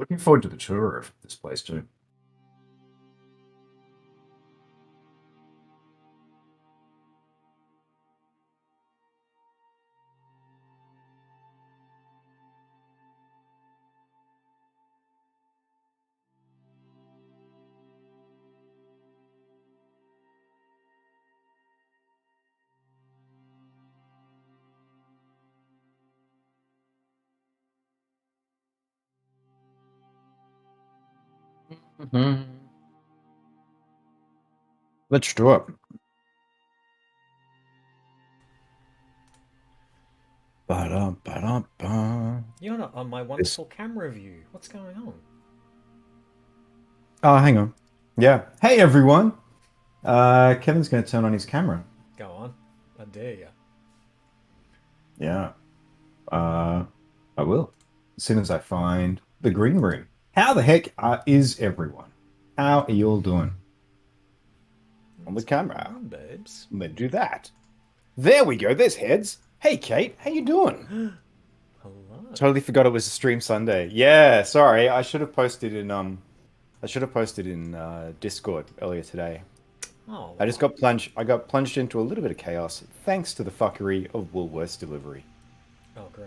looking forward to the tour of this place too. Hmm. Let's do it. Ba-dum-ba-dum-ba. You're not on my This. wonderful camera view. What's going on? Oh, hang on. Yeah. Hey, everyone. Kevin's going to turn on his camera. Go on. I dare you. Yeah. Uh, I will. As soon as I find the green room. How the heck is everyone? How are you all doing? On the What's going camera. on, babes? Let's do that. There we go. There's heads. Hey, Kate. How you doing? Hello. Totally forgot it was a stream Sunday. Yeah, sorry. I should have posted in Discord earlier today. Oh, I just got plunged I got plunged into a little bit of chaos thanks to the fuckery of Woolworths delivery. oh, great.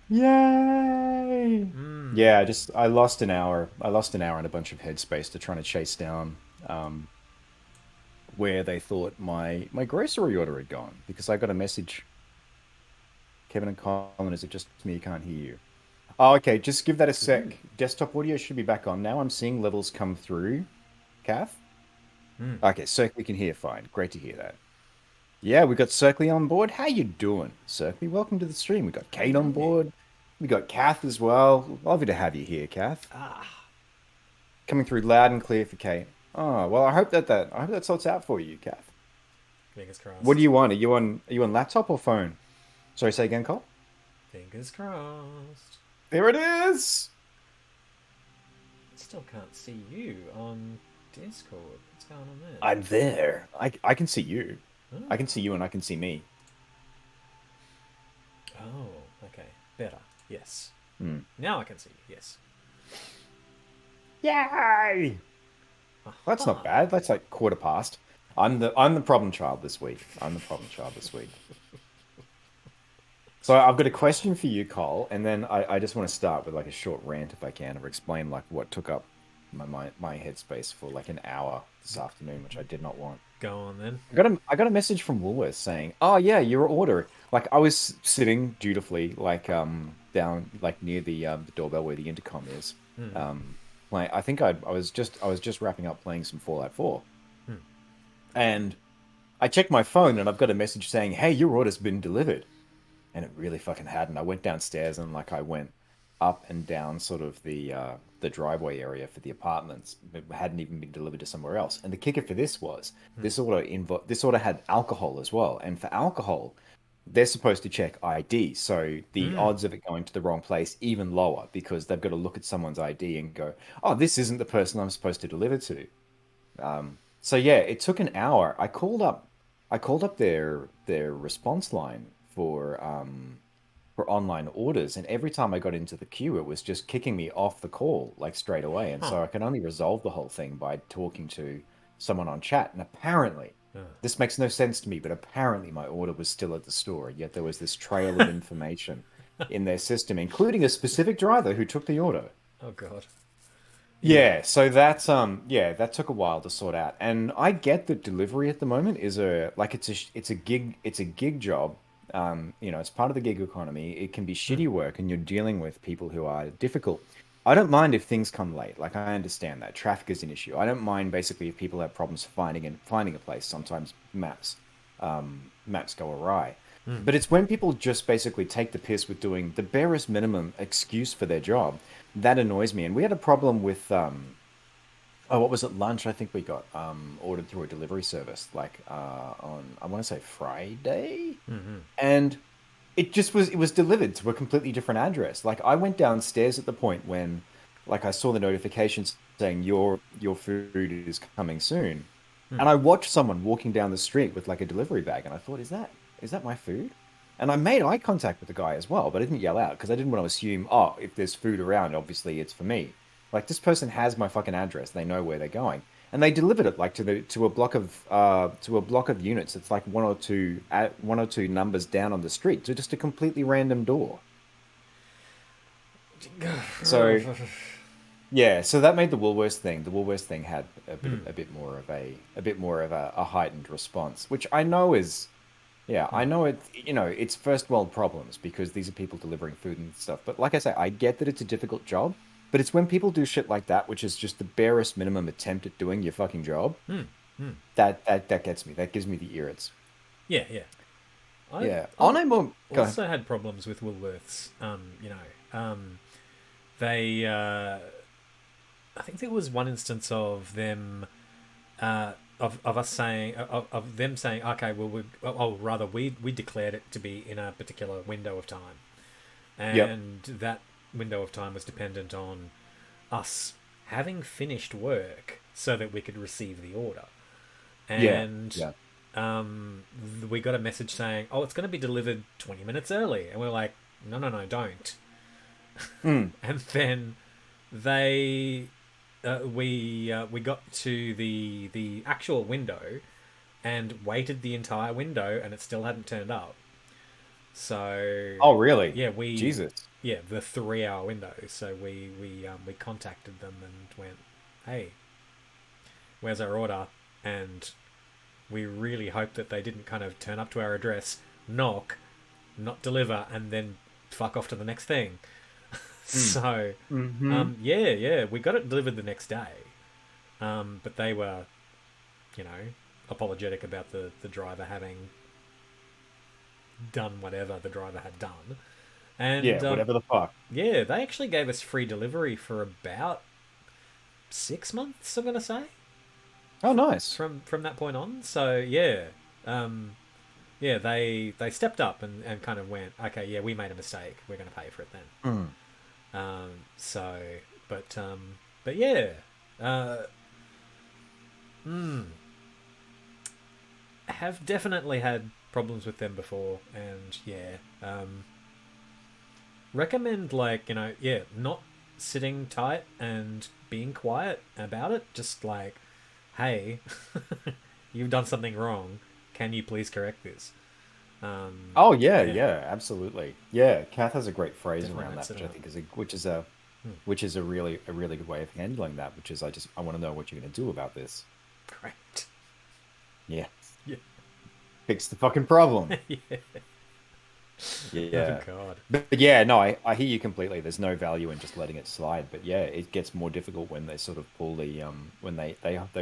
Yay! Hmm. Yeah, I lost an hour. I lost an hour and a bunch of headspace to trying to chase down um where they thought my grocery order had gone because I got a message. Kevin and Colin, is it just me? I can't hear you. Oh, okay. Just give that a sec. Desktop audio should be back on now. I'm seeing levels come through. Kath? Hmm. Okay, Circly can hear fine. Great to hear that. Yeah, we got Circly on board. How you doing, Circly? Welcome to the stream. We got Kate on Hey. board. We got Kath as well. Lovely to have you here, Kath. Ah. Coming through loud and clear for Kate. Oh, well, I hope that sorts out for you, Kath. Fingers What do crossed. you want? Are you on laptop or phone? Sorry, say again, Cole. Fingers crossed. There it is. Still can't see you on Discord. What's going on there? I'm there. I can see you. I Oh. can see you and I can see me. Oh, okay. Better. Yes. Hmm. Now I can see you. Yes. Yay! That's not Aha. bad. That's like quarter past. I'm the problem child this week. I'm the problem child this week. So I've got a question for you, Cole, and then I just want to start with like a short rant if I can, or explain like what took up my headspace for like an hour this afternoon, which I did not want. Go on then. I got a message from Woolworths saying, "Oh yeah, your order." Like I was sitting dutifully, like down like near the doorbell where the intercom is. Hmm. Um, like I think I was just wrapping up playing some Fallout 4, Hmm. and I checked my phone and I've got a message saying, "Hey, your order's been delivered," and it really fucking hadn't. I went downstairs and like I went up and down sort of the driveway area for the apartments. It hadn't even been delivered to somewhere else. And the kicker for this was Hmm. this order had alcohol as well. And for alcohol, they're supposed to check ID. So the Hmm. odds of it going to the wrong place even lower because they've got to look at someone's ID and go, "Oh, this isn't the person I'm supposed to deliver to." So yeah, it took an hour. I called up their response line for online orders, and every time I got into the queue, it was just kicking me off the call like straight away. And Huh. so I can only resolve the whole thing by talking to someone on chat. And apparently, this makes no sense to me, but apparently my order was still at the store, yet there was this trail of information in their system, including a specific driver who took the order. Oh god. Yeah. Yeah, so yeah, that took a while to sort out. And I get that delivery at the moment is a like it's a gig job. It's part of the gig economy. It can be Hmm. shitty work and you're dealing with people who are difficult. I don't mind if things come late. Like I understand that traffic is an issue. I don't mind basically if people have problems finding a place. Sometimes maps go awry. Hmm. But it's when people just basically take the piss with doing the barest minimum excuse for their job that annoys me. And we had a problem with oh, what was it? Lunch, I think we got ordered through a delivery service, like on I want to say Friday, Hmm. and it was delivered to a completely different address. Like I went downstairs at the point when like I saw the notifications saying your food is coming soon, Hmm. and I watched someone walking down the street with like a delivery bag, and I thought, is that my food? And I made eye contact with the guy as well, but I didn't yell out because I didn't want to assume, oh, if there's food around, obviously it's for me. Like this person has my fucking address. They know where they're going. And they delivered it like to a block of units. It's like one or two numbers down on the street to just a completely random door. So yeah, so that made the Woolworths thing. The Woolworths thing had a bit more of a heightened response, which I know is yeah, I know it, it's first world problems because these are people delivering food and stuff. But like I say, I get that it's a difficult job, but it's when people do shit like that, which is just the barest minimum attempt at doing your fucking job, that gets me. That gives me the irrits. Yeah, yeah. Yeah. I've On a more, go ahead. also had problems with Woolworths. They. I think there was one instance of them, of us saying, of them saying, okay, well, we declared it to be in a particular window of time, Yep. and that window of time was dependent on us having finished work so that we could receive the order. Yeah. And Yeah. we got a message saying, "Oh, it's going to be delivered 20 minutes early," and we're like, "No, no, no, don't." Mm. And then they, we got to the actual window and waited the entire window, and it still hadn't turned up. So Oh, really? yeah, Jesus. the 3 hour window. So we contacted them and went, "Hey, where's our order?" And we really hoped that they didn't kind of turn up to our address, knock, not deliver, and then fuck off to the next thing. So, Mm-hmm. yeah, we got it delivered the next day. But they were, apologetic about the driver having done whatever the driver had done. And Yeah, whatever the fuck. yeah, they actually gave us free delivery for about 6 months, I'm going to say, Oh, nice. from that point on. So, yeah. Yeah, they stepped up and kind of went, okay, yeah, we made a mistake. We're going to pay for it then. Mm. So, but yeah, uh, have definitely had problems with them before, and yeah, recommend not sitting tight and being quiet about it. Just like, hey, you've done something wrong. Can you please correct this? Oh yeah, Yeah, yeah, absolutely. Yeah, Kath has a great phrase definitely around don't that, sit which I on it. think is a really good way of handling that. Which is I want to know what you're going to do about this. Great. Yeah, Yeah. fix the fucking problem. Yeah. Oh Yeah, God. but yeah, no, I hear you completely. There's no value in just letting it slide. But yeah, it gets more difficult when they sort of pull the when they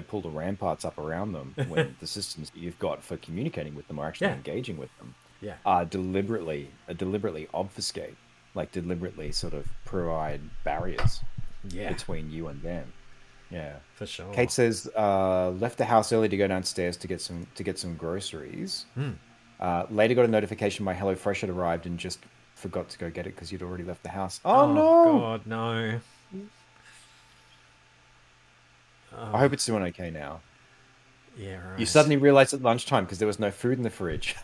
pull the ramparts up around them when the systems that you've got for communicating with them are actually Yeah. engaging with them. Yeah. Deliberately obfuscate, like deliberately sort of provide barriers Yeah. between you and them. Yeah. For sure. Kate says, left the house early to go downstairs to get some groceries. Later got a notification my HelloFresh had arrived and just forgot to go get it because you'd already left the house. Oh Oh no! God, no. I Oh, hope it's doing okay now. yeah, You right. suddenly realized at lunchtime because there was no food in the fridge.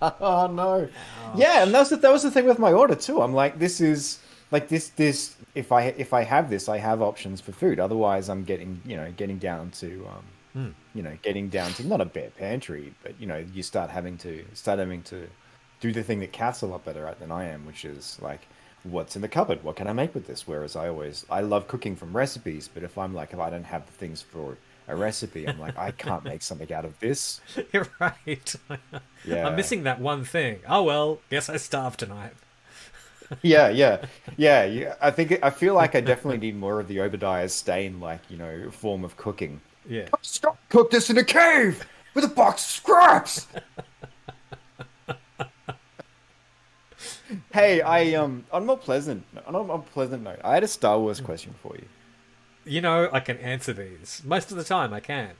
Oh no. Yeah, and Ouch. that was the thing with my order too. I'm like, this is like this if I have this, I have options for food. Otherwise, I'm getting, getting down to getting down to not a bare pantry, but you start having to do the thing that Cat's a lot better at than I am, which is like, what's in the cupboard? What can I make with this? Whereas I love cooking from recipes, but if I don't have the things for a recipe, I'm like, I can't make something out of this. You're right. I'm Yeah. missing that one thing. Oh well, guess I starved tonight. Yeah, yeah, yeah, yeah. I feel like I definitely need more of the Obadiah Stane, like, form of cooking. Yeah. Stop, cook this in a cave with a box of scraps. Hey, on a more pleasant note, I had a Star Wars question for you. I can answer these. Most of the time, I can.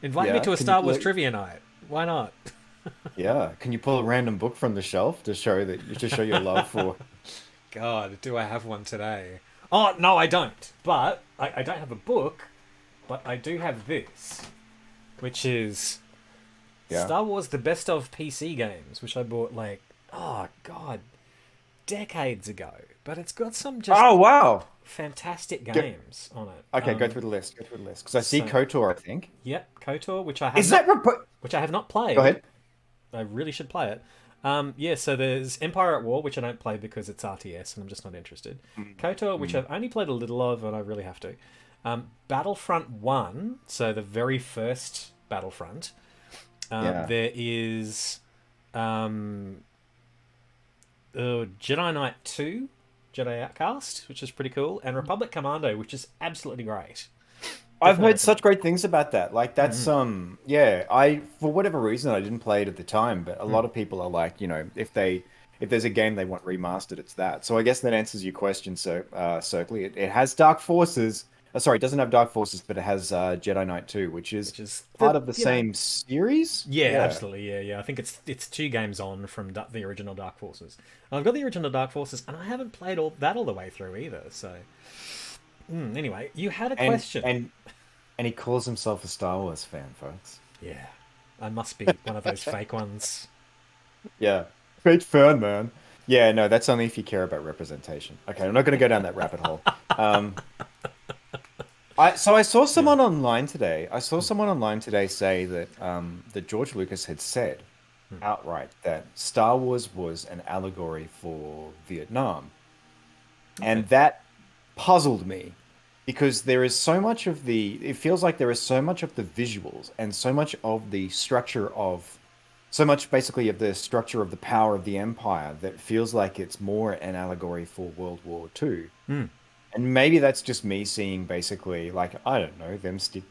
Invite me Yeah, to a can you Star pull Wars it? trivia night. Why not? Yeah, can you pull a random book from the shelf to show your love for? God, do I have one today? Oh, no, I don't. But I don't have a book, but I do have this, which is Yeah. Star Wars: The Best of PC Games, which I bought like oh god, decades ago. But it's got some just Oh wow. fantastic Go, games on it. okay, go through the list. Go through the list because I see So KOTOR. I think yep, KOTOR, is that. which I have not Go played. ahead. I really should play it. Yeah, so there's Empire at War, which I don't play because it's RTS and I'm just not interested. KOTOR, which Mm. I've only played a little of and I really have to. Battlefront 1, so the very first Battlefront. Yeah. There is um, Jedi Knight 2, Jedi Outcast, which is pretty cool, and Republic Commando, which is absolutely great. I've Definitely heard recommend. such great things about that. Like that's yeah, I for whatever reason I didn't play it at the time, but a lot of people are like, if there's a game they want remastered, it's that. So I guess that answers your question, so Circly. It has Dark Forces. Sorry, it doesn't have Dark Forces, but it has Jedi Knight 2, which is Which is part of the same series. yeah, Yeah. absolutely, yeah. I think it's two games on from the original Dark Forces. And I've got the original Dark Forces, and I haven't played all the way through either. So anyway, you had a And question. and and he calls himself a Star Wars fan, folks. Yeah, I must be one of those fake ones. Yeah. Great fan, man. Yeah, no, that's only if you care about representation. Okay, I'm not going to go down that rabbit hole. Um, I saw Yeah. someone online today. I saw someone online today say that George Lucas had said outright that Star Wars was an allegory for Vietnam, Okay. and that puzzled me because there is so much of the. It feels like there is so much of the visuals and so much of the structure of so much basically of the structure of the power of the empire that feels like it's more an allegory for World War II. Mm. And maybe that's just me seeing basically like I don't know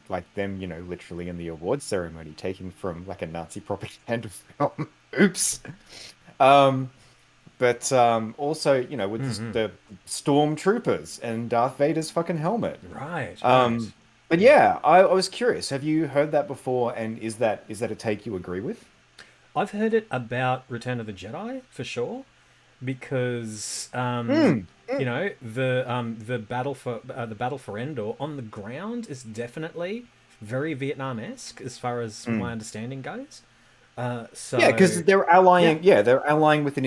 like them literally in the awards ceremony taken from like a Nazi propaganda film. Oops. Um, but also with the stormtroopers and Darth Vader's fucking helmet. Right. Right. Um, but yeah, I was curious. Have you heard that before? And is that a take you agree with? I've heard it about Return of the Jedi for sure, because Mm, mm, the battle for Endor on the ground is definitely very Vietnam-esque as far as my mm. understanding goes. Yeah, So because they're yeah, allying. Yeah, they're allying with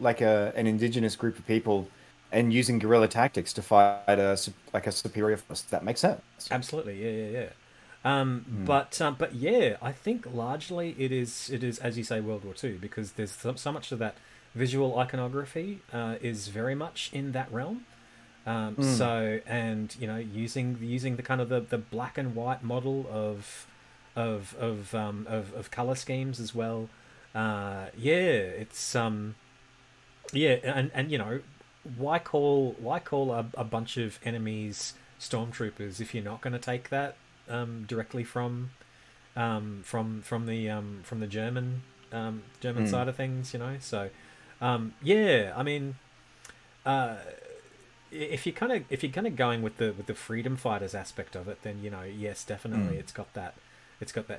like an indigenous group of people and using guerrilla tactics to fight like a superior force. That makes sense. absolutely, yeah. Mm, But yeah, I think largely it is as you say World War Two, because there's so much of that visual iconography is very much in that realm. mm, So and using the kind of the black and white model of color schemes as well. Yeah, it's yeah, and why call a bunch of enemies stormtroopers if you're not going to take that directly from the German mm. side of things, so yeah, I mean, uh, if you're kind of going with the freedom fighters aspect of it, then yes, definitely Mm. it's got that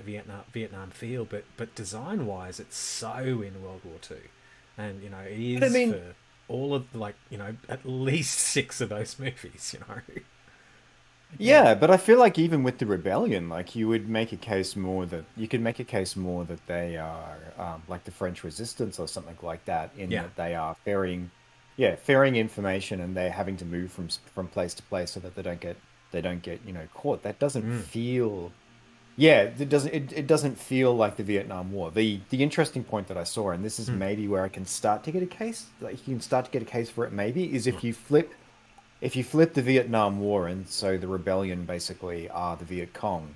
Vietnam feel, but design wise, it's so in World War Two, and it But I is mean, for all of like at least six of those movies. Yeah, yeah, but I feel like even with the rebellion, like you would make a case more that you could make a case more that they are like the French Resistance or something like that, in yeah, that they are ferrying information and they're having to move from place to place so that they don't get caught. That doesn't mm, feel. Yeah, it doesn't feel like the Vietnam War. The interesting point that I saw, and this is mm, maybe where I can start to get a case, like you can start to get a case for it maybe, is mm, if you flip the Vietnam War and so the rebellion basically are the Viet Cong,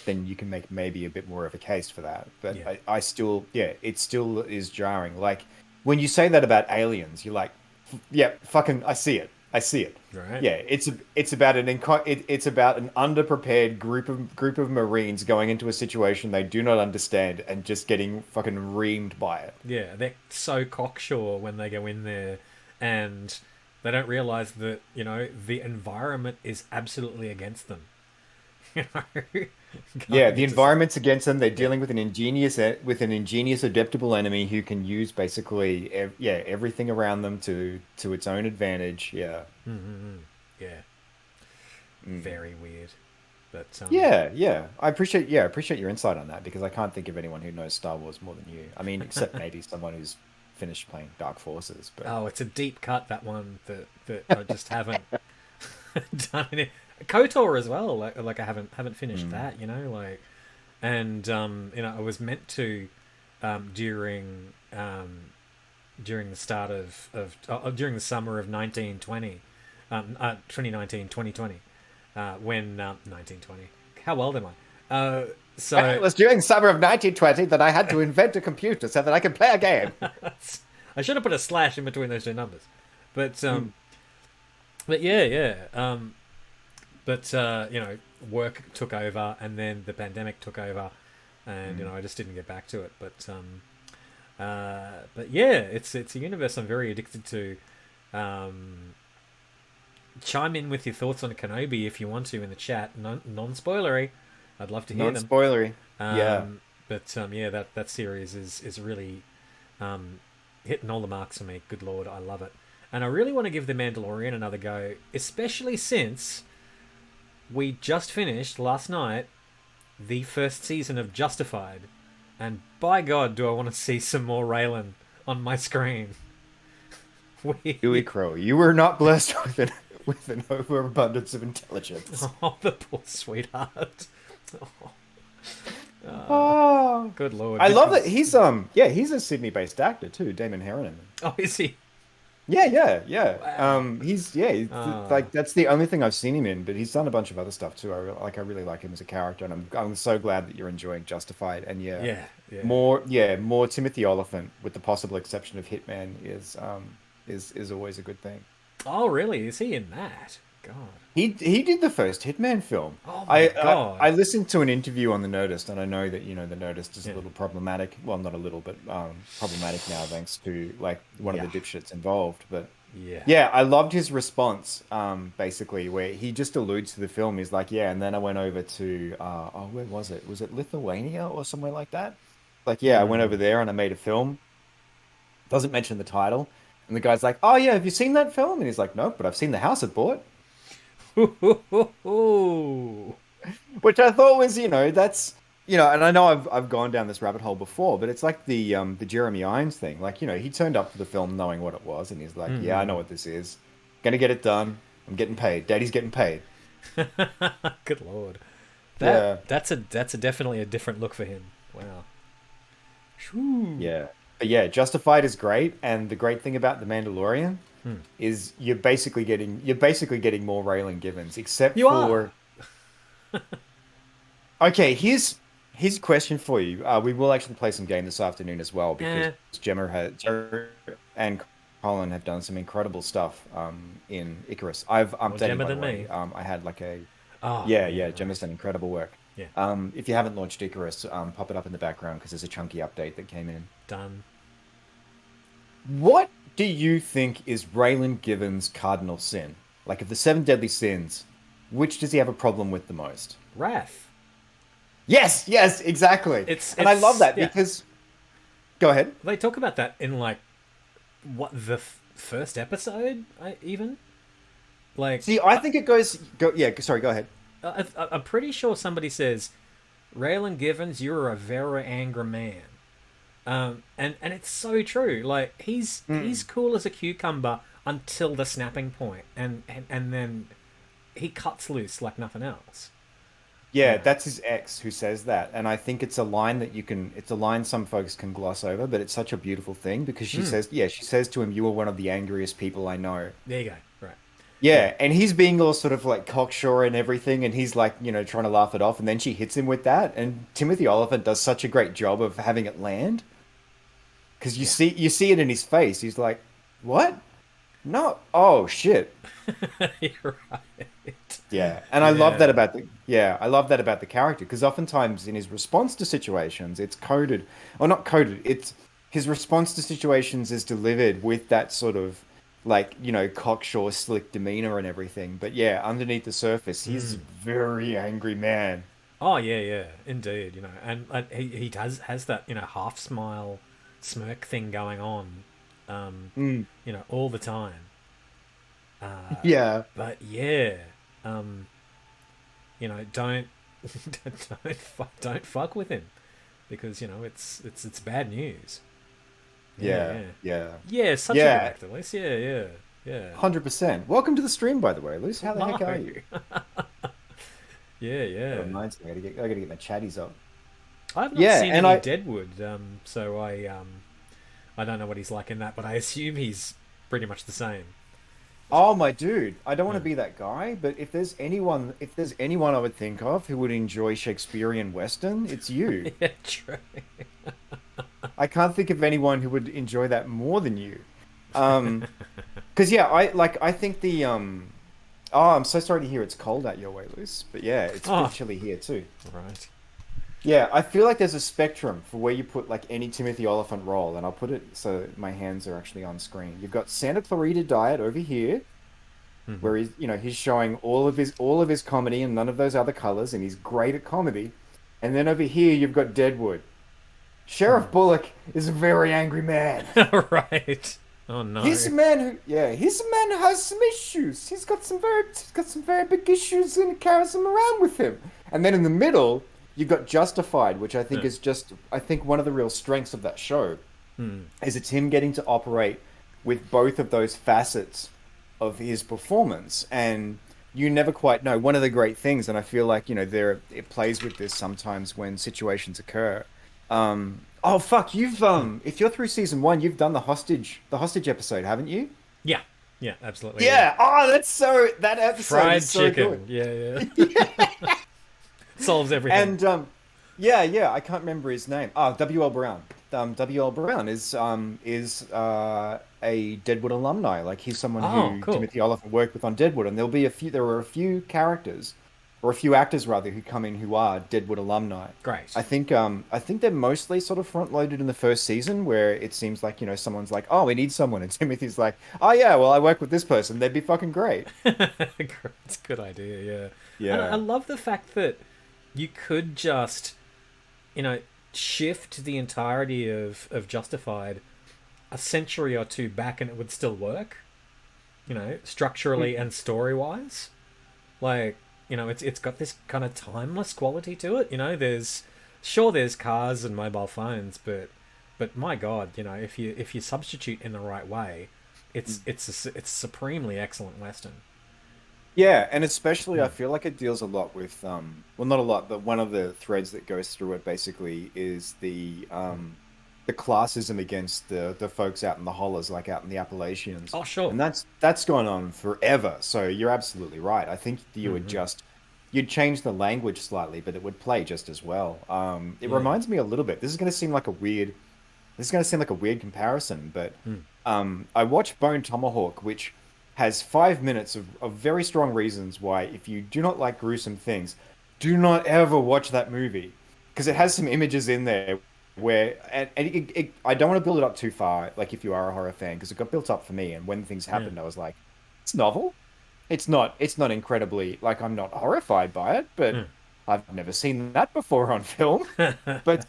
then you can make maybe a bit more of a case for that. But yeah, I still, yeah, it still is jarring. Like when you say that about aliens, you're like, yeah, fucking, I see it. I see it. right. Yeah, it's about an underprepared group of Marines going into a situation they do not understand and just getting fucking reamed by it. Yeah, they're so cocksure when they go in there, and they don't realize that the environment is absolutely against them. You know, Yeah, going the into some environment's against them. They're yeah, dealing with an ingenious, adaptable enemy who can use basically everything around them to its own advantage. Yeah. yeah, Mm. very weird. But Yeah. I appreciate your insight on that because I can't think of anyone who knows Star Wars more than you. I mean, except maybe someone who's finished playing Dark Forces, but oh, it's a deep cut, that one, that I just haven't done it. KOTOR as well. Like I haven't finished mm, that. And I was meant to during during the start during the summer of 1920, 2019, 2020, when 1920. How old am I? well, it So was during summer of 1920 that I had to invent a computer so that I could play a game. I should have put a slash in between those two numbers, but Mm, yeah, yeah. But work took over, and then the pandemic took over, and mm. I just didn't get back to it. But yeah, it's a universe I'm very addicted to. Um, Chime in with your thoughts on Kenobi if you want to in the chat. Non spoilery. I'd love to hear them. Non-spoilery. Yeah. But yeah, that series is really hitting all the marks for me. Good lord, I love it, and I really want to give The Mandalorian another go, especially since we just finished last night the first season of Justified, and by God, do I want to see some more Raylan on my screen. Dewey We Crow, you were not blessed with an overabundance of intelligence. oh, the poor sweetheart. Oh, Good lord, I did love you? that he's a Sydney-based actor too, Damon Herriman. Oh, is he? Yeah. Wow. Like that's the only thing I've seen him in, but he's done a bunch of other stuff too. I really like him as a character, and I'm so glad that you're enjoying Justified. And yeah, Yeah, yeah. more Timothy Oliphant, with the possible exception of Hitman, is always a good thing. Oh, really? Is he in that? God. He did the first Hitman film. Oh my I God. listened to an interview on the Nerdist, and I know that the Nerdist is a Yeah. little problematic. Well, not a little, but problematic now thanks to like one of the Yeah. dipshits involved. But Yeah. yeah, I loved his response. Basically, where he just alludes to the film. He's like, yeah, and then I went over to where was it? Was it Lithuania or somewhere like that? Like, yeah, I went over Hmm. there and I made a film. Doesn't mention the title. And the guy's like, oh yeah, have you seen that film? And he's like, nope, but I've seen the house it bought. Ooh. Which I thought was, that's, and I know I've gone down this rabbit hole before, but it's like the Jeremy Irons thing. Like, he turned up for the film knowing what it was, and he's like, yeah, I know Hmm. what this is. Gonna get it done. I'm getting paid. Daddy's getting paid. Good lord. That Yeah, that's definitely a different look for him. Wow. Shoo. yeah. But yeah, Justified is great, and the great thing about The Mandalorian Hmm. is you're basically getting more Raylan Givens, except You are. for okay, here's a question for you. We will actually play some game this afternoon as well because Eh. Gemma and Colin have done some incredible stuff in Icarus. I'm More updating Gemma by the than way. me. I had like a Oh, yeah, yeah, Gemma's nice. done incredible work. Yeah. If you haven't launched Icarus, pop it up in the background because there's a chunky update that came in. Done. What do you think is Raylan Givens' cardinal sin? Like of the seven deadly sins, which does he have a problem with the most? Wrath. Yes, exactly. And I love It's that yeah. because go ahead. They talk about that in like what the first episode, even like See, I think it yeah, sorry, go ahead. I'm pretty sure somebody says, Raylan Givens, you're a very angry man. And it's so true. Like he's Mm. cool as a cucumber until the snapping point, and then he cuts loose like nothing else. Yeah, that's his ex who says that. And I think it's a line some folks can gloss over, but it's such a beautiful thing because Mm, she says to him, you are one of the angriest people I know. there you go. Right. Yeah. Yeah, and he's being all sort of like cocksure and everything, and he's like, trying to laugh it off, and then she hits him with that. And Timothy Oliphant does such a great job of having it land because you Yeah. see it in his face. He's like, "What? No, oh shit." You're right. Yeah, and Yeah. I love that about the character because oftentimes in his response to situations, it's coded or not coded. It's his response to situations is delivered with that sort of like cocksure, slick demeanor and everything. But yeah, underneath the surface, he's a Mm. very angry man. Oh yeah, yeah, indeed. And he does has that half smile, smirk thing going on, Mm, all the time. Uh, yeah. but yeah, um, don't don't fuck with him because it's bad news. Yeah, Yeah, yeah, yeah, yeah. Such a good yeah. actor, Liz. Yeah, yeah, yeah. 100%. Welcome to the stream, by the way, Luce. How the No. heck are you? Yeah, That yeah. reminds me, I gotta get my chatties up. I've not Yeah, seen and any I, Deadwood, so I don't know what he's like in that, but I assume he's pretty much the same. oh my dude, I don't want to Huh. be that guy, but if there's anyone I would think of who would enjoy Shakespearean Western, it's you. Yeah, true. I can't think of anyone who would enjoy that more than you. Um, because yeah, I think oh, I'm so sorry to hear it's cold out your way, Luce. But yeah, it's a bit Oh, chilly here too. right. Yeah, I feel like there's a spectrum for where you put like any Timothy Oliphant role, and I'll put it so my hands are actually on screen. You've got Santa Clarita Diet over here, Hmm. where he's showing all of his comedy and none of those other colors, and he's great at comedy. And then over here you've got Deadwood. Sheriff Bullock is a very angry man. Right. Oh He's no. a man who, yeah, he's a man who has some issues. He's got some very big issues and carries them around with him. And then in the middle, you've got Justified, which Huh. I think one of the real strengths of that show Hmm. is it's him getting to operate with both of those facets of his performance. And you never quite know. One of the great things, and I feel like, it plays with this sometimes when situations occur. Oh fuck, if you're through season one, you've done the hostage episode, haven't you? Yeah. Yeah. Absolutely. Yeah. Yeah. Oh, that episode is Fried so chicken. good. Yeah. Yeah. Solves everything. And yeah, I can't remember his name. Oh, W.L. Brown. W.L. Brown is a Deadwood alumni. Like he's someone Oh, who cool. Timothy Oliphant worked with on Deadwood, and there were a few characters, or a few actors rather, who come in who are Deadwood alumni. Great. I think they're mostly sort of front loaded in the first season, where it seems like someone's like, oh, we need someone, and Timothy's like, oh yeah, well I work with this person, they'd be fucking great. It's a good idea. Yeah. And I Yeah. love the fact that you could just, you know, shift the entirety of Justified a century or two back and it would still work, structurally and story wise. Like, it's got this kind of timeless quality to it. There's cars and mobile phones, but my God, if you substitute in the right way, it's supremely excellent western. Yeah, and especially I Mm. feel like it deals a lot with well, not a lot, but one of the threads that goes through it basically is the classism against the folks out in the hollers, like out in the Appalachians. Oh, sure. And that's gone on forever. So you're absolutely right. I think Hmm. you'd change the language slightly, but it would play just as well. It Yeah. reminds me a little bit. This is going to seem like a weird comparison, but Mm. I watched Bone Tomahawk, which has 5 minutes of very strong reasons why, if you do not like gruesome things, do not ever watch that movie. Because it has some images in there where, and I don't want to build it up too far, like if you are a horror fan, because it got built up for me, and when things Yeah. happened, I was like, it's novel. It's not incredibly, like, I'm not horrified by it, but Mm. I've never seen that before on film. But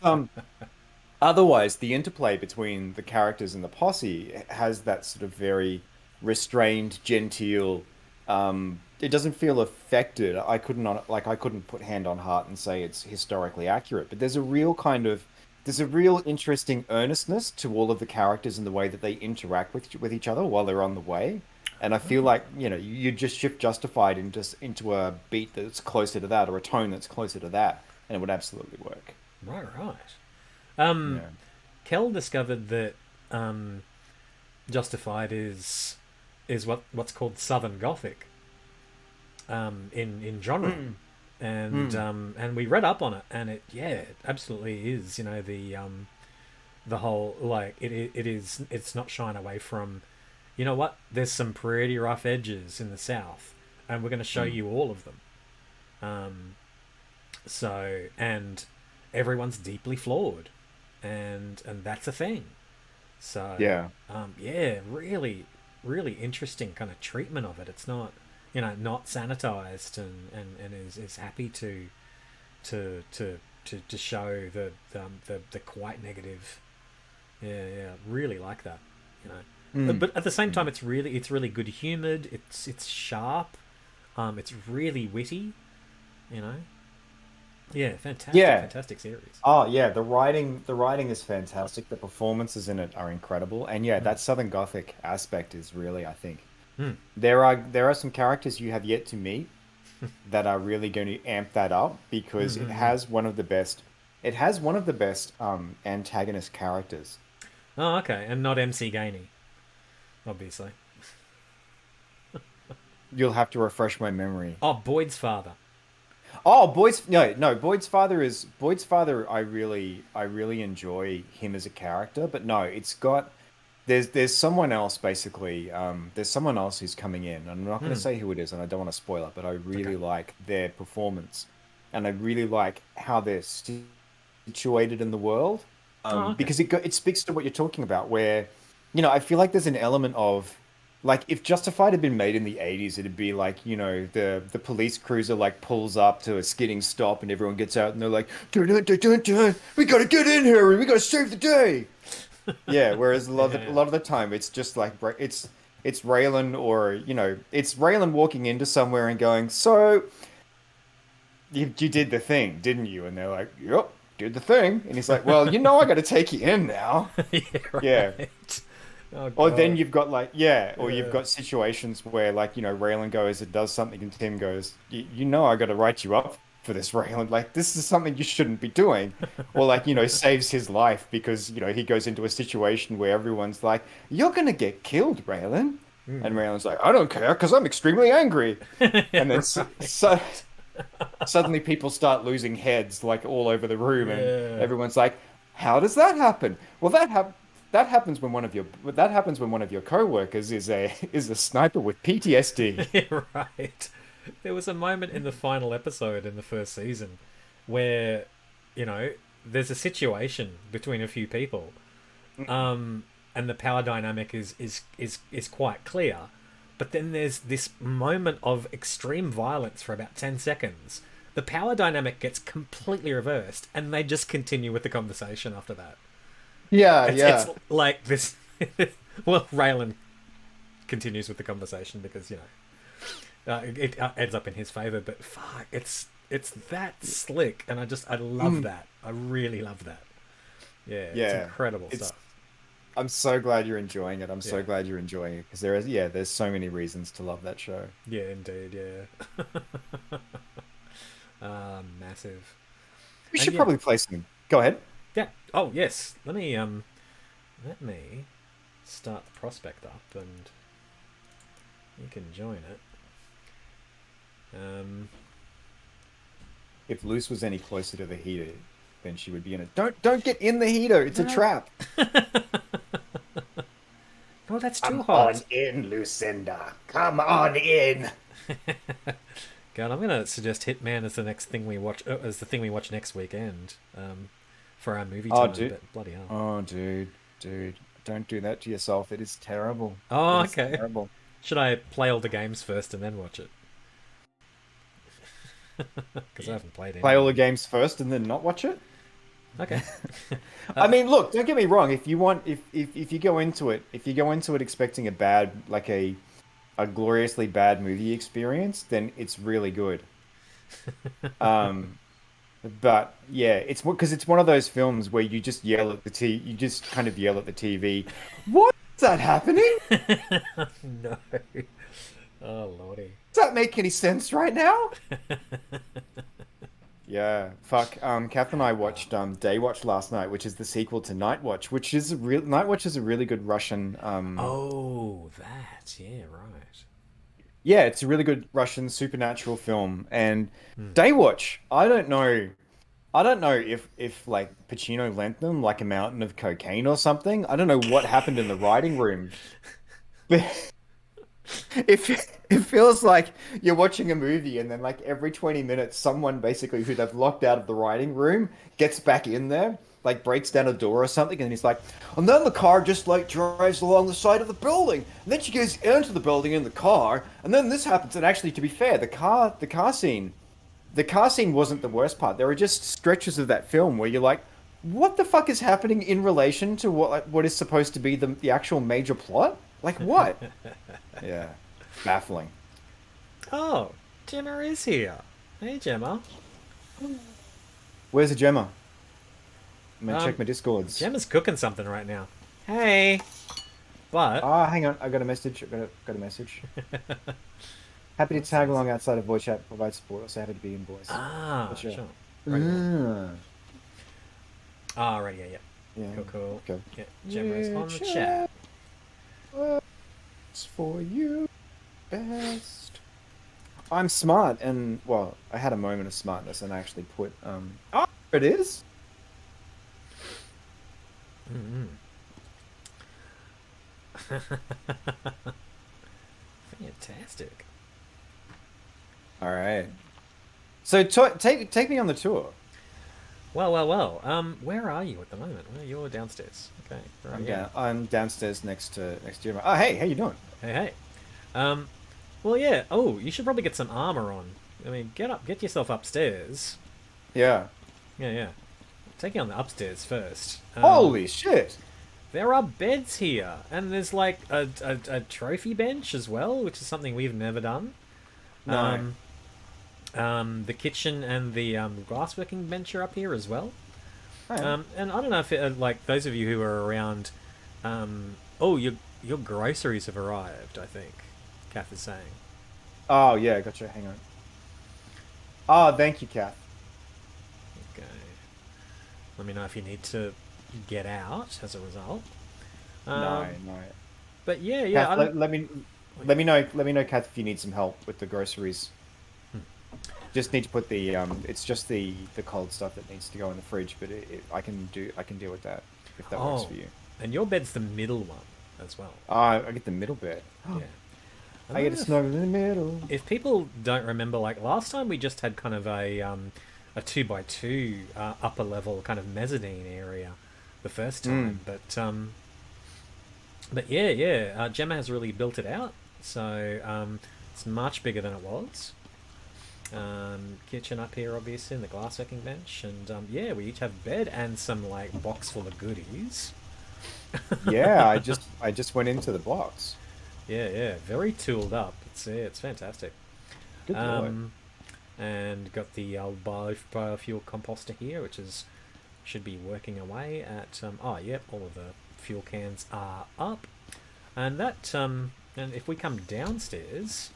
otherwise, the interplay between the characters and the posse has that sort of very restrained, genteel. It doesn't feel affected. I couldn't put hand on heart and say it's historically accurate, but there's a real interesting earnestness to all of the characters and the way that they interact with each other while they're on the way. And I feel like, you just shift Justified into a beat that's closer to that, or a tone that's closer to that, and it would absolutely work. Right, right. Um, Yeah. Kel discovered that um, Justified is what's called Southern Gothic in genre, Mm, mm. and we read up on it, and it absolutely is. The whole, like, it's not shying away from, what, there's some pretty rough edges in the South, and we're going to show Mm. you all of them. Um, and everyone's deeply flawed, and that's a thing. So, Yeah. yeah, really, really interesting kind of treatment of it. It's not, not sanitized, and is happy to to show the quite negative. Yeah, yeah, really like that. You know, Mm. but at the same time, Mm. it's really good humored. It's sharp. It's really witty. You know, yeah, fantastic, Yeah. fantastic series. Oh yeah, the writing is fantastic. The performances in it are incredible. And yeah, Mm. that Southern Gothic aspect is really, I think, Mm. there are some characters you have yet to meet that are really going to amp that up because Mm-hmm. it has one of the best antagonist characters. Oh, okay, and not MC Gainey, obviously. You'll have to refresh my memory. Oh, Boyd's father. Oh, Boyd's father. I really enjoy him as a character, but no, it's got there's someone else basically. There's someone else who's coming in. I'm not going to Hmm. say who it is, and I don't want to spoil it, but I Okay. really like their performance, and I really like how they're situated in the world. Oh, okay. Because it speaks to what you're talking about, where I feel like there's an element of like if Justified had been made in the 80s, it'd be like, the police cruiser like pulls up to a skidding stop and everyone gets out and they're like, dun, dun, dun, dun, dun, we gotta get in here and we gotta save the day. Yeah, whereas a Yeah. lot of the time it's just like it's Raylan or it's Raylan walking into somewhere and going, so you did the thing, didn't you? And they're like, yep, did the thing. And he's like, well, I gotta take you in now. Yeah. Yeah. Right. Oh Or then God. you've got like, yeah, or you've Yeah. got situations where like, Raylan goes, it does something, and Tim goes, I got to write you up for this, Raylan. Like, this is something you shouldn't be doing. Or like, saves his life because, he goes into a situation where everyone's like, you're gonna get killed, Raylan. And Mm. Raylan's like, I don't care because I'm extremely angry. And then Right. suddenly people start losing heads like all over the room, and Yeah. everyone's like, "How does that happen?" Well, that happens when one of your coworkers is a sniper with PTSD. Yeah, right. There was a moment in the final episode in the first season where, you know, there's a situation between a few people, and the power dynamic is quite clear. But then there's this moment of extreme violence for about 10 seconds. The power dynamic gets completely reversed, and they just continue with the conversation after that. Yeah, It's yeah, like this. Well, Raylan continues with the conversation because it ends up in his favor. But fuck, it's that slick, and I love Mm, that. I really love that. Yeah, it's yeah. incredible It's. stuff. I'm so glad you're enjoying it. I'm Yeah, so glad you're enjoying it because there's so many reasons to love that show. yeah, indeed, yeah. Massive, We and should yeah, probably play some. Go ahead. yeah. Oh yes, let me start the prospect up, and you can join it. Um, If Luce was any closer to the heater, then she would be in it. Don't get in the heater. It's a no, trap. no, that's too Come on hot. in, Lucinda. Come on in. God, I'm gonna suggest Hitman as the next thing we watch, as the thing we watch next weekend, for our movie Oh, time. dude. But bloody hell. Oh, dude. Don't do that to yourself. It is terrible. Oh, It is okay. terrible. Should I play all the games first and then watch it? Because I haven't played any Play of all the them. games first and then not watch it. Okay. I Uh, mean, look, don't get me wrong. If you want, if you go into it, expecting a bad, like a gloriously bad movie experience, then it's really good. Um, But yeah, it's because it's one of those films where you just kind of yell at the TV. What is that happening? no. Oh lordy. Does that make any sense right now? Yeah, fuck. Kath and I watched Day Watch last night, which is the sequel to Night Watch, Night Watch is a really good Russian. Oh, that. Yeah, right. Yeah, it's a really good Russian supernatural film. And Hmm. Day Watch, I don't know if like Pacino lent them like a mountain of cocaine or something. I don't know what happened in the writing room, but it feels like you're watching a movie and then like every 20 minutes someone basically who they've locked out of the writing room gets back in there, like breaks down a door or something, and he's like, and then the car just like drives along the side of the building, and then she goes into the building in the car, and then this happens. And actually, to be fair, the car scene wasn't the worst part. There were just stretches of that film where you're like, what the fuck is happening in relation to what is supposed to be the actual major plot? Like what? Yeah, baffling. Oh, Jemma is here. Hey, Gemma. Where's the Gemma? I'm gonna check Um, my discords. Gemma's cooking something right now. Hey. But Ah, hang on. I got a message. Got a message. Happy to what's tag this? along outside of voice chat, provide support. Also happy to be in voice. Ah, For sure. sure. Right on. Ah, Ah, right, yeah, yeah. yeah. Cool, cool. Okay. Yeah, Gemma is Yeah, on the chat. What's for you best? I'm smart, and well, I had a moment of smartness, and I actually put Oh, there it is. Mm-hmm. Fantastic. All right. So take me on the tour. Well, well, well. Where are you at the moment? Well, you're downstairs. Okay, right. I'm Yeah. down. I'm downstairs next to you. Oh, hey, how you doing? Hey, hey. Um, well, yeah. Oh, you should probably get some armor on. I mean, get yourself upstairs. Yeah. Yeah, yeah. Take you on the upstairs first. Holy shit! There are beds here, and there's like a trophy bench as well, which is something we've never done. No. The kitchen and the glassworking bench are up here as well. Oh, And I don't know if like those of you who are around. Oh, your groceries have arrived. I think, Kath is saying. oh yeah, gotcha. Hang on. Oh, thank you, Kath. Okay. Let me know if you need to get out as a result. No, Um, no. but yeah, yeah. Kath, I don't. let me know, Kath, if you need some help with the groceries. Just need to put the it's just the cold stuff that needs to go in the fridge, but I can deal with that if that works Oh, for you. and your bed's the middle one as well. Ah, I get the middle bed. Yeah. I get to snuggle in the middle. If people don't remember, like last time we just had kind of a 2x2 upper level kind of mezzanine area the first time, but yeah, yeah, Gemma has really built it out, so it's much bigger than it was. Kitchen up here, obviously, and the glassworking bench, and yeah, we each have bed and some like box full of goodies. Yeah, I just went into the box. Yeah, yeah, very tooled up. It's fantastic. Good lord. And got the biofuel composter here, which is should be working away at. Oh, yep, all of the fuel cans are up, and that and if we come downstairs,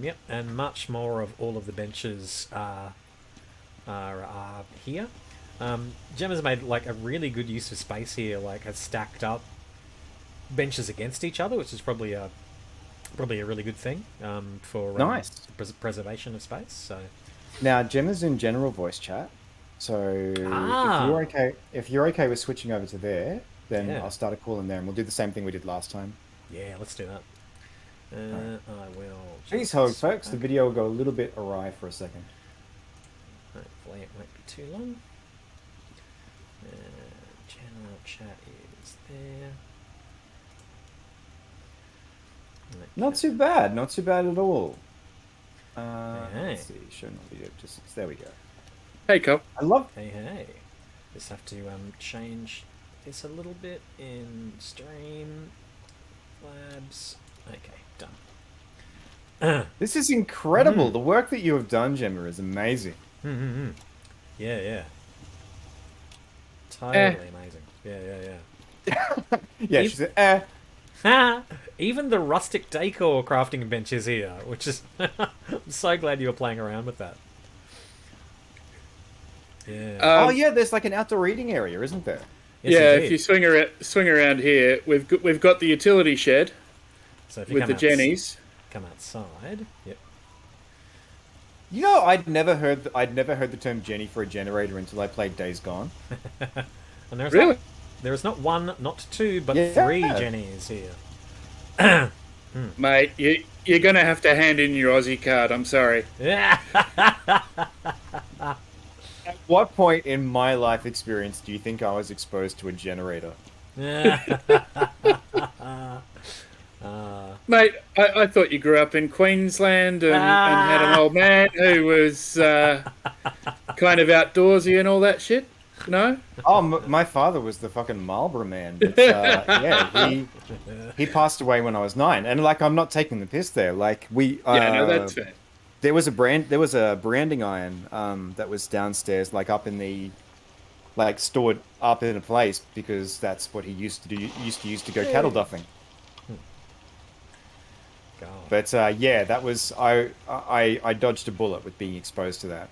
yep, and much more of all of the benches are here. Gemma's made like a really good use of space here. Like has stacked up benches against each other, which is probably a really good thing for Nice. preservation of space. So Now, Gemma's in general voice chat, so Ah. if you're okay with switching over to there, then Yeah, I'll start a call in there, and we'll do the same thing we did last time. yeah, let's do that. All right. I will. Please Just hold, folks. The video will go a little bit awry for a second. hopefully it won't be too long. Channel chat is there. Not too bad. Not too bad at all. Hey. Let's see. Show no video. Just there we go. Hey, Cole. I love. Hey, hey. Just have to change this a little bit in stream labs. Okay, done. This is incredible. The work that you have done, Gemma, is amazing. Yeah, yeah. Totally amazing. Yeah, yeah, yeah. Yeah, she said, Even the rustic decor crafting bench is here, which is I'm so glad you were playing around with that. Yeah. Oh yeah, there's like an outdoor reading area, isn't there? Yes, yeah, indeed. if you swing around here, we've got the utility shed So if you with the Jennies. come outside. Yep. You know, I'd never heard the term Jenny for a generator until I played Days Gone. And there's Really? there is not one, not two, but Yeah. 3 Jennies here. Mate, you're going to have to hand in your Aussie card. I'm sorry. Yeah. At what point in my life experience do you think I was exposed to a generator? Mate, I thought you grew up in Queensland and had an old man who was kind of outdoorsy and all that shit. No? Oh, my father was the fucking Marlboro man. But, yeah, he passed away when I was 9, and like I'm not taking the piss there. Like we, Yeah, no, that's fair. There was a branding iron that was downstairs, like up in the like stored up in a place because that's what he used to do. Used to use to go cattle Yay. duffing. God. But yeah, that was I dodged a bullet with being exposed to that.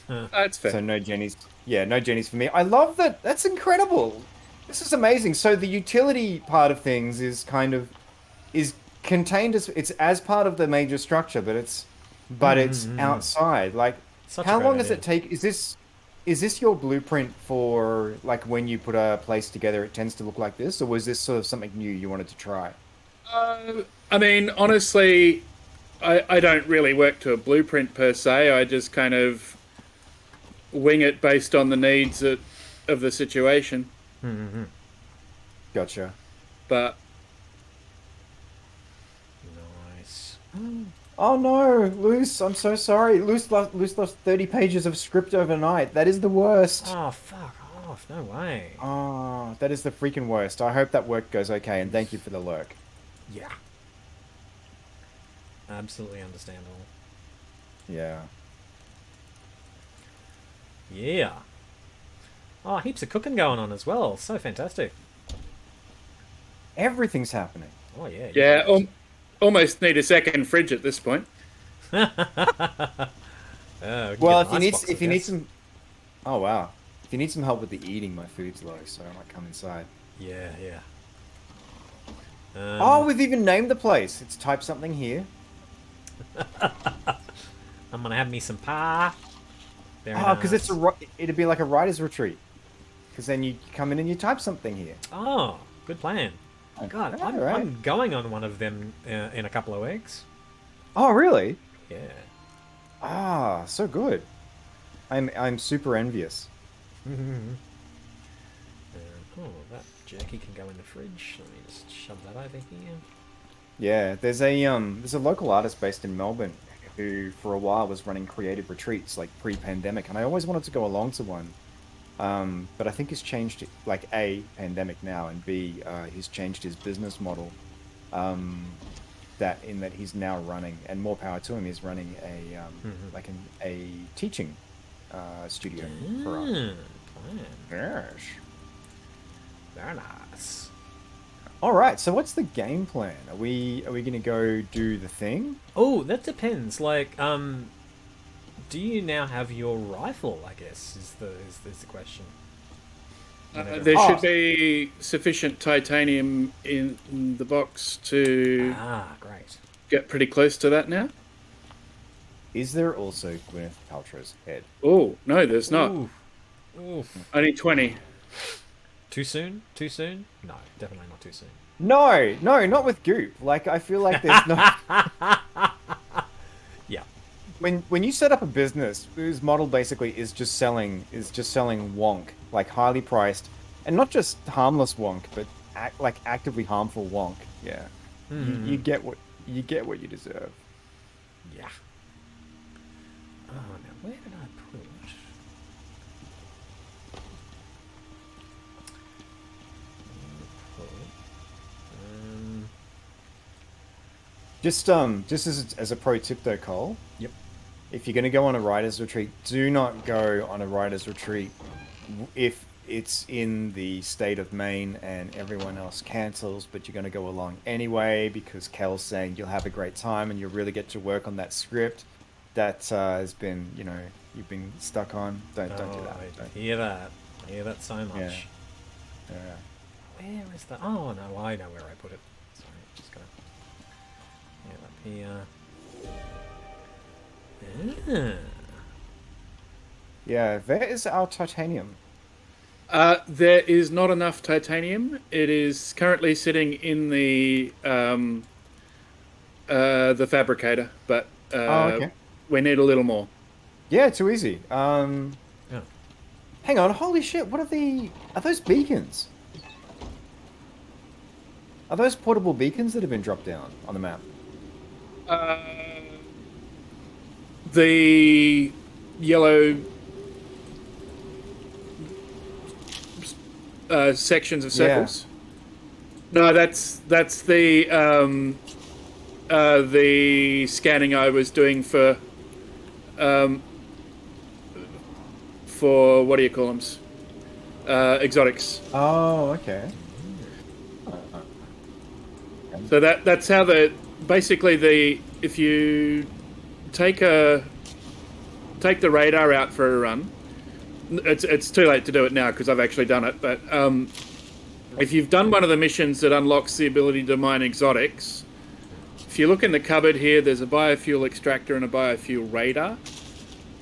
That's fair. So no Jennies. Yeah, no Jennies for me. I love that. That's incredible. This is amazing. So the utility part of things is kind of is contained as it's as part of the major structure, but it's outside. Like, Such a how great long does idea. it take? Is this your blueprint for like when you put a place together? It tends to look like this, or was this sort of something new you wanted to try? I mean, honestly, I don't really work to a blueprint per se. I just kind of wing it based on the needs of the situation. Gotcha. But Nice. Oh no, Luce, I'm so sorry. Luce lost 30 pages of script overnight. That is the worst. Oh, fuck off. No way. Oh, that is the freaking worst. I hope that work goes okay, and thank you for the lurk. Yeah. Absolutely understandable. Yeah. Yeah. Oh, heaps of cooking going on as well. So fantastic. Everything's happening. Oh, yeah. yeah, almost need a second fridge at this point. We can Well, get an icebox, I if you need guess. some, oh wow, if you need some help with the eating, my food's low, so I might come inside. Yeah, yeah. Oh, we've even named the place. It's type something here. I'm gonna have me some pie. Very Oh, because nice. it'd be like a writer's retreat. Because then you come in and you type something here. Oh, good plan. God, Yeah, I'm, right. I'm going on one of them in a couple of weeks. Oh, really? Yeah. Ah, so good. I'm super envious. Oh, that jerky can go in the fridge. Let me just shove that over here. Yeah, there's a local artist based in Melbourne who for a while was running creative retreats like pre-pandemic, and I always wanted to go along to one. But I think he's changed like A, pandemic now, and B, he's changed his business model. That he's now running, and more power to him, he's running a teaching studio for art. Plan. Yes. Very nice. All right. So what's the game plan? Are we gonna go do the thing? Oh, that depends. Like, do you now have your rifle? I guess is the question. There should be sufficient titanium in the box to Ah, great. get pretty close to that now. Is there also Gwyneth Paltrow's head? Oh, no, there's not. Ooh. Oof. Only 20. Too soon? Too soon? No, definitely not too soon. No, no, not with Goop. Like I feel like there's no. Yeah. When you set up a business whose model basically is just selling wonk, like highly priced, and not just harmless wonk, but actively harmful wonk. Yeah, you get what you deserve. Yeah. Oh, now where did I put? Just as a pro tip though, Cole, Yep. if you're going to go on a writer's retreat, do not go on a writer's retreat if it's in the state of Maine and everyone else cancels, but you're going to go along anyway because Kel's saying you'll have a great time and you'll really get to work on that script that has been, you've been stuck on. Don't do that. I hear that. I hear that so much. Yeah. Yeah. Where is the... Oh, no, I know where I put it. Sorry, just gotta... Yeah, up here. Yeah, there is our titanium. There is not enough titanium. It is currently sitting in the fabricator, but Okay. we need a little more. Yeah, too easy. Yeah. Hang on, holy shit, are those beacons? Are those portable beacons that have been dropped down on the map? The yellow sections of circles. No, that's the scanning I was doing for for what do you call them? Exotics. Oh, okay. So that's how if you take the radar out for a run, it's too late to do it now because I've actually done it. But if you've done one of the missions that unlocks the ability to mine exotics, if you look in the cupboard here, there's a biofuel extractor and a biofuel radar.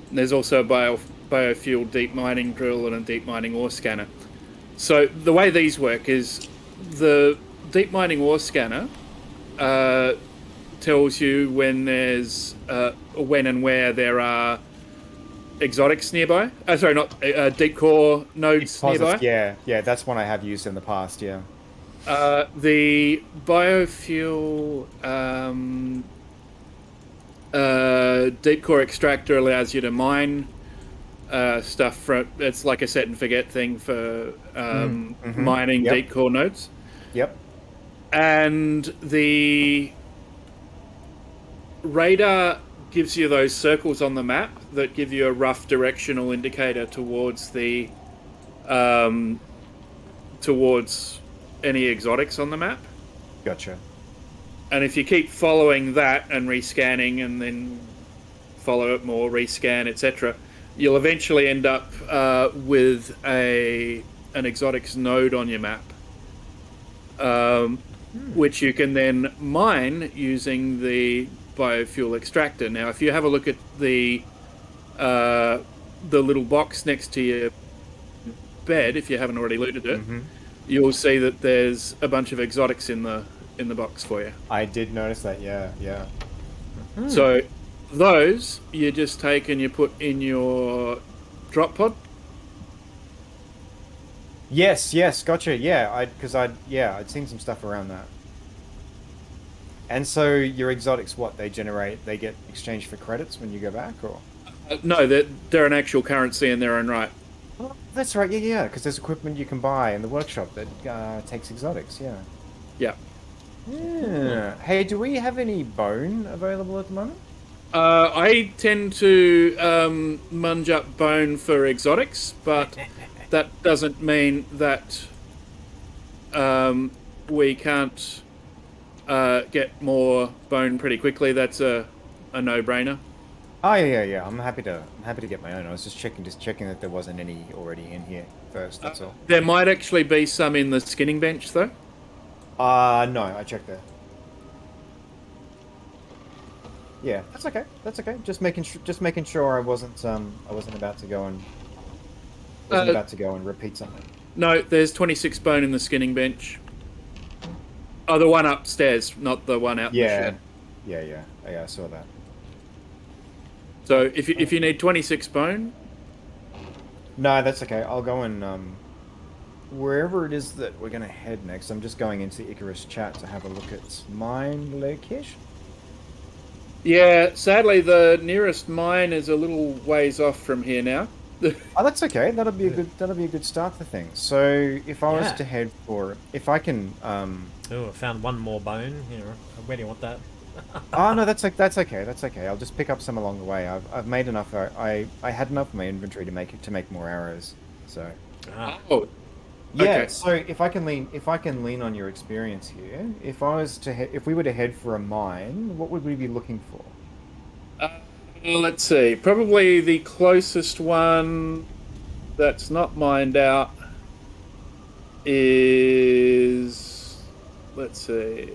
And there's also a biofuel deep mining drill and a deep mining ore scanner. So the way these work is the deep mining ore scanner tells you when and where there are exotics nearby. Sorry, not deep core nodes nearby. Yeah, that's one I have used in the past. Yeah. The biofuel deep core extractor allows you to mine stuff from. It's like a set and forget thing for mining deep core nodes. Yep. And the radar gives you those circles on the map that give you a rough directional indicator towards towards any exotics on the map. Gotcha. And if you keep following that and rescanning and then follow it more, rescan, etc., you'll eventually end up with an exotics node on your map, which you can then mine using the biofuel extractor. Now, if you have a look at the little box next to your bed, if you haven't already looted it, you'll see that there's a bunch of exotics in the box for you. I did notice that. Yeah. So those you just take and you put in your drop pod. Yes, gotcha. Yeah, I'd seen some stuff around that. And so your exotics, they get exchanged for credits when you go back, or? No, they're an actual currency in their own right. Oh, that's right. Yeah, because there's equipment you can buy in the workshop that takes exotics. Yeah. Yeah. Yeah. Hey, do we have any bone available at the moment? I tend to munge up bone for exotics, but that doesn't mean that we can't get more bone pretty quickly. That's a no-brainer. Oh yeah. I'm happy to get my own. I was just checking that there wasn't any already in here first. That's all. There might actually be some in the skinning bench, though. No, I checked there. Yeah, that's okay. Just making sure I wasn't about to go and repeat something. No, there's 26 bone in the skinning bench. Oh, the one upstairs, not the one out in the shed. Yeah, I saw that. So if you need 26 bone, no, that's okay. I'll go and wherever it is that we're gonna head next. I'm just going into the Icarus chat to have a look at mine location. Yeah, sadly the nearest mine is a little ways off from here now. Oh, that's okay. That'll be a good start for things. So if I was to head for, if I can, Oh, I found one more bone. Here, where do you want that? Oh no, that's okay. I'll just pick up some along the way. I've made enough. I had enough in my inventory to make more arrows. So. Oh. Yeah. Okay. So if I can lean on your experience here, if we were to head for a mine, what would we be looking for? Let's see. Probably the closest one that's not mined out is, let's see,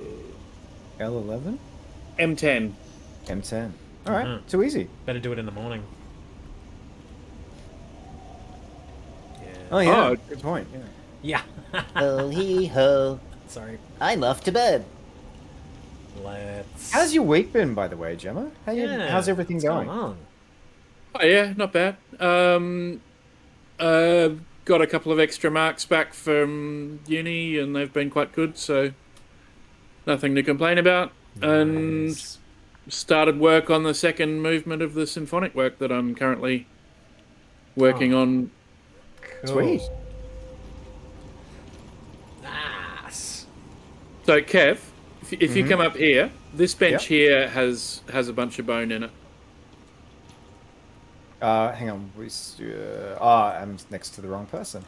L11? M10. M10. All right. Too easy. Better do it in the morning. Yeah. Oh yeah. Oh. Good point. Yeah. Yeah. Ho hee ho. Sorry. I'm off to bed. Let's. How's your week been, by the way, Gemma? How's everything What's going? on? Oh yeah, not bad. Got a couple of extra marks back from uni, and they've been quite good, so nothing to complain about. Nice. And started work on the second movement of the symphonic work that I'm currently working on. Cool. Sweet. Nice. So, Kev, if you come up here, this bench here has a bunch of bone in it. Hang on. I'm next to the wrong person.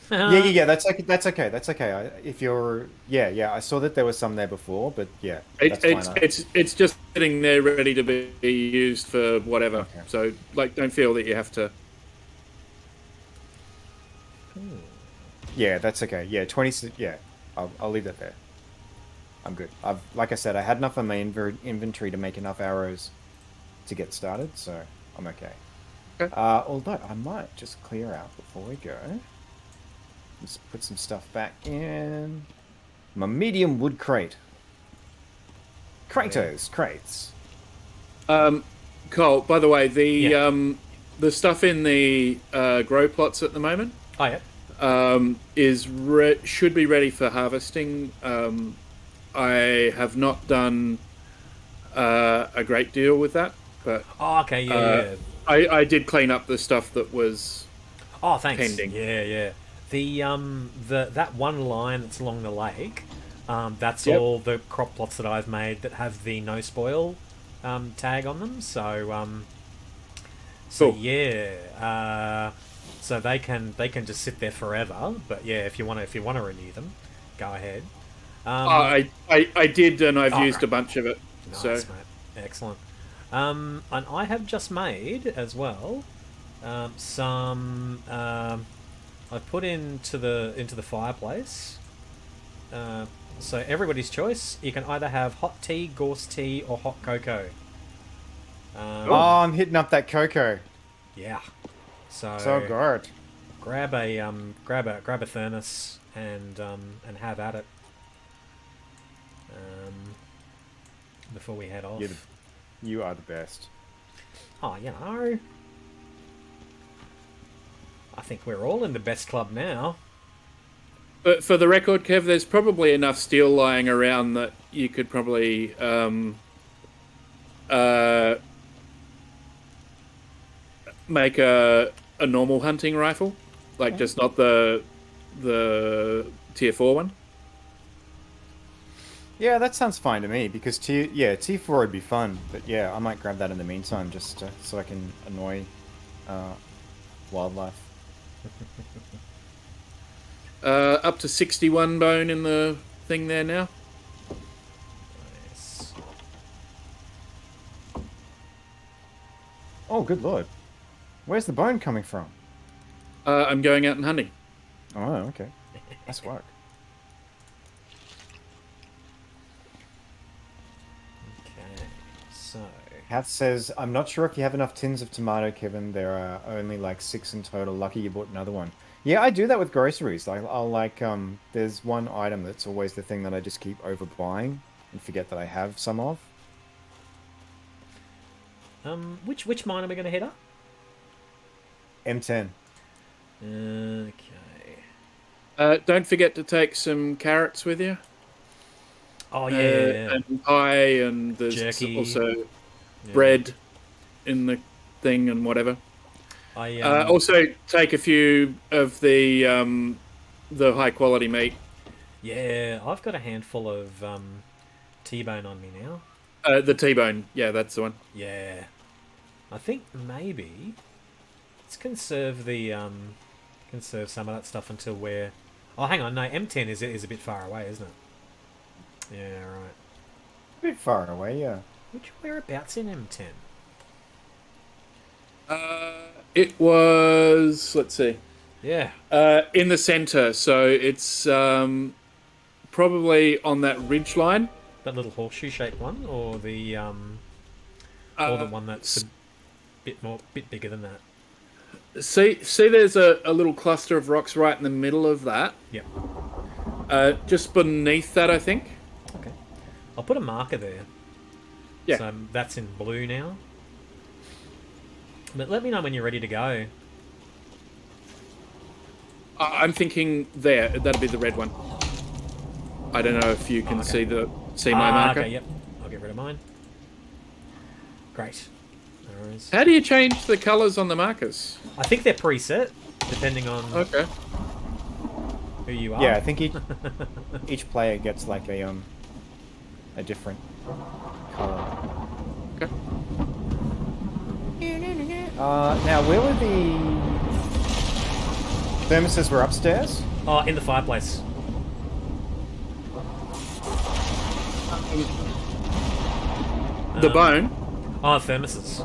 Yeah. That's okay. That's okay. If you're, yeah. I saw that there was some there before, but yeah, It, that's fine. it's just sitting there ready to be used for whatever. Okay. So like, don't feel that you have to. Yeah, that's okay. Yeah, 20. Yeah, I'll leave that there. I'm good. Like I said, I had enough on my inventory to make enough arrows to get started, so I'm okay. Okay. Although I might just clear out before we go. Just put some stuff back in. My medium wood crate. Crates. Cole, by the way, Yeah. the stuff in the grow plots at the moment Oh, yeah. should be ready for harvesting. I have not done a great deal with that, but Oh, okay. Yeah. I did clean up the stuff that was Oh, thanks. pending. Yeah. The that one line that's along the lake, that's Yep. all the crop plots that I've made that have the no spoil tag on them. So Cool. yeah, so they can just sit there forever. But yeah, if you want to renew them, go ahead. I did, and I've Oh, used right. a bunch of it. Nice, So mate. Excellent. And I have just made as well some. I put into the fireplace. So everybody's choice. You can either have hot tea, gorse tea, or hot cocoa. Oh, I'm hitting up that cocoa. Yeah. So So good. grab a thermos and have at it. Before we head off. You are the best. Oh, I think we're all in the best club now. but for the record, Kev, there's probably enough steel lying around that you could probably make a normal hunting rifle, like just not the tier 4 one. Yeah, that sounds fine to me because T4 would be fun, but yeah, I might grab that in the meantime just so I can annoy wildlife. Up to 61 bone in the thing there now. Nice. Oh, good lord. Where's the bone coming from? I'm going out and hunting. Oh, okay. Nice work. Okay, so Hat says, I'm not sure if you have enough tins of tomato, Kevin. There are only like 6 in total. Lucky you bought another one. Yeah, I do that with groceries. I'll like, there's one item that's always the thing that I just keep overbuying and forget that I have some of. which mine are we going to hit up? M10. Okay. Don't forget to take some carrots with you. Oh yeah. And pie, and there's Jerky. also Yeah. bread in the thing and whatever. I Also take a few of the high quality meat. yeah, I've got a handful of T-bone on me now. The T-bone, yeah, that's the one. Yeah. I think maybe let's conserve some of that stuff until we're. Oh, hang on, no, M10 is a bit far away, isn't it? Yeah, right. A bit far away, yeah. Whereabouts in M10? It was, let's see, Yeah. in the center, so it's probably on that ridge line. That little horseshoe-shaped one, or the one that's a bit bigger than that. See, there's a little cluster of rocks right in the middle of that. Yep. Just beneath that, I think. Okay. I'll put a marker there. Yeah. So that's in blue now. But let me know when you're ready to go. I'm thinking there. That'd be the red one. I don't know if you can okay. see my marker. Okay, yep. I'll get rid of mine. Great. No worries. How do you change the colours on the markers? I think they're preset, depending on Okay. who you are. Yeah, I think each player gets like a different color. Okay. Now, where were the thermoses? Were upstairs? Oh, in the fireplace. The bone. Oh, thermoses.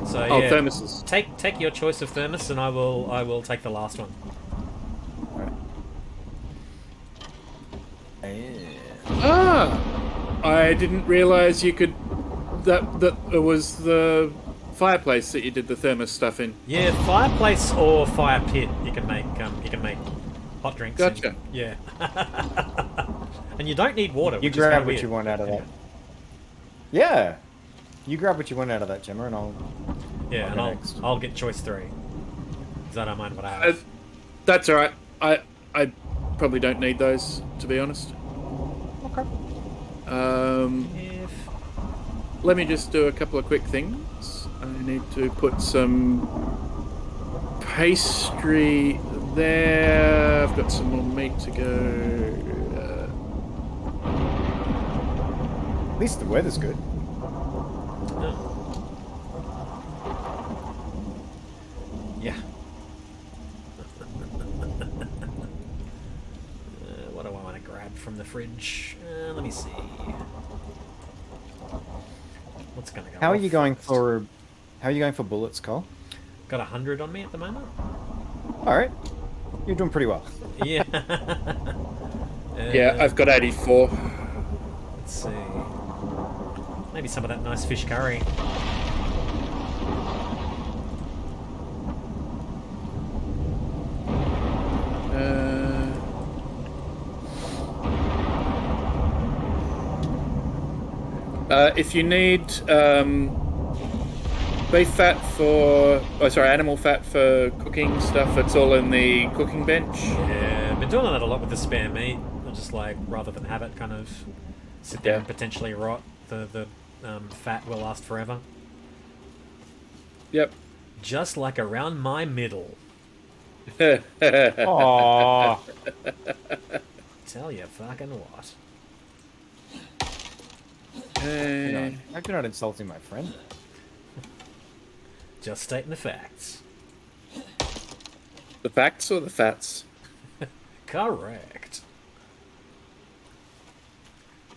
So Oh, yeah, thermoses. take your choice of thermos, and I will take the last one. Ah, I didn't realise you could. That it was the fireplace that you did the thermos stuff in. Yeah, fireplace or fire pit. You can make hot drinks. Gotcha. In. Yeah. And you don't need water. You which is grab kinda what weird. you want out of that. Yeah. You grab what you want out of that, Gemma, and I'll... Yeah, I'll and go I'll next. I'll get choice 3. Because I don't mind what I have. That's all right. I probably don't need those, to be honest. Okay. If Let me just do a couple of quick things. I need to put some pastry there. I've got some more meat to go. At least the weather's good. yeah. What do I want to grab from the fridge? Let me see. What's gonna go? How are off you going first? for... How are you going for bullets, Cole? Got 100 on me at the moment. Alright. You're doing pretty well. Yeah. Yeah, I've got 84. Let's see. Maybe some of that nice fish curry. If you need beef fat for, animal fat for cooking stuff, it's all in the cooking bench. Yeah, been doing that a lot with the spare meat. I'll just rather than have it kind of sit there Yeah. and potentially rot, the fat will last forever. Yep. Just like around my middle. Aww. Tell you fucking what. I hope you're not insulting my friend. Just stating the facts. The facts or the fats? Correct.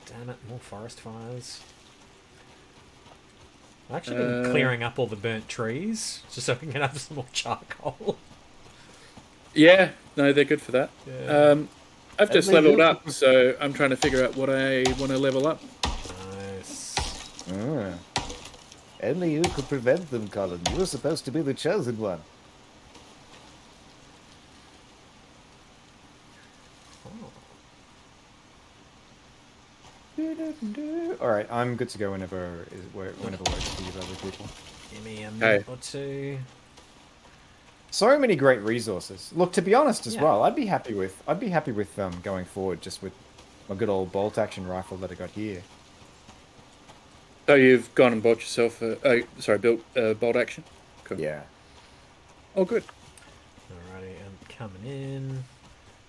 Damn it, more forest fires. I've actually been clearing up all the burnt trees, just so we can have some more charcoal. Yeah, no, they're good for that. Yeah. I've just least leveled you- up, so I'm trying to figure out what I want to level up. Nice. Only you could prevent them, Colin. You were supposed to be the chosen one. Alright, I'm good to go whenever works for you other people. Give me a Hey. minute or two. So many great resources. Look, to be honest as Yeah. well, I'd be happy with going forward just with my good old bolt action rifle that I got here. So you've gone and bought yourself built a bolt action? Cool. Yeah. Oh, good. Alrighty, I'm coming in.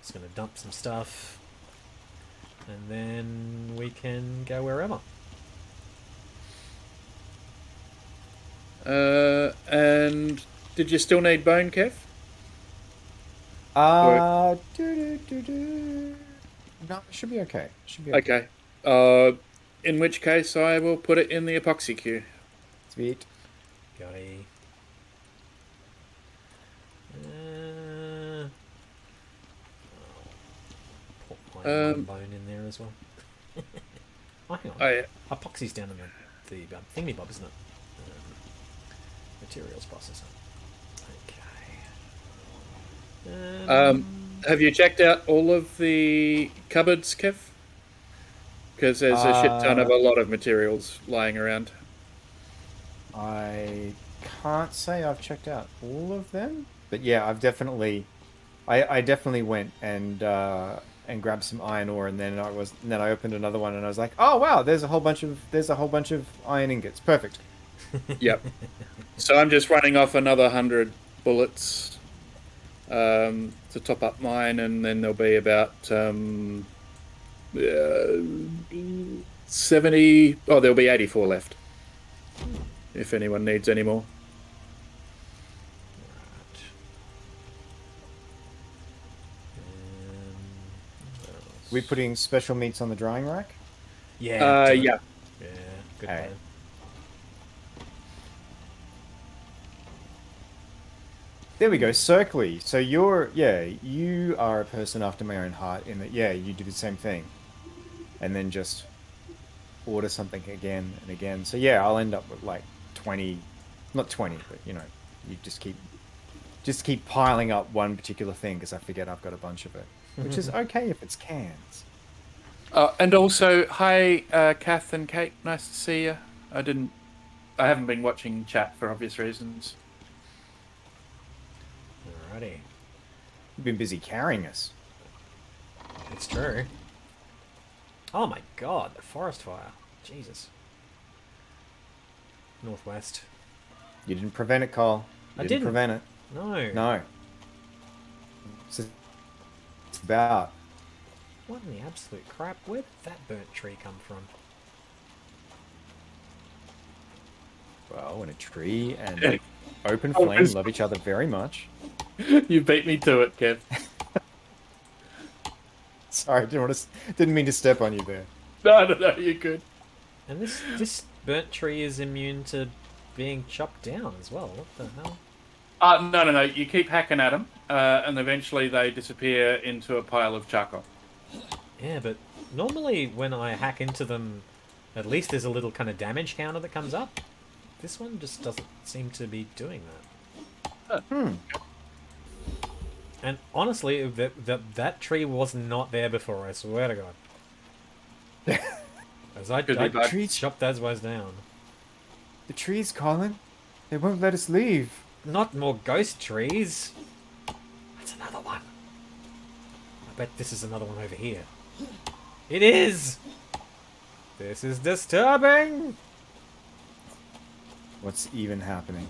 Just gonna dump some stuff. And then we can go wherever. And did you still need bone, Kev? No, it should be okay. Should be okay. Okay. In which case, I will put it in the epoxy queue. Sweet. Got a. Put my bone in there as well. Oh, hang on. Oh, yeah. Epoxy's down in the thingy bob, isn't it? Materials processor. Okay. Have you checked out all of the cupboards, Kev? Because there's a shit ton of a lot of materials lying around. I can't say I've checked out all of them, but yeah, I've definitely, I definitely went and grabbed some iron ore, and then I opened another one, and I was like, oh wow, there's a whole bunch of iron ingots. Perfect. Yep. So I'm just running off another 100 bullets to top up mine, and then there'll be about 70. Oh, there'll be 84 left. If anyone needs any more. We putting special meats on the drying rack? Yeah. do it. Yeah. Yeah. Good Alright. plan. There we go, Circly. So you are a person after my own heart in that, you do the same thing. And then just order something again and again. So yeah, I'll end up with like 20, not 20, but you just keep piling up one particular thing because I forget I've got a bunch of it, which is okay if it's cans. And also, hi, Kath and Kate. Nice to see you. I haven't been watching chat for obvious reasons. Alrighty. You've been busy carrying us. It's true. Oh my god, the forest fire. Jesus. Northwest. You didn't prevent it, Cole. I You didn't. prevent it. No. No. It's about. What in the absolute crap? Where did that burnt tree come from? Well, when a tree and open flame love each other very much. You beat me to it, Kev. Sorry, didn't mean to step on you there. No, you're good. And this burnt tree is immune to being chopped down as well. What the hell? No. You keep hacking at them, and eventually they disappear into a pile of charcoal. Yeah, but normally when I hack into them, at least there's a little kind of damage counter that comes up. This one just doesn't seem to be doing that. And honestly, that tree was not there before, I swear to God. As I chopped those ones down. The trees, Colin. They won't let us leave. Not more ghost trees. That's another one. I bet this is another one over here. It is! This is disturbing! What's even happening?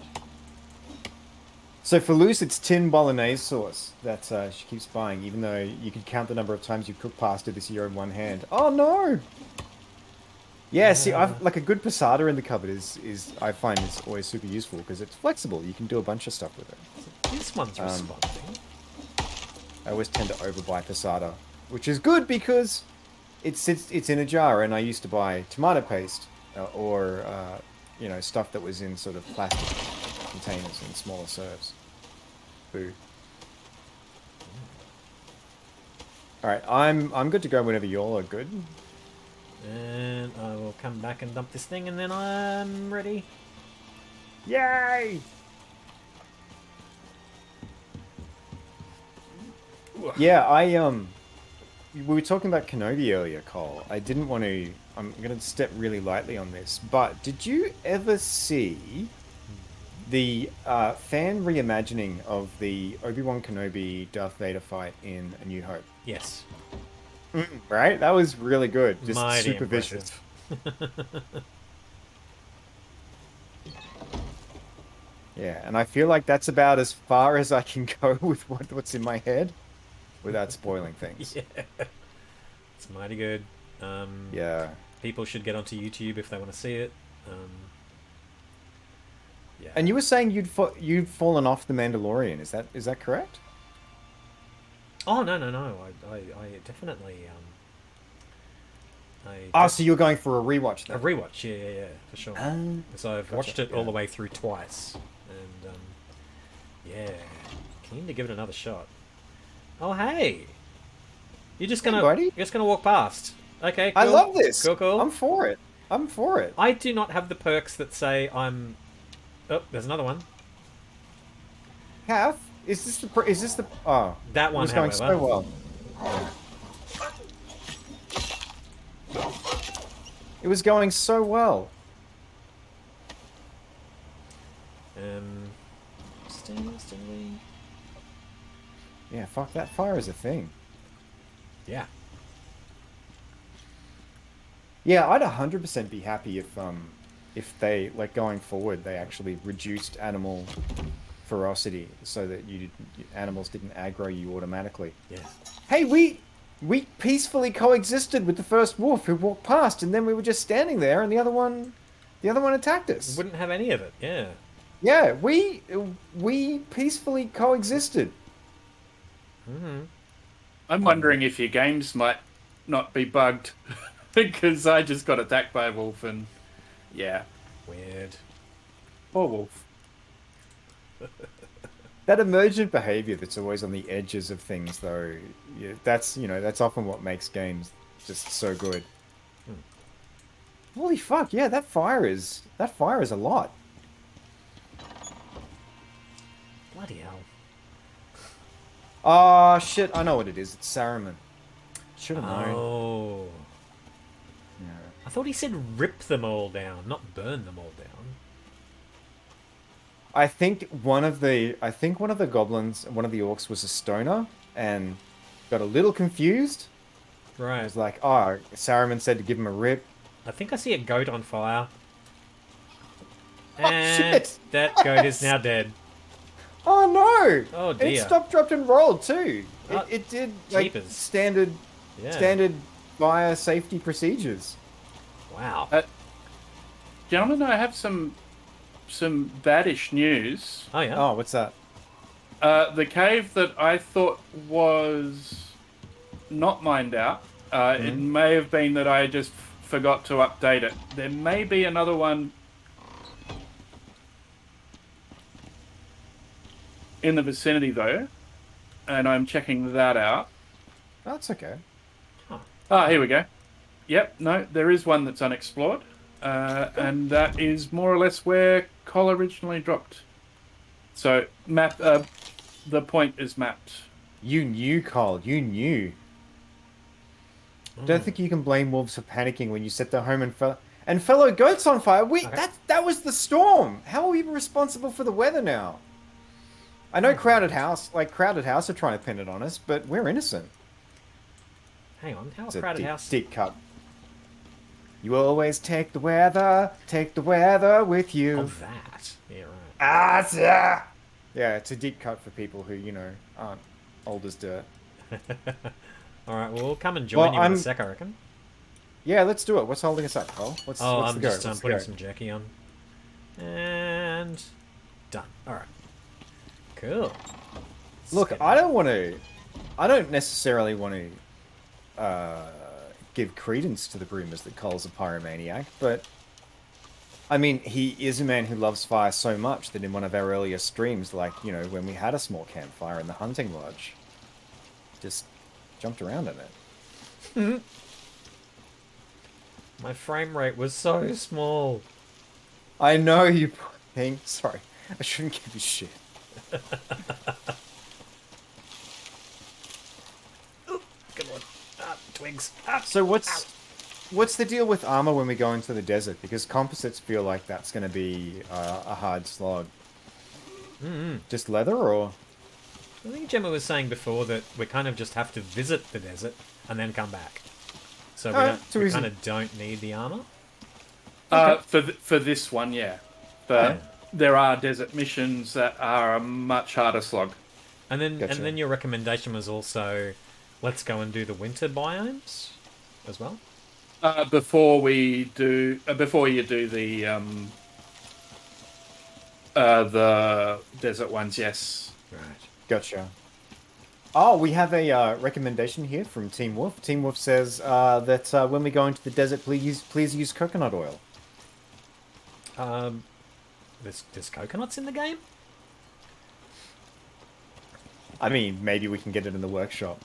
So for Luce, it's tin bolognese sauce that she keeps buying, even though you could count the number of times you've cooked pasta this year in one hand. Oh no! Yeah, see, I've like a good passata in the cupboard is I find is always super useful because it's flexible. You can do a bunch of stuff with it. This one's responding. I always tend to overbuy passata, which is good because it's in a jar, and I used to buy tomato paste or stuff that was in sort of plastic containers in smaller serves. Boo. All right, I'm good to go whenever y'all are good. And I will come back and dump this thing, and then I'm ready. Yay! Yeah, we were talking about Kenobi earlier, Cole. I didn't want to. I'm going to step really lightly on this, but did you ever see the fan reimagining of the Obi-Wan Kenobi Darth Vader fight in A New Hope? Yes. Right? That was really good. Just Mighty super vicious. Yeah, and I feel like that's about as far as I can go with what's in my head without spoiling things. Yeah. It's mighty good. Yeah. People should get onto YouTube if they want to see it. Yeah. And you were saying you'd fallen off The Mandalorian. Is that correct? Oh no! I definitely So you're going for a rewatch then? a rewatch, yeah, for sure. So I've watched it all the way through twice, and yeah, keen to give it another shot. Oh hey, you're just gonna walk past? Okay, cool. I love this. Cool. I'm for it. I do not have the perks that say I'm. Oh, there's another one. Kath, is this the? Oh, That one, it was going however. so well. It was going so well. Steady. Yeah, fuck that fire is a thing. Yeah. Yeah, I'd 100% be happy if they, like, going forward, they actually reduced animal ferocity so that animals didn't aggro you automatically. Yeah. Hey, we peacefully coexisted with the first wolf who walked past, and then we were just standing there, and the other one attacked us. Wouldn't have any of it. Yeah. Yeah, we peacefully coexisted. Mm-hmm. I'm wondering if your games might not be bugged because I just got attacked by a wolf and yeah, Weird. poor wolf. That emergent behavior that's always on the edges of things, though, yeah, that's often what makes games just so good. Holy fuck! Yeah, that fire is a lot. Bloody hell. Ah, shit! I know what it is. It's Saruman. Should have known. Oh. Yeah. I thought he said rip them all down, not burn them all down. I think one of the goblins, one of the orcs was a stoner and got a little confused. It Right. was like, oh, Saruman said to give him a rip. I think I see a goat on fire. Oh, And shit! that goat is now dead. Oh no! Oh, It dear. stopped, dropped, and rolled too. Ah, It did like jeepers. standard Yeah. fire safety procedures. Wow. Gentlemen, I have some baddish news. Oh, yeah. Oh, what's that? The cave that I thought was not mined out, it may have been that I just forgot to update it. There may be another one in the vicinity though, and I'm checking that out. That's okay. Ah, here we go. Yep, no, there is one that's unexplored, and that is more or less where Cole originally dropped. So the point is mapped. You knew, Cole. You knew. Don't think you can blame wolves for panicking when you set their home and fellow goats on fire. Okay. That was the storm. How are we responsible for the weather now? I know Crowded House are trying to pin it on us, but we're innocent. Hang on. How It's a a crowded deep, house? deep cut. You always take the weather with you. Oh, that. Yeah, right. Ah, yeah. Yeah, it's a deep cut for people who, aren't old as dirt. All right. Well, we'll come and join Well, you in a I'm- sec, I reckon. Yeah, let's do it. What's holding us up, Cole? What's Oh, what's I'm the go? just What's the putting go? some jerky on. And done. All right. Cool. Look, Let's get- I don't necessarily want to give credence to the rumors that Cole's a pyromaniac, but I mean, he is a man who loves fire so much that in one of our earlier streams, like, when we had a small campfire in the hunting lodge, just jumped around in it. My frame rate was so small. I know you poor thing. Sorry, I shouldn't give you shit. Come on. Ah, twigs. Ah. So what's the deal with armor when we go into the desert? Because composites feel like that's going to be a hard slog. Just leather, or I think Gemma was saying before that we kind of just have to visit the desert and then come back. So too we easy. kind of don't need the armor. For this one, yeah. But Yeah. there are desert missions that are a much harder slog. And then Gotcha. and then your recommendation was also, let's go and do the winter biomes as well. Before you do the desert ones, yes. Right. gotcha. Oh, we have a recommendation here from Team Wolf. Team Wolf says that when we go into the desert, please use coconut oil. There's coconuts in the game. I mean, maybe we can get it in the workshop.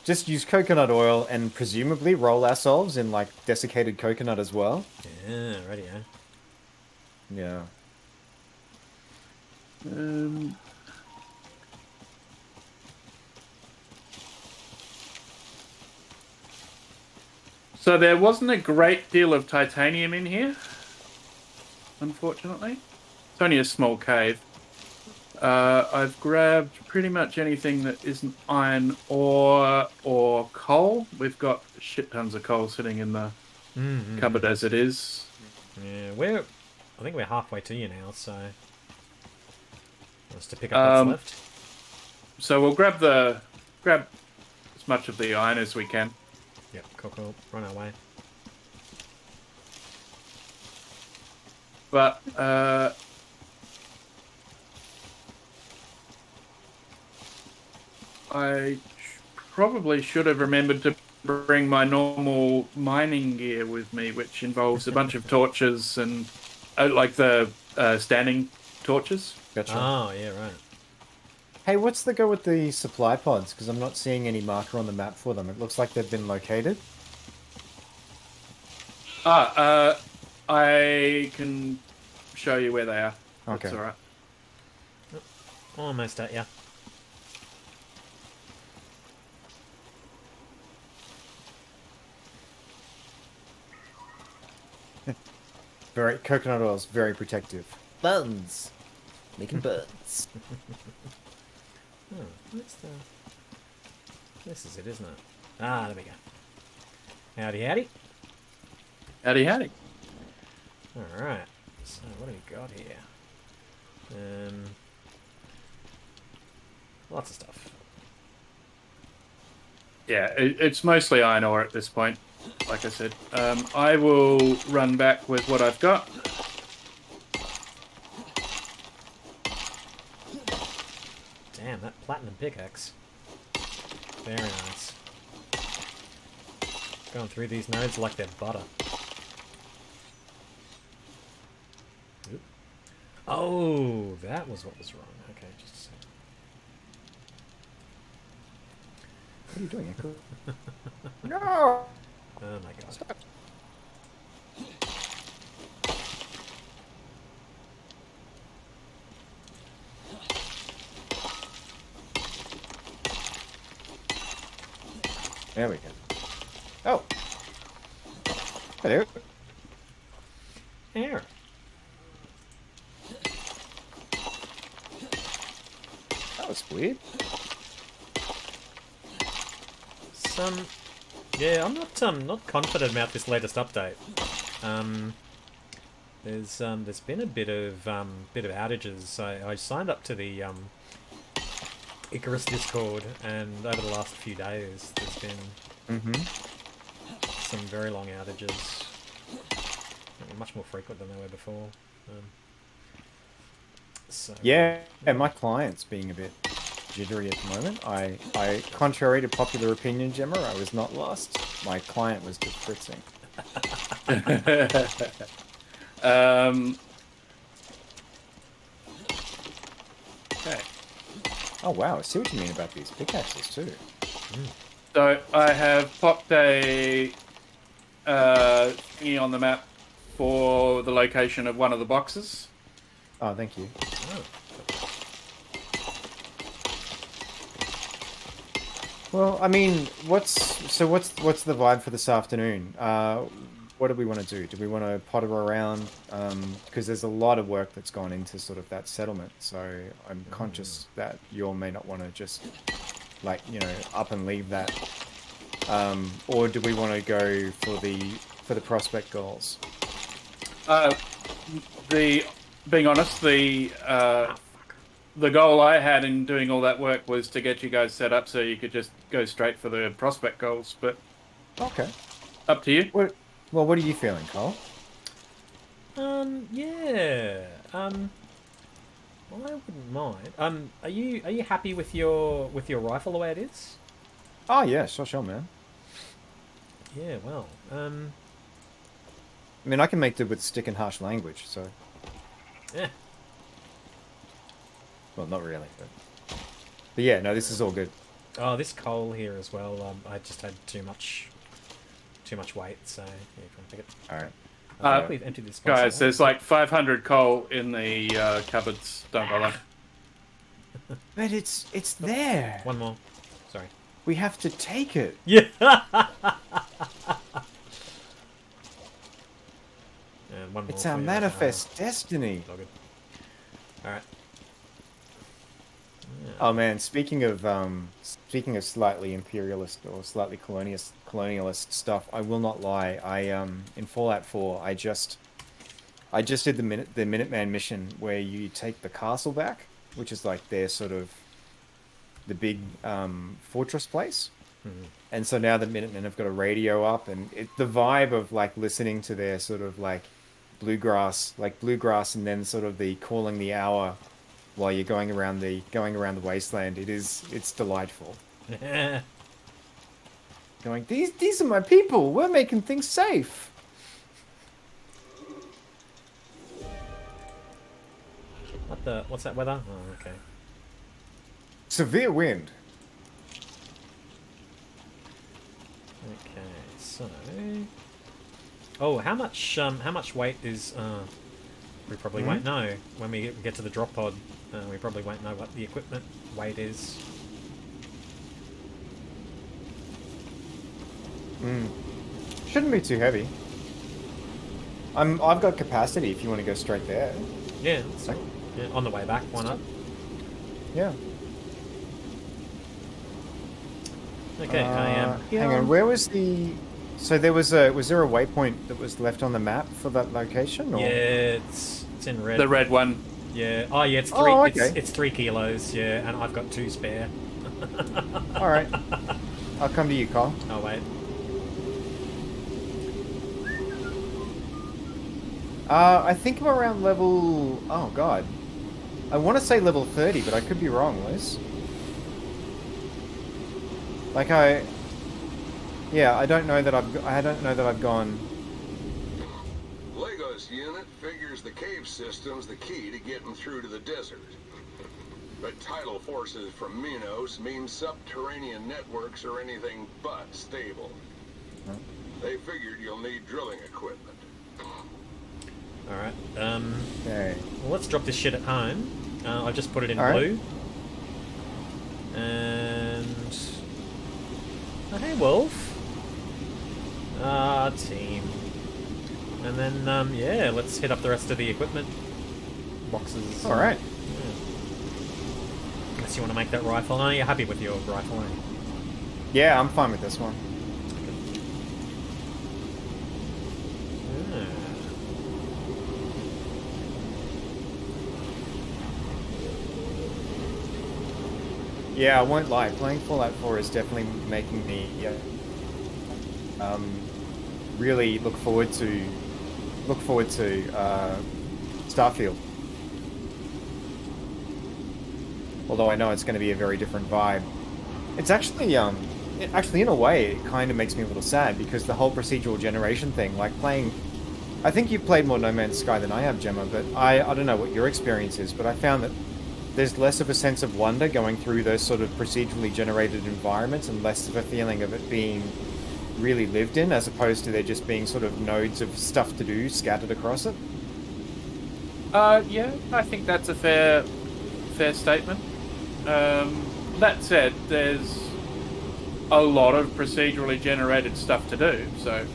Just use coconut oil and presumably roll ourselves in like desiccated coconut as well. Yeah, radio. Yeah. So there wasn't a great deal of titanium in here, unfortunately. It's only a small cave. I've grabbed pretty much anything that isn't iron ore or coal. We've got shit tons of coal sitting in the cupboard as it is. Yeah, I think we're halfway to you now, so let's to pick up what's left. So we'll grab as much of the iron as we can. Yep, cool. Run our way. But I probably should have remembered to bring my normal mining gear with me, which involves a bunch of torches and like the standing torches. Gotcha. Oh, yeah, right. Hey, what's the go with the supply pods? Because I'm not seeing any marker on the map for them. It looks like they've been located. I can show you where they are. Okay. That's all right. Almost at ya. Very coconut oil is very protective. Buns. Making buns. Oh, what's the... This is it, isn't it? Ah, there we go. Howdy, howdy. Howdy, howdy. Alright. So, what do we got here? Lots of stuff. Yeah, it's mostly iron ore at this point. Like I said, I will run back with what I've got. Damn, that platinum pickaxe. Very nice. Going through these nodes like they're butter. Oop. Oh, that was what was wrong. Okay, just a second. What are you doing, Echo? No! Oh my god. Stop. There we go. Oh! Hello. Here. That was weird. Yeah, I'm not confident about this latest update. There's been a bit of outages. I signed up to the Icarus Discord, and over the last few days, there's been some very long outages. Much more frequent than they were before. So Yeah, and my client's being a bit jittery at the moment. I contrary to popular opinion, Gemma, I was not lost. My client was just fritzing. Okay. Oh wow, I see what you mean about these pickaxes too. So I have popped a thingy on the map for the location of one of the boxes. Oh, thank you. Oh. Well, I mean, what's the vibe for this afternoon? What do we want to do? Do we want to potter around? Because there's a lot of work that's gone into sort of that settlement. So I'm conscious that you all may not want to just, like, you know, up and leave that. Or do we want to go for the prospect goals? Being honest, the goal I had in doing all that work was to get you guys set up so you could just go straight for the prospect goals. But Okay. up to you. What are you feeling, Cole? Yeah. I wouldn't mind. Are you happy with your rifle the way it is? Oh yeah, sure, man. Yeah. Well. I mean, I can make do with stick and harsh language, so. Yeah. Well, not really, but yeah, no, this is all good. Oh, this coal here as well. I just had too much weight, so yeah, you can take it. All right. I think we've emptied this. Guys, there's like 500 coal in the cupboards. Don't bother. But it's there. One more. Sorry. We have to take it. Yeah. And one more. It's our manifest destiny. All good. All right. Oh man, speaking of slightly imperialist or slightly colonialist stuff, I will not lie. In Fallout 4, I just did the Minuteman mission where you take the castle back, which is like their sort of the big fortress place. And so now the Minutemen have got a radio up, and the vibe of like listening to their sort of like bluegrass, and then sort of the calling the hour while you're going around the wasteland. It's delightful. And going, these are my people. We're making things safe. What's that weather? Oh, okay. Severe wind. Okay, so... Oh, how much weight is... we probably won't know when we get to the drop pod. We probably won't know what the equipment weight is. Shouldn't be too heavy. I've got capacity if you want to go straight there. Yeah, yeah, on the way back, why not? Yeah. Okay, hang on, where was the... So was there a waypoint that was left on the map for that location? Or? Yeah, it's in red. The red one. Yeah. Oh, yeah. It's 3. Oh, okay. It's 3 kilos. Yeah, and I've got 2 spare. All right. I'll come to you, Kyle. Oh wait. I think I'm around level... Oh, God. I want to say level 30, but I could be wrong, Liz. Like, Yeah, I don't know that I've gone... Lego's unit figures the cave system's the key to getting through to the desert. But tidal forces from Minos mean subterranean networks are anything but stable. They figured you'll need drilling equipment. Alright, Okay. well, let's drop this shit at home. I've just put it in All right. blue. And... Oh, hey, Wolf. Team. And then, yeah, let's hit up the rest of the equipment boxes. Alright. Yeah. Unless you want to make that rifle. No, you're happy with your rifle, aren't you? Yeah, I'm fine with this one. Yeah, I won't lie. Playing Fallout 4 is definitely making me really look forward to Starfield. Although I know it's going to be a very different vibe. It's actually in a way it kind of makes me a little sad because the whole procedural generation thing, like playing. I think you've played more No Man's Sky than I have, Gemma, but I don't know what your experience is, but I found that there's less of a sense of wonder going through those sort of procedurally generated environments and less of a feeling of it being really lived in, as opposed to there just being sort of nodes of stuff to do scattered across it. Yeah, I think that's a fair statement. That said, there's a lot of procedurally generated stuff to do, so...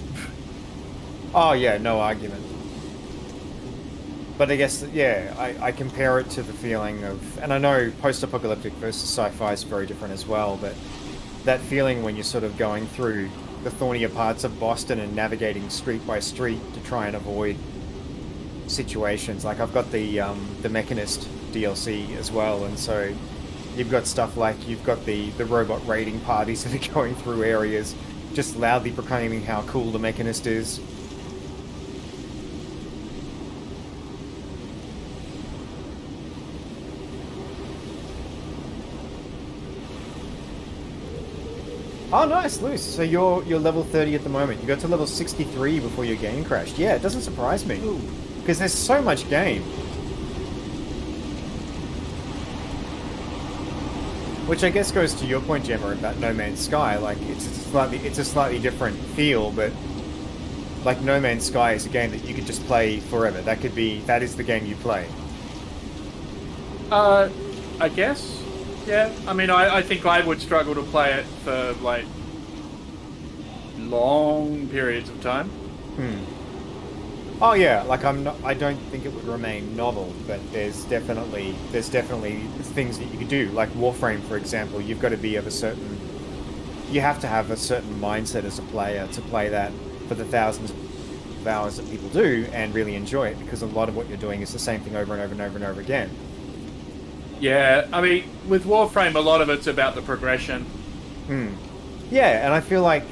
Oh yeah, no argument. But I guess, yeah, I compare it to the feeling of... And I know post-apocalyptic versus sci-fi is very different as well, but that feeling when you're sort of going through the thornier parts of Boston and navigating street by street to try and avoid situations. Like, I've got the Mechanist DLC as well, and so you've got stuff like, you've got the robot raiding parties that are going through areas, just loudly proclaiming how cool the Mechanist is. Oh, nice, Luce. So you're level 30 at the moment. You got to level 63 before your game crashed. Yeah, it doesn't surprise me. Because there's so much game. Which I guess goes to your point, Gemma, about No Man's Sky. Like, it's a slightly different feel, but like No Man's Sky is a game that you could just play forever. That is the game you play. I guess. Yeah, I mean, I think I would struggle to play it for, like, long periods of time. Oh yeah, like I don't think it would remain novel, but there's definitely things that you could do. Like Warframe, for example, you have to have a certain mindset as a player to play that for the thousands of hours that people do and really enjoy it, because a lot of what you're doing is the same thing over and over and over and over again. Yeah, I mean, with Warframe, a lot of it's about the progression. Yeah, and I feel like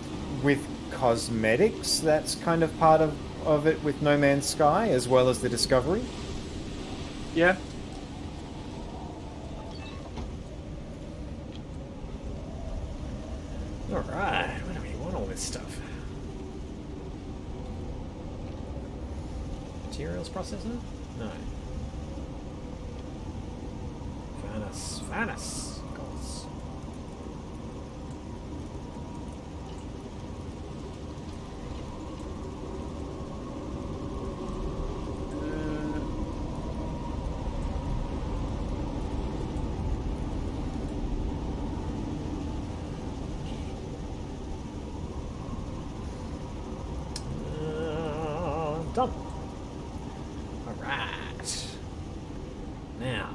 with cosmetics, that's kind of part of it with No Man's Sky, as well as the discovery. Yeah. Alright, what do we want stuff. Materials processor? No. Furnace. Goals. Done. Alright. Now,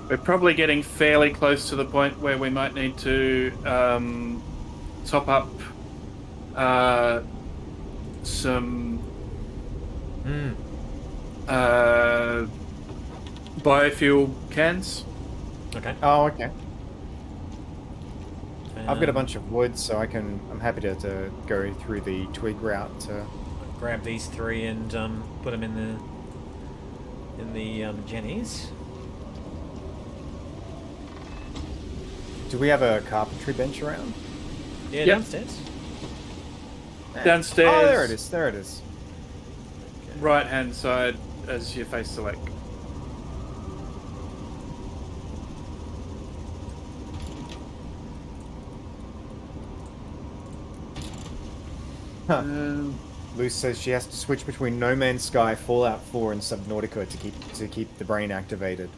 We're probably getting fairly close to the point where we might need to top up some biofuel cans. okay. Oh, okay. I've got a bunch of wood, so I'm happy to go through the twig route to... Grab these 3 and put them in the jennies. Do we have a carpentry bench around? Yeah, Yep. downstairs. Downstairs. Oh, there it is. There it is. Right hand side as you face the lake. Luce says she has to switch between No Man's Sky, Fallout 4, and Subnautica to keep the brain activated.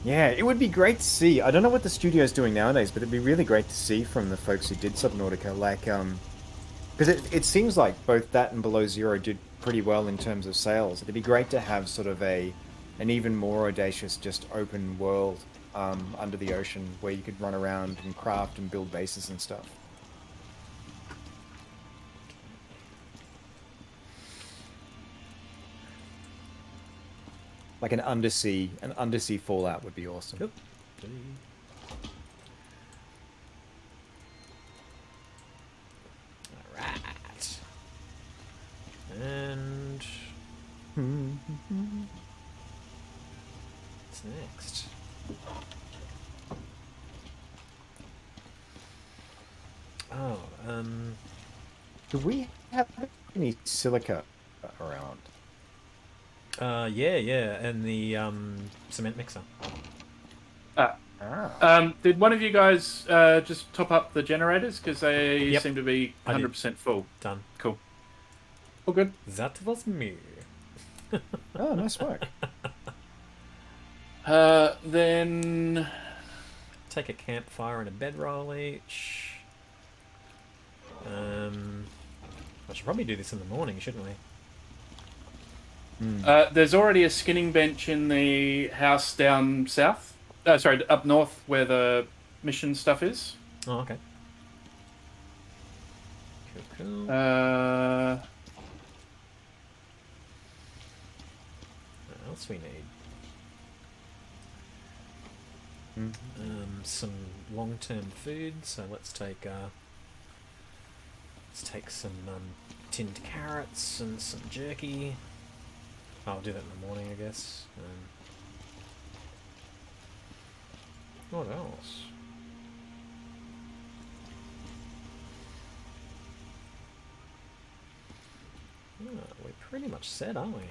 Yeah, it would be great to see. I don't know what the studio's doing nowadays, but it'd be really great to see from the folks who did Subnautica. Like, because it seems like both that and Below Zero did pretty well in terms of sales. It'd be great to have sort of an even more audacious, just open world under the ocean where you could run around and craft and build bases and stuff. Like an undersea Fallout would be awesome. Yep. Alright. And what's next? Oh, Do we have any silica around? yeah, and the cement mixer. Did one of you guys just top up the generators? Because they Yep. seem to be I did. 100% full. Done. Cool. All good. That was me. Oh, nice work. Then... Take a campfire and a bedroll each. I should probably do this in the morning, shouldn't we? there's already a skinning bench in the house down south. Sorry, up north where the mission stuff is. Oh, okay. Cool. Uh, What else we need? Some long-term food. So let's take some tinned carrots and some jerky. I'll do that in the morning, I guess. What else? We're pretty much set, aren't we?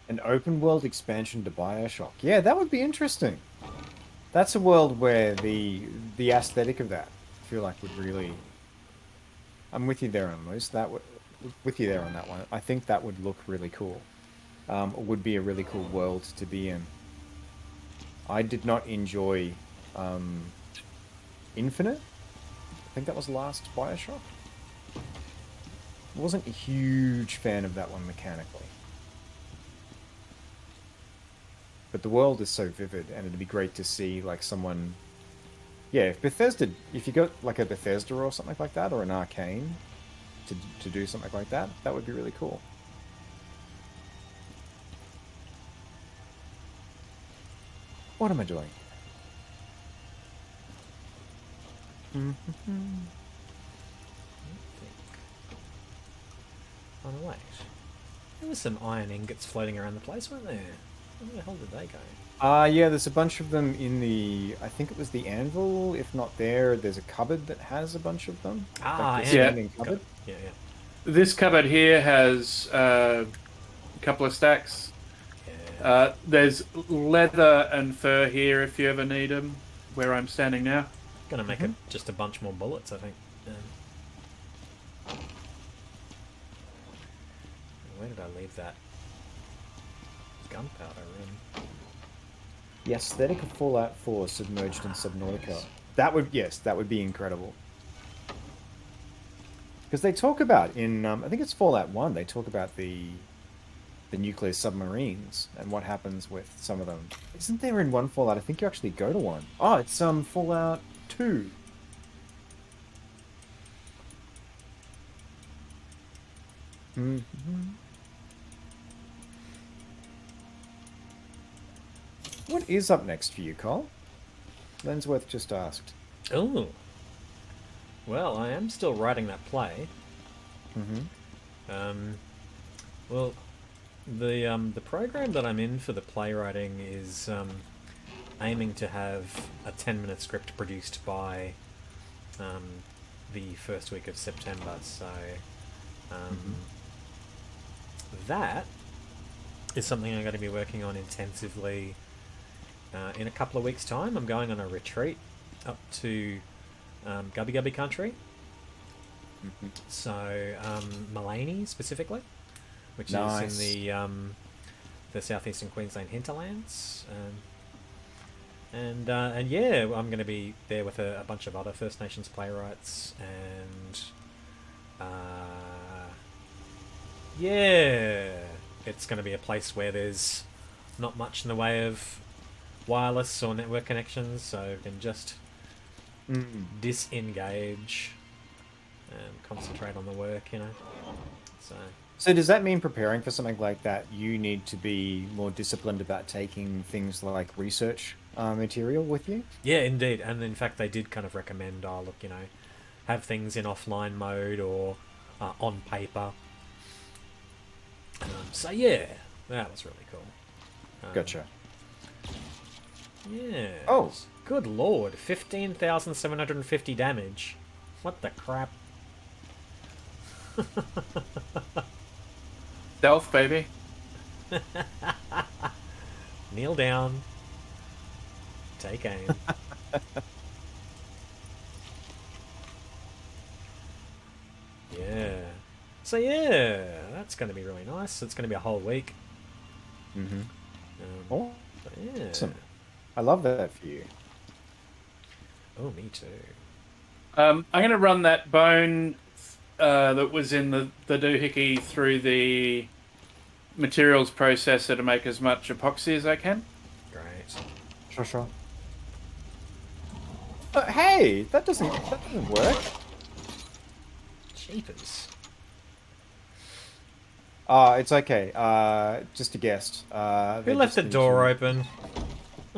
An open world expansion to Bioshock. Yeah, that would be interesting. That's a world where the aesthetic of that, I feel like, would really... I'm with you there on most. With you there on that one. I think that would look really cool. It would be a really cool world to be in. I did not enjoy Infinite. I think that was the last Bioshock. I wasn't a huge fan of that one mechanically. But the world is so vivid, and it'd be great to see, like, someone... Yeah, if you got, like, a Bethesda or something like that, or an Arcane, to do something like that, that would be really cool. What am I doing? I'm wait. There was some iron ingots floating around the place, weren't there? Where the hell did they go? Yeah, there's a bunch of them in the, I think it was the anvil. If not there, there's a cupboard that has a bunch of them. Ah, Like the yeah. standing cupboard. Yeah, yeah. This cupboard here has a couple of stacks. Yeah. There's leather and fur here if you ever need them, where I'm standing now. Gonna make just a bunch more bullets, I think. Where did I leave that gunpowder in? The aesthetic of Fallout 4 submerged in Subnautica. That would, yes, that would be incredible. Because they talk about in, I think it's Fallout 1, they talk about the nuclear submarines and what happens with some of them. Isn't there in one Fallout? I think you actually go to one. Oh, it's Fallout 2. What is up next for you, Cole? Lensworth just asked. Oh. Well, I am still writing that play. Well, the program that I'm in for the playwriting is aiming to have a 10-minute script produced by the first week of September. So that is something I'm going to be working on intensively in a couple of weeks' time. I'm going on a retreat up to Gubby Gubby country. So Mullaney specifically, which Nice. is in the southeastern Queensland hinterlands. And yeah, I'm going to be there with a bunch of other First Nations playwrights, and yeah, it's going to be a place where there's not much in the way of wireless or network connections, so you can just disengage and concentrate on the work, you know. So does that mean preparing for something like that, you need to be more disciplined about taking things like research material with you? Yeah, indeed. And in fact, they did kind of recommend, look, you know, have things in offline mode or on paper. So yeah, that was really cool. Gotcha. Yeah. Oh. Good lord, 15,750 damage. What the crap? Stealth, baby. Kneel down. Take aim. Yeah. So yeah, that's going to be really nice. It's going to be a whole week. Oh, But yeah. awesome. I love that for you. Oh, me too. I'm going to run that bone that was in the doohickey through the materials processor to make as much epoxy as I can. Great. Sure. Hey, that doesn't work. Jeepers. It's okay. Just a guest. Who left the door open?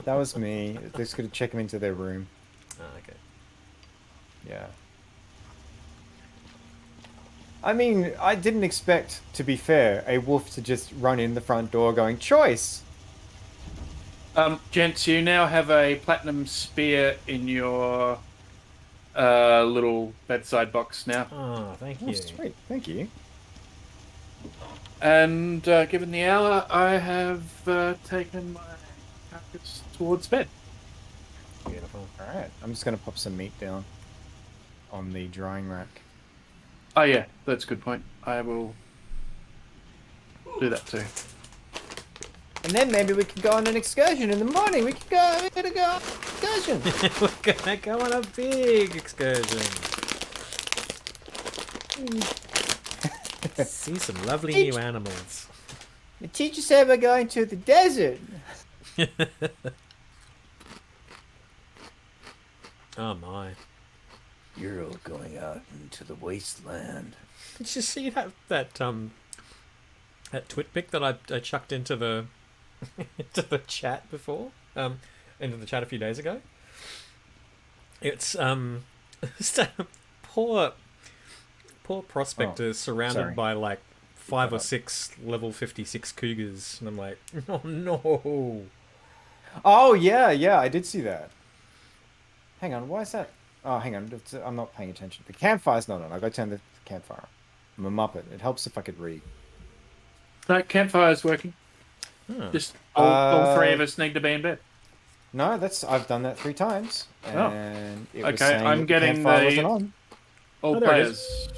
That was me. Just gonna check them into their room. Oh, okay. Yeah. I mean, I didn't expect, to be fair, a wolf to just run in the front door going, choice! Gents, you now have a platinum spear in your little bedside box now. Oh, thank Oh, you. sweet. Thank you. And given the hour, I have taken my carcass towards bed. Beautiful. Alright, I'm just gonna pop some meat down on the drying rack. Oh yeah, that's a good point. I will do that too. And then maybe we could go on an excursion in the morning. We're gonna go on an excursion. We're gonna go on a big excursion. See some lovely new animals. The teacher said we're going to the desert. Oh my. You're all going out into the wasteland. Did you see that twit pic that I chucked into the into the chat before? Into the chat a few days ago? It's it's a poor prospector surrounded sorry. by like 5 or 6 level 56 cougars, and I'm like, oh no. Oh yeah, yeah, I did see that. Hang on, why is that? Oh, hang on, I'm not paying attention. The campfire's not on. I gotta turn the campfire on. I'm a muppet. It helps if I could read. No, campfire's working. Huh. Just all three of Uh, us need to be in bed. No, I've done that 3 times, Oh. and it was Okay, saying I'm that the getting campfire the wasn't on. all Oh, there it players.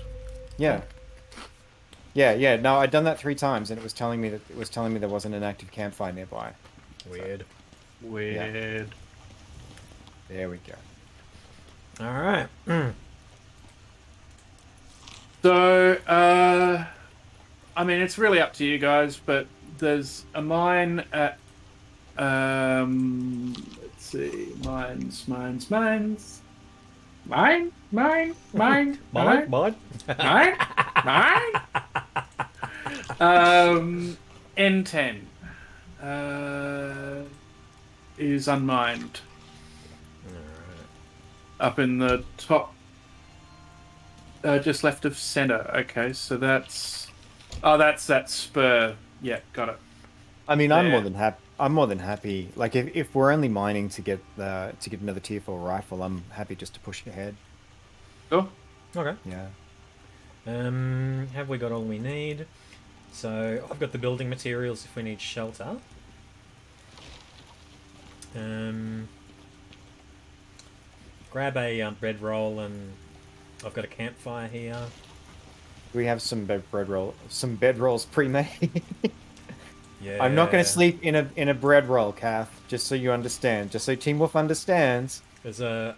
Yeah. Yeah, yeah. No, I'd done that 3 times, and it was telling me there wasn't an active campfire nearby. Weird. Weird. There we go. All right. So, I mean, it's really up to you guys, but there's a mine at, let's see, mines. Mine. Mine. N10 is unmined. Up in the top, just left of center. Okay, so that's that spur. Yeah, got it. I mean, I'm more There. than happy. I'm more than happy. Like, if we're only mining to get another tier 4 rifle, I'm happy just to push it ahead. Cool. Okay. Yeah. Have we got all we need? So I've got the building materials if we need shelter. Grab a bread roll, and I've got a campfire here. We have some bread rolls pre-made. Yeah. I'm not going to sleep in a bread roll, Kath. Just so you understand. Just so Team Wolf understands. There's a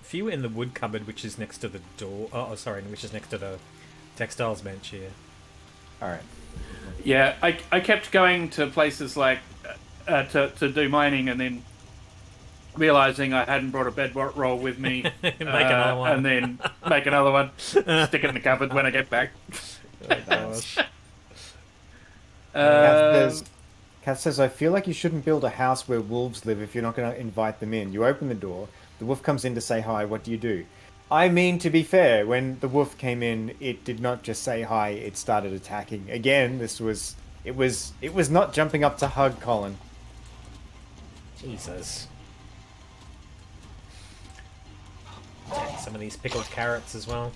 few in the wood cupboard, which is next to the door. Oh, sorry, which is next to the textiles bench here. All right. Yeah, I kept going to places like to do mining, and then realizing I hadn't brought a bed roll with me, Make another one. and then make another one, stick it in the cupboard when I get back. Oh, gosh. Kath says, I feel like you shouldn't build a house where wolves live if you're not going to invite them in. You open the door, the wolf comes in to say hi, what do you do? I mean, to be fair, when the wolf came in, it did not just say hi, it started attacking. Again, it was not jumping up to hug Colin. Jesus. Take some of these pickled carrots as well.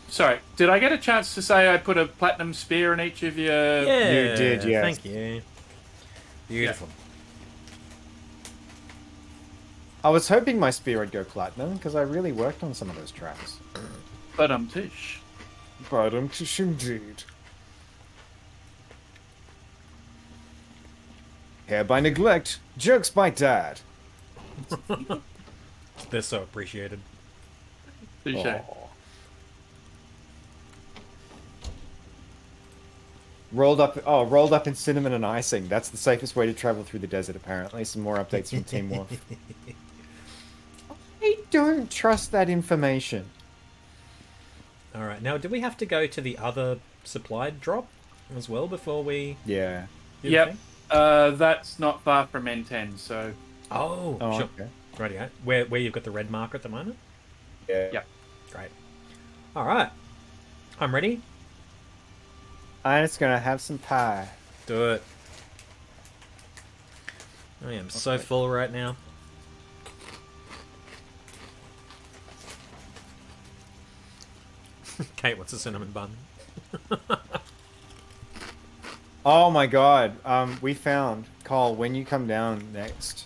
Sorry, did I get a chance to say I put a platinum spear in each of your... Yeah, You did, yes. Thank you. Beautiful. I was hoping my spear would go platinum, because I really worked on some of those tracks. But tish. Tish indeed. Hair by neglect, jokes by dad. They're so appreciated. Touche. Aw. Rolled up in cinnamon and icing. That's the safest way to travel through the desert, apparently. Some more updates from Team Wolf. I don't trust that information. Alright, now do we have to go to the other supply drop as well before we... Yeah. do the Yep. thing? That's not far from N10, so... Oh, Oh, sure. okay. Rightio. Where you've got the red marker at the moment? Yeah. Yep. Great. Alright. I'm ready. I'm just gonna have some pie. Do it. I am so full right now. Kate, what's a cinnamon bun? Oh my god. We found, Cole, when you come down next,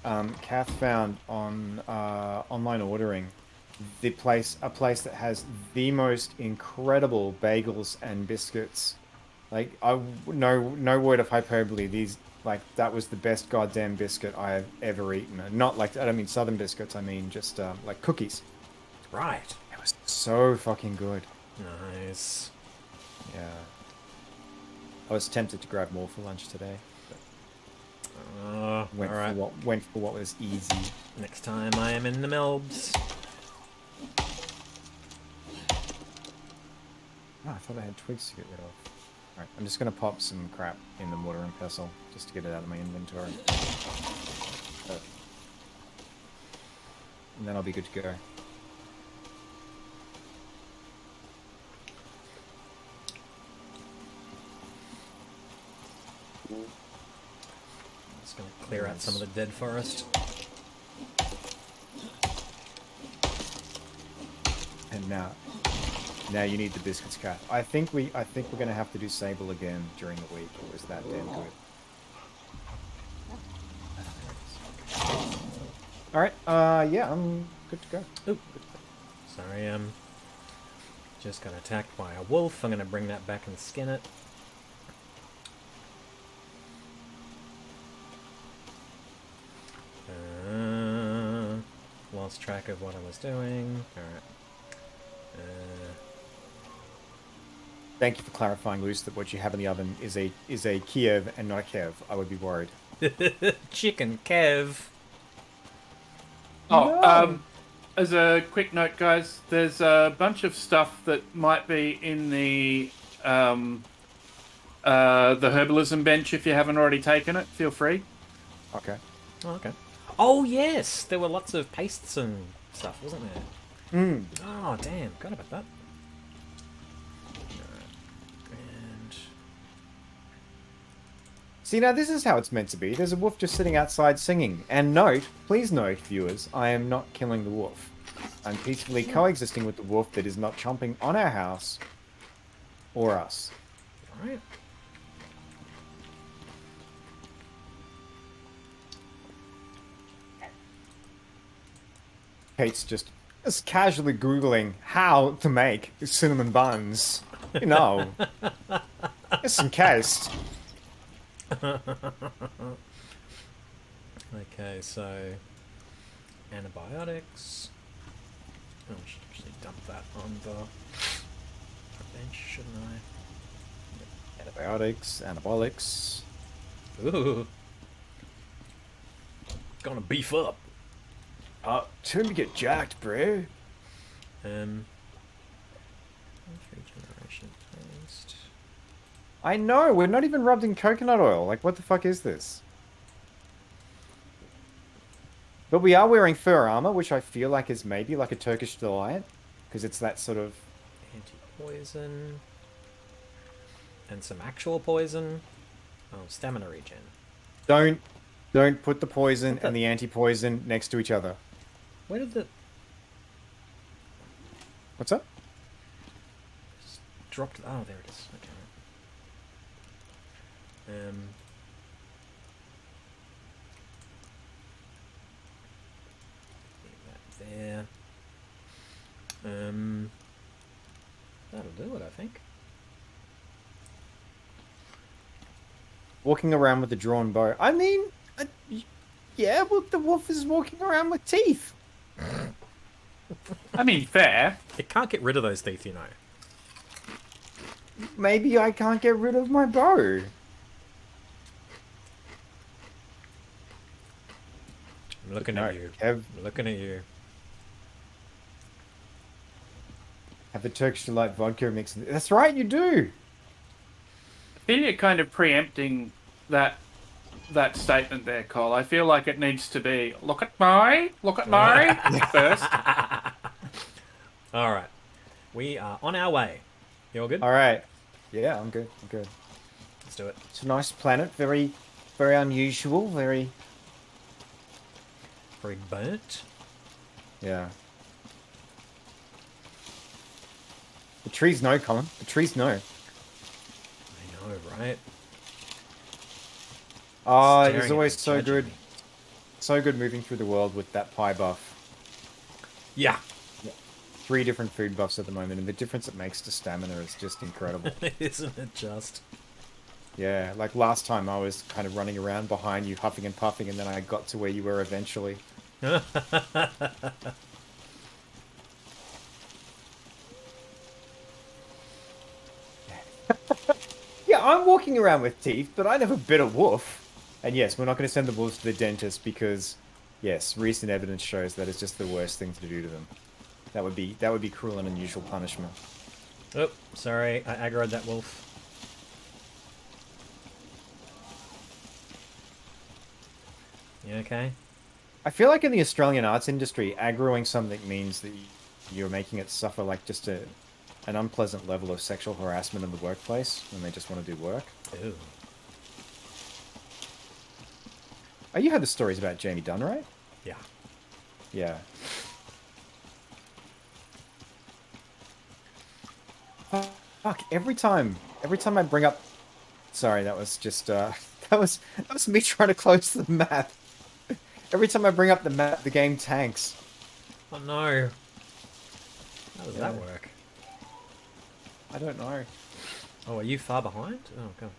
Kath found on online ordering a place that has the most incredible bagels and biscuits. Like, no word of hyperbole. These, like, that was the best goddamn biscuit I have ever eaten. And not like, I don't mean southern biscuits. I mean just like cookies. Right. It was so fucking good. Nice. Yeah. I was tempted to grab more for lunch today. But Alright. went for what was easy. Next time I am in the Melbs. Oh, I thought I had twigs to get rid of. Alright, I'm just gonna pop some crap in the mortar and pestle just to get it out of my inventory. And then I'll be good to go. Just gonna clear out some of the dead forest. And now you need the biscuits, Cat. I think we're gonna have to do Sable again during the week. Or is that damn good? All right. Yeah, I'm good to go. Ooh. Sorry, just got attacked by a wolf. I'm gonna bring that back and skin it. Lost track of what I was doing. Alright. Thank you for clarifying, Luce, that what you have in the oven is a Kiev and not a Kev. I would be worried. Chicken Kev. Oh, No. as a quick note, guys, there's a bunch of stuff that might be in the herbalism bench. If you haven't already taken it, feel free. Okay. Oh, okay. Oh yes, there were lots of pastes and stuff, wasn't there? Oh damn, forgot about that. And See, now this is how it's meant to be. There's a wolf just sitting outside singing. And note, please note, viewers, I am not killing the wolf. I'm peacefully coexisting with the wolf that is not chomping on our house or us. right. Kate's just casually Googling how to make cinnamon buns. You know, just in case. Okay, so antibiotics. Oh, I should actually dump that on the bench, shouldn't Antibiotics, anabolics. I? Ooh. Gonna beef up. Time to get jacked, bro. Regeneration paste. I know, we're not even rubbed in coconut oil. Like, what the fuck is this? But we are wearing fur armor, which I feel like is maybe like a Turkish delight. Because it's that sort of... Anti-poison. And some actual poison. Oh, stamina regen. Don't put the poison and the anti-poison next to each other. Where did the... What's up? Just dropped... Oh, there it is. Okay. Leave that there. That'll do it, I think. Walking around with a drawn bow. I mean, yeah, well, the wolf is walking around with teeth. I mean, fair. It can't get rid of those teeth, you know. Maybe I can't get rid of my bow. I'm looking No, at you. Kev, I'm looking at you. have the Turkish delight vodka mix. That's right, you do. I feel you're kind of preempting that statement there, Cole. I feel like it needs to be look at my first. All right. We are on our way. You all good? All right. Yeah, I'm good. I'm good. Let's do it. It's a nice planet. Very, very unusual. Very. Very burnt. Yeah. The trees know, Colin. The trees know. I know, right? Oh, it Staring was at always me, so judging good. me. So good moving through the world with that pie buff. Yeah. 3 different food buffs at the moment, and the difference it makes to stamina is just incredible. Isn't it just? Yeah, like last time I was kind of running around behind you, huffing and puffing, and then I got to where you were eventually. Yeah, I'm walking around with teeth, but I never bit a wolf. And yes, we're not going to send the wolves to the dentist because, yes, recent evidence shows that it's just the worst thing to do to them. That would be cruel and unusual punishment. Oh, sorry. I aggroed that wolf. You okay? I feel like in the Australian arts industry, aggroing something means that you're making it suffer like just an unpleasant level of sexual harassment in the workplace when they just want to do work. Ooh. Oh, you heard the stories about Jamie Dunn, right? Yeah. Yeah. Fuck, every time I bring up... Sorry, that was just, that was me trying to close the map. Every time I bring up the map, the game tanks. Oh no. How does that Yeah. work? I don't know. Oh, are you far behind? Oh, god.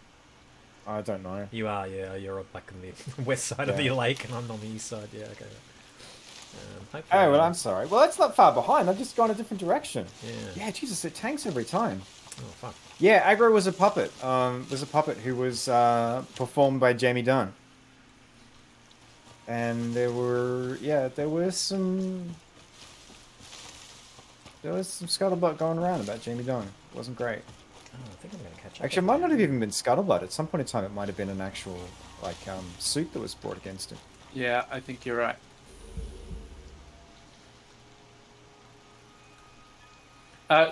I don't know. You are, yeah. You're like on the west side of the Yeah. lake, and I'm on the east side. Yeah, okay. Hopefully, Oh, well, I'm sorry. Well, that's not far behind. I've just gone a different direction. Yeah. Yeah, Jesus, it tanks every time. Oh, fuck. Yeah, Aggro was a puppet. Was a puppet who was performed by Jamie Dunn. And there was some scuttlebutt going around about Jamie Dunn. It wasn't great. Oh, I think I'm going to catch up. Actually, it might not have even been scuttlebutt. At some point in time, it might have been an actual suit that was brought against him. Yeah, I think you're right.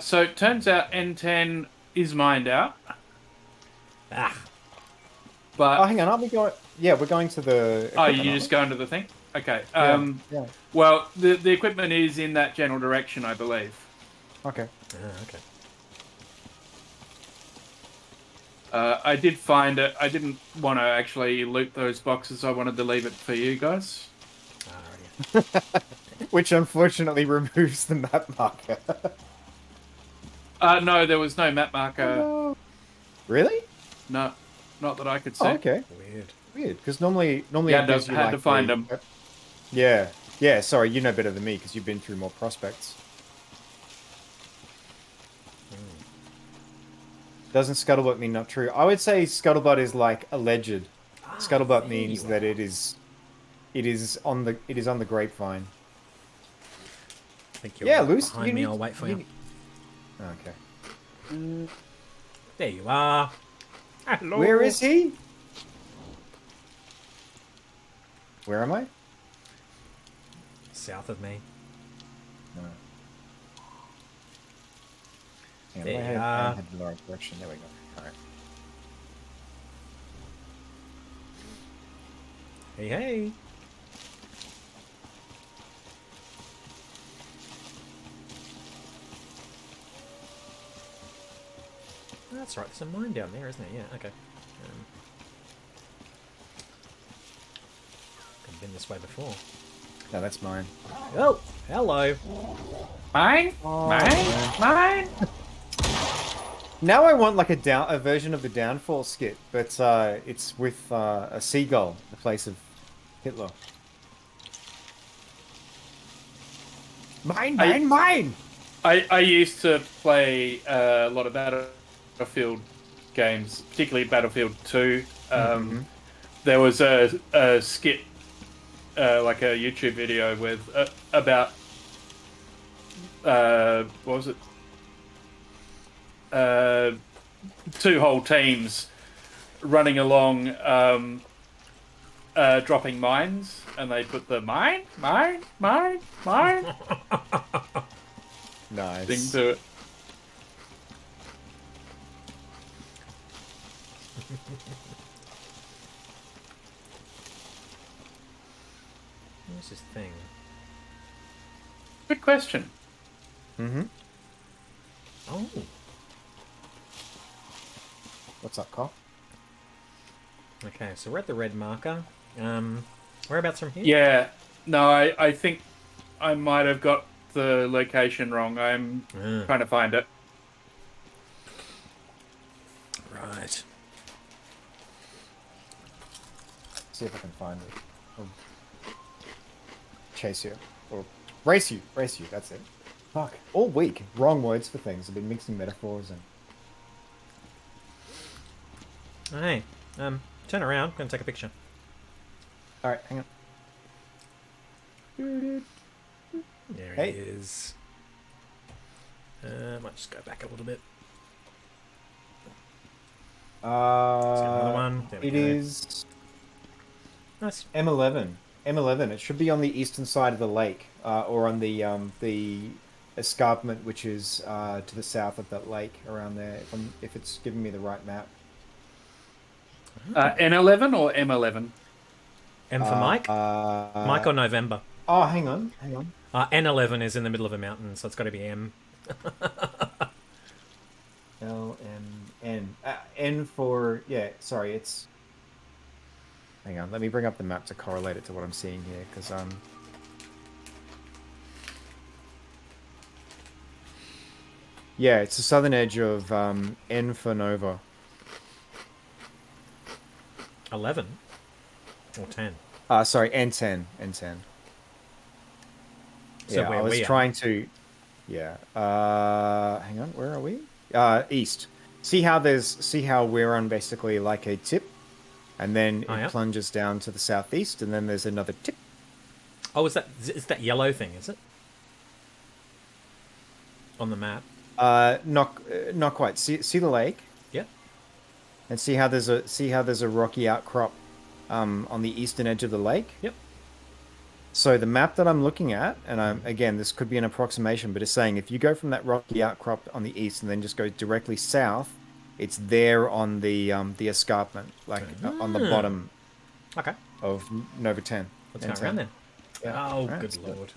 So it turns out N10 is mined out, Ah. but Oh, hang on, aren't we going? Yeah, we're going to the. oh, equipment, you aren't just we? go into the thing. Okay. Yeah. Well, the equipment is in that general direction, I believe. Okay. Okay. I did find it. I didn't want to actually loot those boxes. I wanted to leave it for you guys. Alrighty. Which unfortunately removes the map marker. No, there was no map marker. No. Really? No, not that I could see. Oh, okay. Weird. Weird, because normally Yeah, it gives you, had to find them. Yeah, yeah. Sorry, you know better than me because you've been through more prospects. Doesn't scuttlebutt mean not true? I would say scuttlebutt is like alleged. Scuttlebutt means that it is on the grapevine. I think you're Yeah, right Luce, behind me. I'll wait for you. Okay. There you are. Hello. Where is he? Where am I? South of me. No. Yeah, There I you had are. head in the right direction. There we go. All right. Hey, hey. That's right. There's a mine down there, isn't there? Yeah. Okay. I've been this way before. No, that's mine. Oh, hello. Mine? Mine? Now I want like a version of the Downfall skit, but it's with a seagull in the place of Hitler. Mine! I used to play a lot of Battlefield games, particularly Battlefield 2. There was a skit, like a YouTube video with about what was it? Two whole teams running along, dropping mines, and they put the mine Nice. thing to it. What's this thing? Good question. Mm-hmm. Oh. What's up, Carl? Okay, so we're at the red marker. Whereabouts from here? Yeah, no, I think I might have got the location wrong. I'm trying to find it. Right. See if I can find it. Or chase you. Or race you. That's it. Fuck. All week. Wrong words for things. I've been mixing metaphors and... Oh, hey, turn around. I'm gonna take a picture. Alright, hang on. There Hey. he is. Might just go back a little bit. another one. There we It go. is Nice. M11. M11. It should be on the eastern side of the lake, or on the escarpment, which is to the south of that lake, around there. If it's giving me the right map. N11 or M11? M for Mike? Mike or November? Oh, hang on. N11 is in the middle of a mountain, so it's got to be M. L M N. N for Sorry, it's. Hang on. Let me bring up the map to correlate it to what I'm seeing here, because Yeah, it's the southern edge of N for Nova. 11? Or 10? Sorry, N10. N10. So Yeah, where I was we are. trying to. Yeah. Hang on. Where are we? East. See how we're on basically like a tip, and then it plunges down to the southeast, and then there's another tip. Oh, is that yellow thing? Is it on the map? Not quite. See the lake, Yep. and see how there's a rocky outcrop, on the eastern edge of the lake. Yep. So the map that I'm looking at, and again, this could be an approximation, but it's saying if you go from that rocky outcrop on the east and then just go directly south, it's there on the escarpment, like on the bottom. Okay. Of Nova 10. Let's go around then. Yeah. Oh, right, good lord.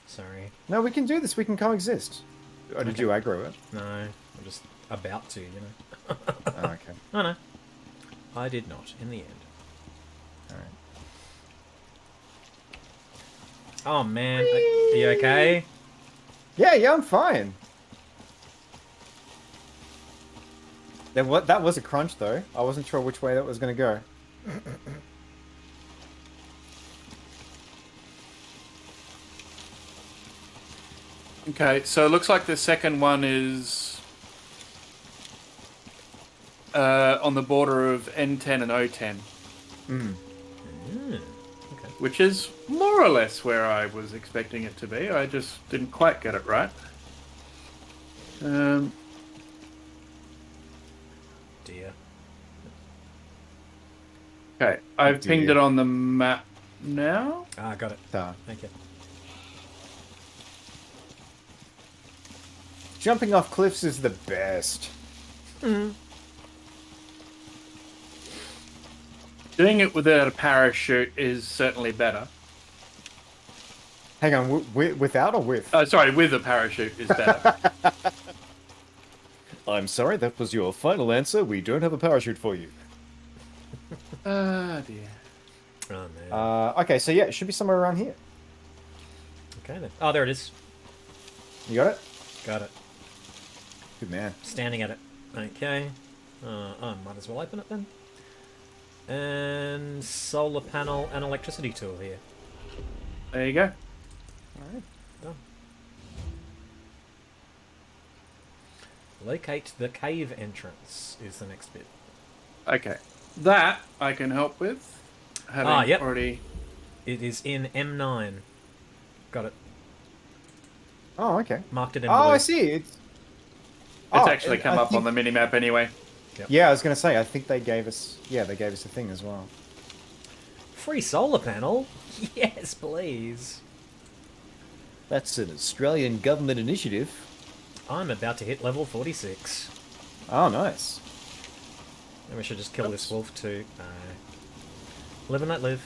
Sorry. No, we can do this. We can coexist. Or did you aggro it? No, I'm just about to, you know. Oh, okay. No. I did not, in the end. All right. Oh, man. Are you okay? Yeah, I'm fine. That was a crunch, though. I wasn't sure which way that was going to go. Okay, so it looks like the second one is on the border of N10 and O10. Okay. Which is more or less where I was expecting it to be. I just didn't quite get it right. Dear. Okay, I've pinged it on the map now. Ah, got it. Thank you. Jumping off cliffs is the best. Doing it without a parachute is certainly better. Hang on, without or with? Sorry, with a parachute is better. I'm sorry, that was your final answer. We don't have a parachute for you. Oh, dear. Oh, man. Okay, so yeah, it should be somewhere around here. Okay, then. Oh, there it is. You got it? Got it. Good man. Standing at it. Okay. Might as well open it then. And solar panel and electricity tool here. There you go. Alright. Done. Locate the cave entrance is the next bit. Okay. That I can help with. Having yep. already... It is in M9. Got it. Oh, okay. Marked it in blue. Oh, I see. It's actually come up on the minimap anyway. Yep. Yeah, I was going to say, I think they gave us... Yeah, they gave us a thing as well. Free solar panel? Yes, please. That's an Australian government initiative. I'm about to hit level 46. Oh, nice. Maybe we should just kill this wolf too. No. Live and let live.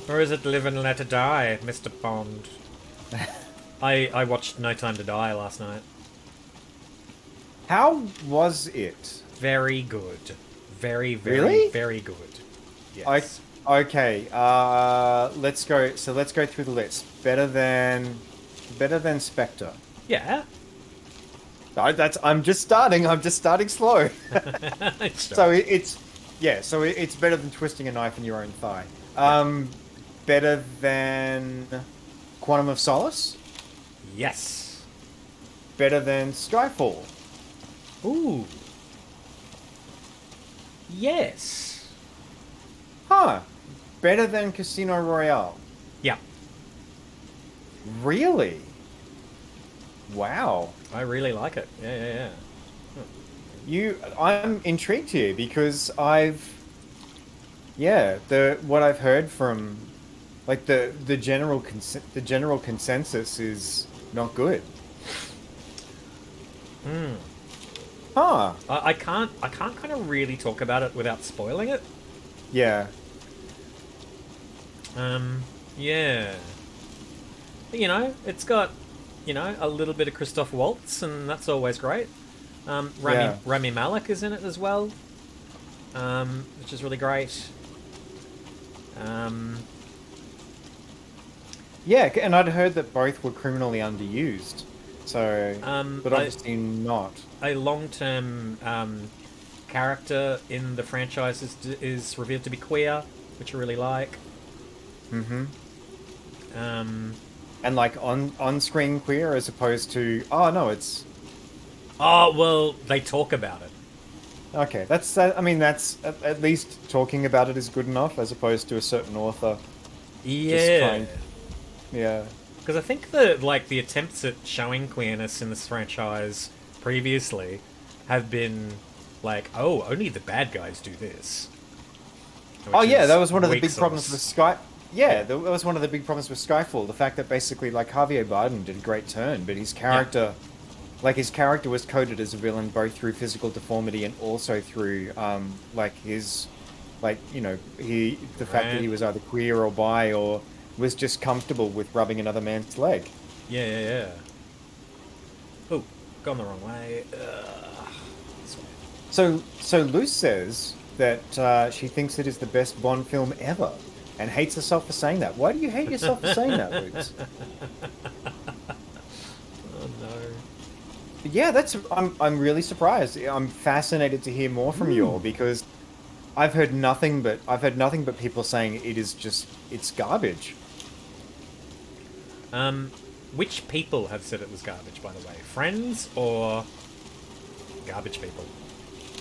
Or is it live and let die, Mr. Bond? I watched No Time to Die last night. How was it? Very good. Very, very, Really? very good. Yes. Okay, let's go. So let's go through the list. Better than Spectre. Yeah. I'm just starting. I'm just starting slow. So it's better than twisting a knife in your own thigh. Better than Quantum of Solace. Yes. Better than Skyfall. Ooh. Yes. Huh. Better than Casino Royale. Yeah. Really? Wow. I really like it. Yeah. I'm intrigued here because what I've heard from, like the general consensus is not good. Huh. I can't kind of really talk about it without spoiling it. Yeah. Yeah. But, you know, it's got, you know, a little bit of Christoph Waltz, and that's always great. Yeah. Rami Malek is in it as well, which is really great. Yeah, and I'd heard that both were criminally underused. So, but I- obviously not. A long-term character in the franchise is revealed to be queer, which I really like. Mm-hmm. Um, And like on-screen queer as opposed to, oh no, it's oh well, they talk about it. okay. That's I mean that's at least talking about it is good enough as opposed to a certain author. Yeah, trying- Yeah. because I think the attempts at showing queerness in this franchise previously have been like, oh, only the bad guys do this. Oh Which yeah, is that was one of the weak big problems sauce. with Sky. Yeah, that was one of the big problems with Skyfall. The fact that basically, like Javier Bardem did a great turn, but his character, his character was coded as a villain both through physical deformity and also through, like his, like the fact that he was either queer or bi or was just comfortable with rubbing another man's leg. Yeah. Oh, gone the wrong way. So Luce says that she thinks it is the best Bond film ever, and hates herself for saying that. Why do you hate yourself for saying that, Luce? Oh no. Yeah, I'm really surprised. I'm fascinated to hear more from you all because I've heard nothing but people saying it's garbage. Which people have said it was garbage, by the way? Friends or garbage people?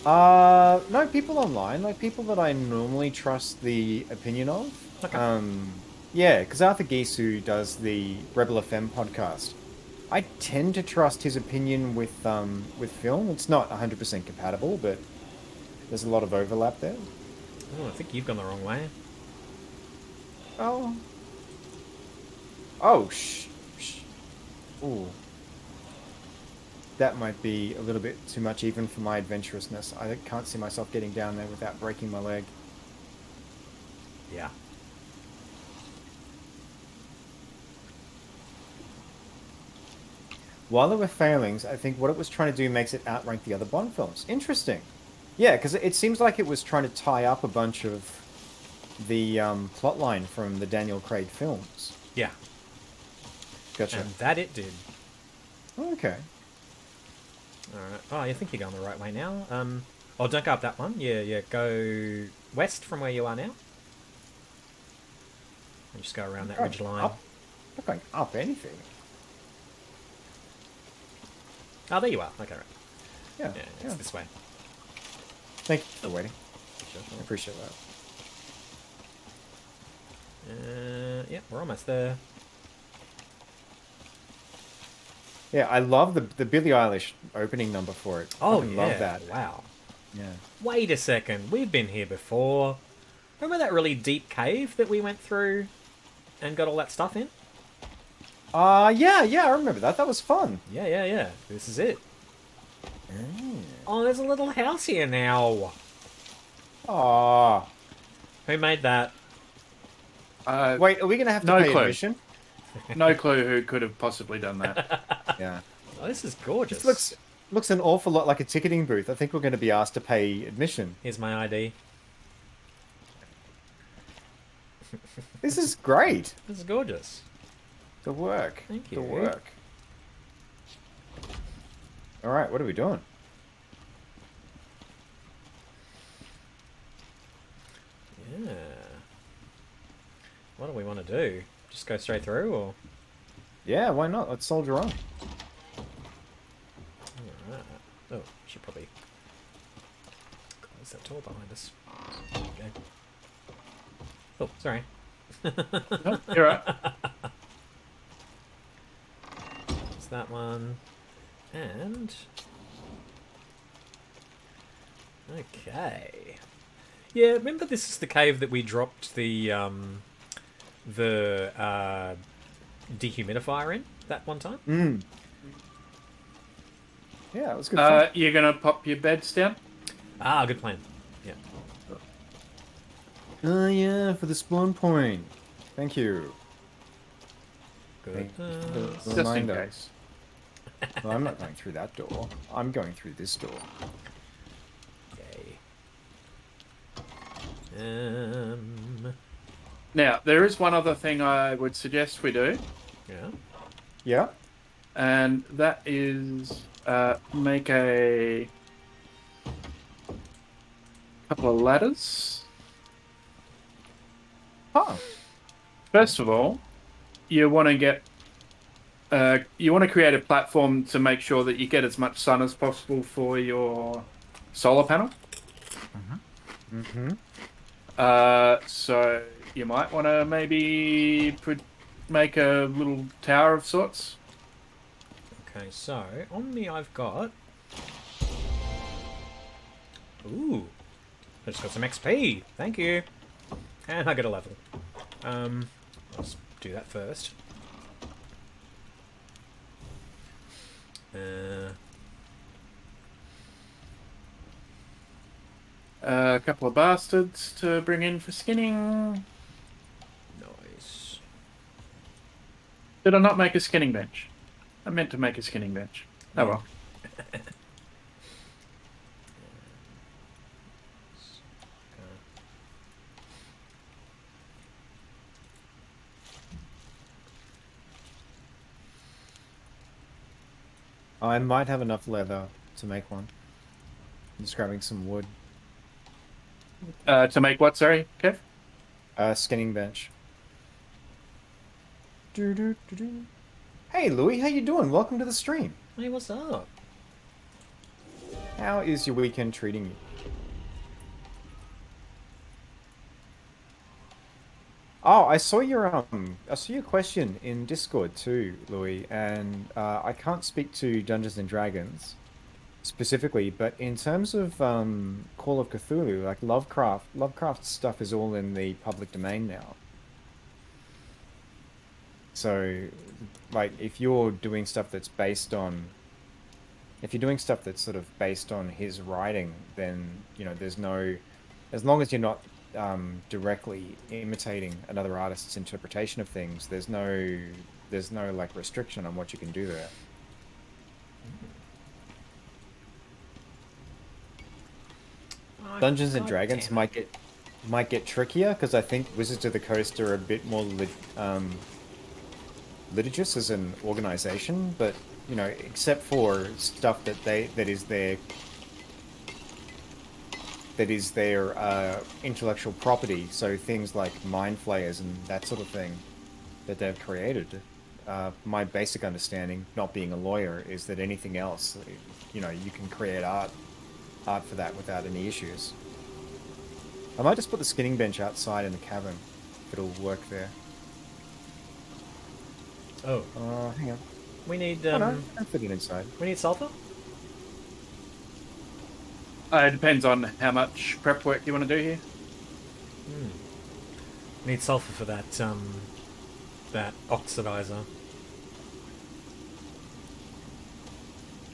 No, people online, like people that I normally trust the opinion of. Okay. Yeah, because Arthur Geese, who does the Rebel FM podcast, I tend to trust his opinion with film. It's not 100% compatible, but there's a lot of overlap there. Oh, I think you've gone the wrong way. Oh. Oh, Ooh. That might be a little bit too much even for my adventurousness. I can't see myself getting down there without breaking my leg. Yeah. While there were failings, I think what it was trying to do makes it outrank the other Bond films. Interesting. Yeah, because it seems like it was trying to tie up a bunch of the plotline from the Daniel Craig films. Yeah. Gotcha. And that it did. Okay. Alright. Oh, you think you're going the right way now? Oh, don't go up that one. Yeah. Go west from where you are now. And just go around that ridge line. Up? Not going up anything. Oh, there you are. Okay, right. Yeah. Yeah, it's this way. Thank you for waiting. Sure. I appreciate that. Yeah, we're almost there. Yeah, I love the Billie Eilish opening number for it. Oh, Fucking yeah. love that. Wow. Yeah. Wait a second. We've been here before. Remember that really deep cave that we went through and got all that stuff in? Yeah, I remember that. That was fun. Yeah. This is it. Oh, there's a little house here now. Aw. Who made that? Wait, are we going to have to No pay clue. admission? No clue who could have possibly done that. Yeah. Oh, this is gorgeous. This looks an awful lot like a ticketing booth. I think we're going to be asked to pay admission. Here's my ID. This is great. This is gorgeous. The work. Thank The you. work. All right, what are we doing? Yeah. What do we want to do? Just go straight through, or? Yeah, why not? Let's soldier on. Alright. Oh, should probably close that door behind us. There we go. Oh, sorry. No, you're right. It's that one. And... Okay. Yeah, remember this is the cave that we dropped the dehumidifier in that one time? Yeah, it was good fun. You're gonna pop your beds down. Ah, good plan. Yeah. Oh yeah, for the spawn point. Thank you. Good. Thank you for the Just in reminder. case. Well, I'm not going through that door. I'm going through this door. Yay. Now, there is one other thing I would suggest we do, Yeah. Yeah. and that is make a couple of ladders. Oh. First of all, you want to get you want to create a platform to make sure that you get as much sun as possible for your solar panel. Mm-hmm. So you might want to maybe make a little tower of sorts. Okay, so on me I've got. Ooh, I just got some XP. Thank you, and I get a level. Let's do that first. A couple of bastards to bring in for skinning. Nice. Did I not make a skinning bench? I meant to make a skinning bench. Oh well. I might have enough leather to make one. I'm just grabbing some wood. To make what? Sorry, Kev. Skinning bench. Do. Hey, Louis, how you doing? Welcome to the stream. Hey, what's up? How is your weekend treating you? Oh, I saw your question in Discord too, Louis, and I can't speak to Dungeons and Dragons specifically, but in terms of Call of Cthulhu, like Lovecraft stuff is all in the public domain now. So, like, if you're doing stuff that's based on, if you're doing stuff that's sort of based on his writing, then, you know, there's no, as long as you're not directly imitating another artist's interpretation of things, there's no like restriction on what you can do there. Oh, Dungeons and God Dragons damn it. might get trickier because I think Wizards of the Coast are a bit more litigious as an organization, but you know, except for stuff that is their intellectual property, so things like mind flayers and that sort of thing that they've created. My basic understanding, not being a lawyer, is that anything else, you know, you can create art for that without any issues. I might just put the skinning bench outside in the cavern, if it'll work there. Oh, Hang on. we need Oh, no, I fit it inside. we need sulfur. It depends on how much prep work you want to do here. We need sulfur for that that oxidizer.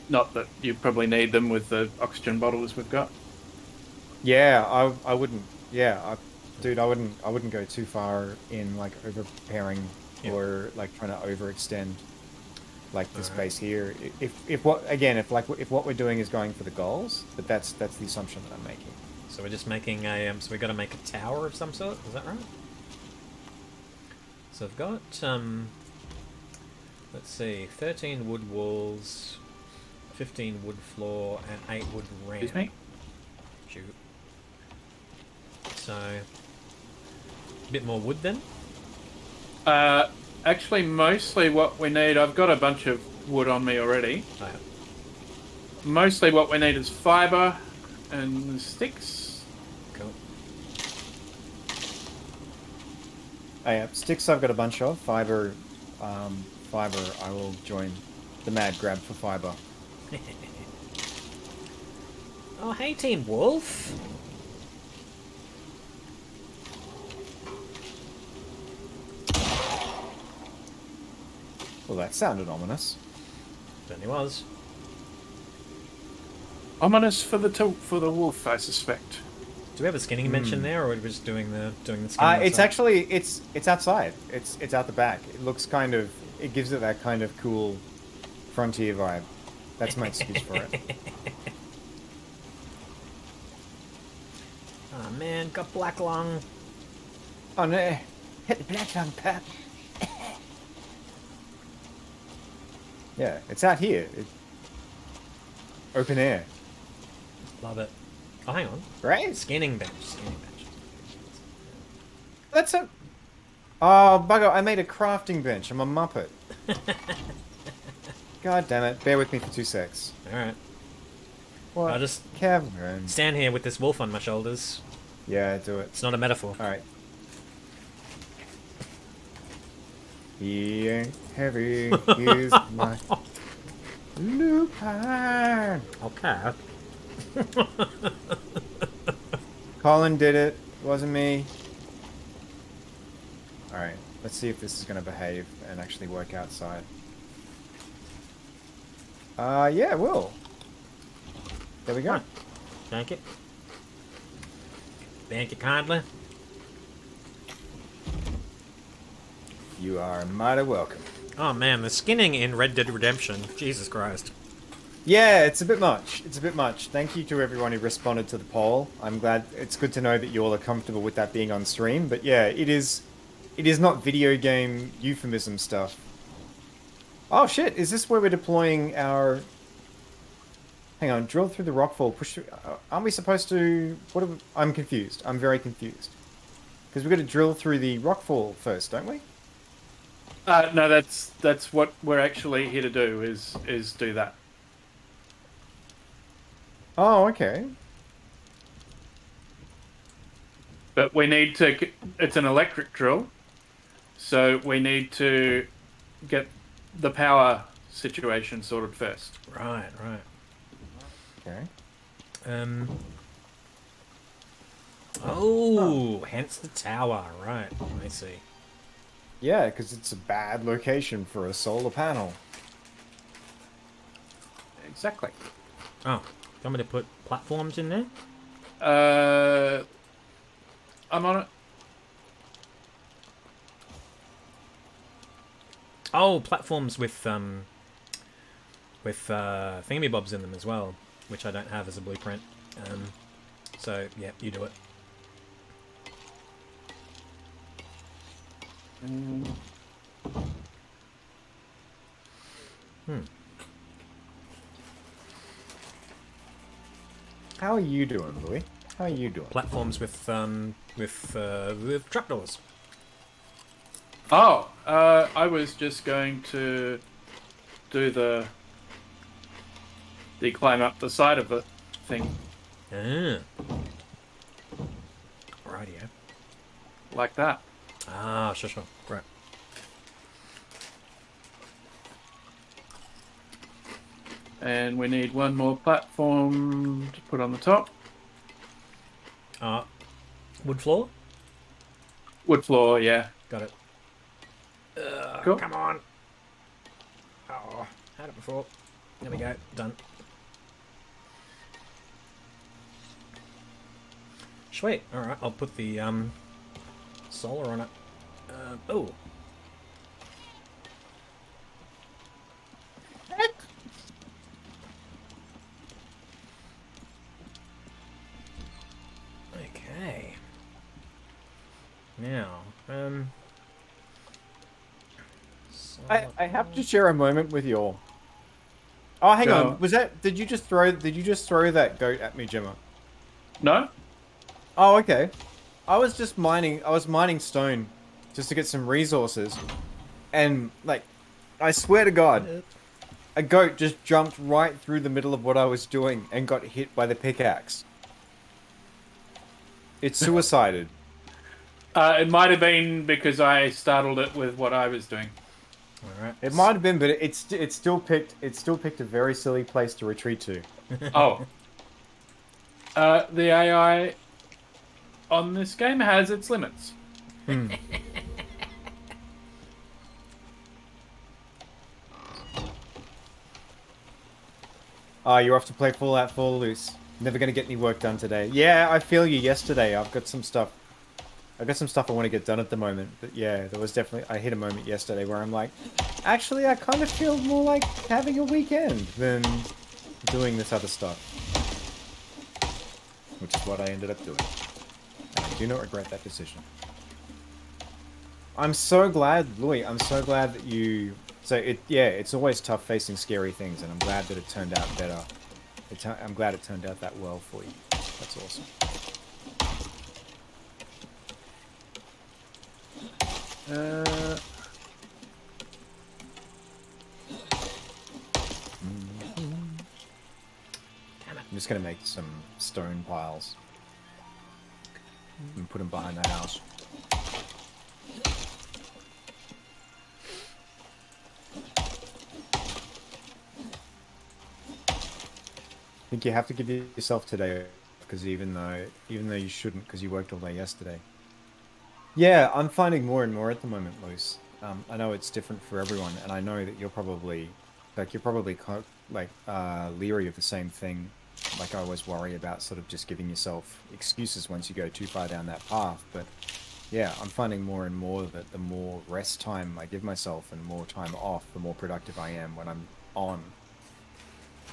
Not that you probably need them with the oxygen bottles we've got. Yeah, I wouldn't. Yeah, dude, I wouldn't go too far in like over preparing or like trying to overextend like the space here. If what we're doing is going for the goals, but that's the assumption that I'm making. So we're just making a so we got to make a tower of some sort. Is that right? So I've got let's see, 13 wood walls, 15 wood floor, and 8 wood ramp. Excuse me? Shoot. So a bit more wood then. Actually, mostly what we need, I've got a bunch of wood on me already. Oh, yeah. Mostly what we need is fibre and sticks. Cool. Oh, yeah, sticks I've got a bunch of. Fiber, I will join the mad grab for fiber. Oh, hey, Team Wolf. Well, that sounded ominous. Certainly was. Ominous for the wolf, I suspect. Do we have a skinning bench in there, or are we just doing the skinning? It's outside? actually it's outside. It's out the back. It looks kind of it gives it that kind of cool frontier vibe. That's my excuse for it. Oh man, got black lung. Oh no! Hit the black lung, pap. Yeah, it's out here. Open air. Love it. Oh, hang on. Right? Skinning bench. Skinning bench. That's a. Oh bugger! I made a crafting bench. I'm a muppet. God damn it! Bear with me for 2 secs. All right. What? I'll just Kevin. stand here with this wolf on my shoulders. Yeah, do it. It's not a metaphor. All right. He ain't heavy. He's my lupine. Okay. Colin did it. Wasn't me. All right. Let's see if this is gonna behave and actually work outside. Yeah, it will. There we go. Thank you. Thank you kindly. You are mighty welcome. Oh man, the skinning in Red Dead Redemption. Jesus Christ. Yeah, it's a bit much. It's a bit much. Thank you to everyone who responded to the poll. I'm glad. It's good to know that you all are comfortable with that being on stream. But yeah, it is not video game euphemism stuff. Oh shit! Is this where we're deploying our? Hang on. Drill through the rockfall. Push through. Aren't we supposed to? I'm confused. I'm very confused. Because we've got to drill through the rockfall first, don't we? No, that's what we're actually here to do. Is do that. Oh, okay. But we need to. It's an electric drill, so we need to get the power situation sorted first. Right, right. Okay. Oh, hence the tower. Right, I see. Yeah, because it's a bad location for a solar panel. Exactly. Oh, you want me to put platforms in there? I'm on it. Oh, platforms with thingamybobs in them as well, which I don't have as a blueprint. So yeah, you do it. How are you doing, Louis? How are you doing? Platforms with trapdoors. Oh, I was just going to do the climb up the side of the thing Ah. Rightio. like that. Ah, sure. Right. And we need one more platform to put on the top. Wood floor? Wood floor, yeah. Got it. Cool. Come on. Oh, had it before. There we go. Done. Sweet. Alright, I'll put the solar on it. Oh. Okay. Now, I have to share a moment with you all. Oh, hang Go. on. Was that? Did you just throw that goat at me, Jemma? No? Oh, okay. I was just mining. I was mining stone, just to get some resources, and like, I swear to God, a goat just jumped right through the middle of what I was doing and got hit by the pickaxe. It suicided. It might have been because I startled it with what I was doing. alright. It might have been, but it still picked a very silly place to retreat to. Oh. The AI on this game has its limits. Oh, you're off to play Fallout 4, Loose. Never gonna get any work done today. Yeah, I feel you yesterday. I've got some stuff I want to get done at the moment. But yeah, there was definitely... I hit a moment yesterday where I'm like, actually, I kind of feel more like having a weekend than doing this other stuff. Which is what I ended up doing. And I do not regret that decision. I'm so glad, Louis, I'm so glad that you... So, it's always tough facing scary things, and I'm glad that it turned out better. I'm glad it turned out that well for you. That's awesome. I'm just gonna make some stone piles and put them behind the house. I think you have to give yourself today, because even though you shouldn't, because you worked all day yesterday. Yeah, I'm finding more and more at the moment, Luce. I know it's different for everyone, and I know that you're probably leery of the same thing. Like, I always worry about sort of just giving yourself excuses once you go too far down that path. But yeah, I'm finding more and more that the more rest time I give myself and more time off, the more productive I am when I'm on.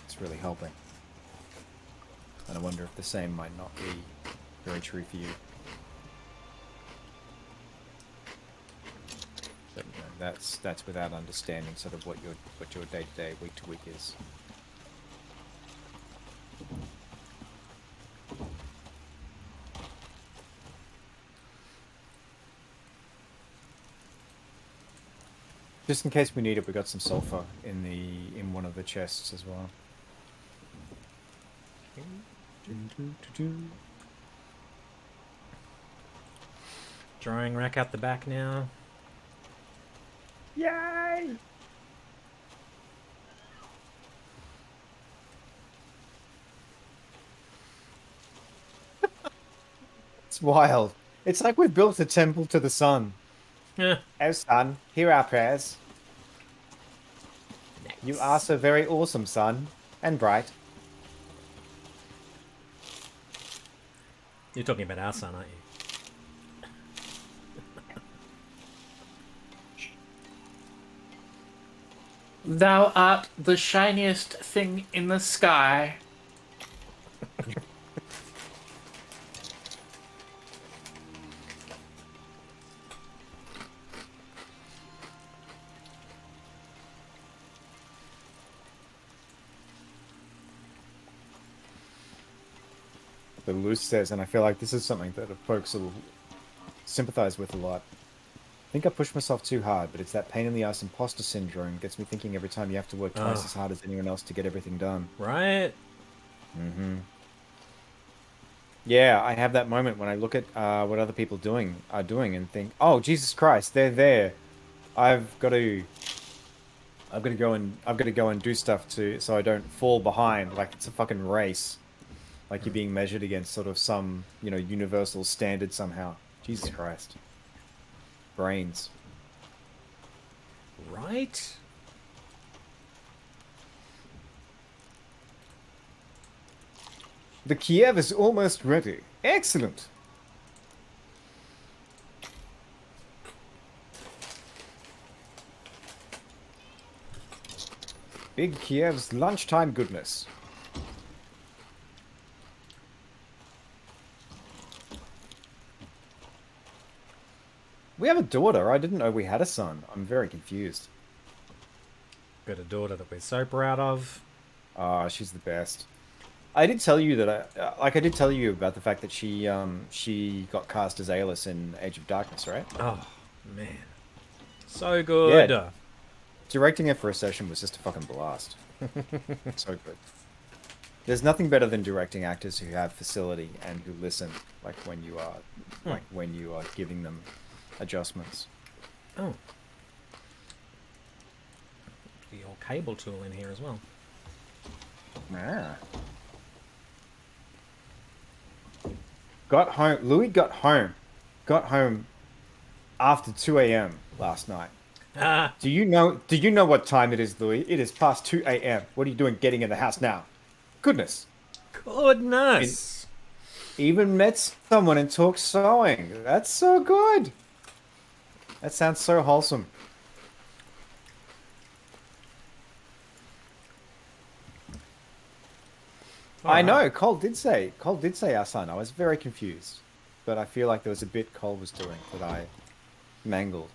It's really helping. And I wonder if the same might not be very true for you. But you know, that's without understanding sort of what your day-to-day, week-to-week is. Just in case we need it, we got some sulfur in one of the chests as well. Drying rack out the back now. Yay! It's wild. It's like we've built a temple to the sun. Yeah. Oh, son, hear our prayers. Nice. You are so very awesome, son. And bright. You're talking about our son, aren't you? Thou art the shiniest thing in the sky. The Luce says, and I feel like this is something that folks will sympathize with a lot. I think I push myself too hard, but it's that pain in the ass imposter syndrome gets me thinking every time you have to work twice as hard as anyone else to get everything done. Right? Mm-hmm. Yeah, I have that moment when I look at what other people are doing and think, oh, Jesus Christ, they're there. I've got to go and do stuff so I don't fall behind. Like it's a fucking race. Like you're being measured against sort of some, universal standard somehow. Jesus Christ. Brains. Right? The Kiev is almost ready. Excellent. Big Kiev's lunchtime goodness. We have a daughter. I didn't know we had a son. I'm very confused. Got a daughter that we're so proud of. Ah, she's the best. I did tell you that I did tell you about the fact that she got cast as Aelys in Age of Darkness, right? Oh, man. So good. Yeah. Directing her for a session was just a fucking blast. So good. There's nothing better than directing actors who have facility and who listen, like when you are giving them adjustments. Oh. The old cable tool in here as well. Ah. Louis got home after 2 a.m. last night. Ah. Do you know what time it is, Louis? It is past 2 a.m. What are you doing getting in the house now? Goodness. Goodness. Even met someone and talked sewing. That's so good. That sounds so wholesome. I know, Cole did say our son. I was very confused. But I feel like there was a bit Cole was doing that I mangled.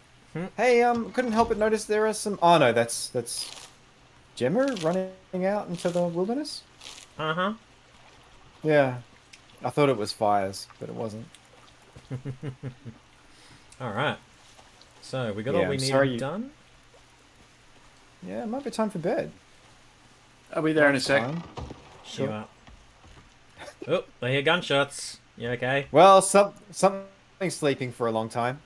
Hey, couldn't help but notice there are some... Oh, no, that's Jemma running out into the wilderness? Uh-huh. Yeah. I thought it was fires, but it wasn't. Alright. So, we got Yeah, all we I'm needed sorry you- done? Yeah, it might be time for bed. I'll be there in a sec. Fine. You Sure. are. Oh, I hear gunshots. You okay? Well, something's sleeping for a long time.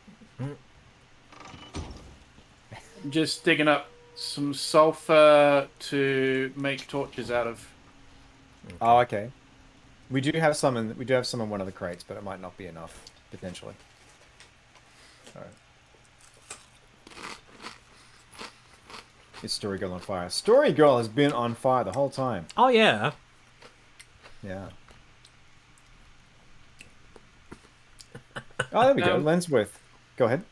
Just digging up some sulfur to make torches out of. Oh, okay. We do have some in one of the crates, but it might not be enough potentially. All right. Is Story Girl on fire? Story Girl has been on fire the whole time. Oh, yeah. Yeah. Oh, there we go. Lensworth. Go ahead.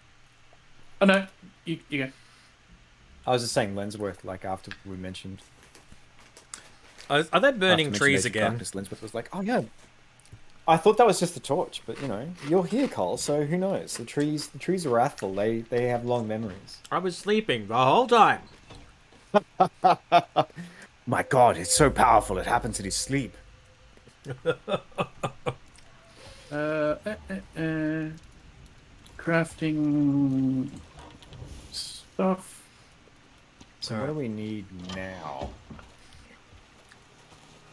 Oh no, you go. I was just saying Lensworth, like after we mentioned. Are they burning after trees Age of again? Darkness, Lensworth was like, oh yeah. I thought that was just the torch, but you know, you're here, Cole, so who knows? The trees are wrathful. They have long memories. I was sleeping the whole time. My God, it's so powerful. It happens in his sleep. Crafting stuff. So what do we need now?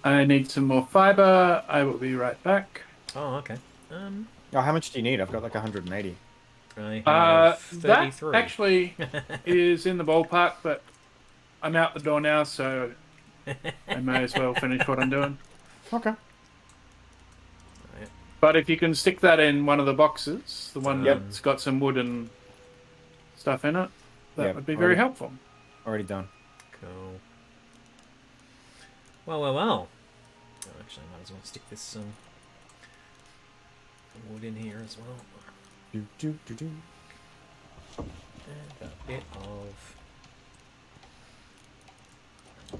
I need some more fiber. I will be right back. Oh, okay. Oh, how much do you need? I've got like 180. I have That 33. actually is in the ballpark, but I'm out the door now, so I may as well finish what I'm doing. Okay. But if you can stick that in one of the boxes, the one Yep. that's got some wood and stuff in it, that Yep, would be very already- helpful. Already done. Cool. Well. Oh, actually, I might as well stick this wood in here as well. Do. And a bit of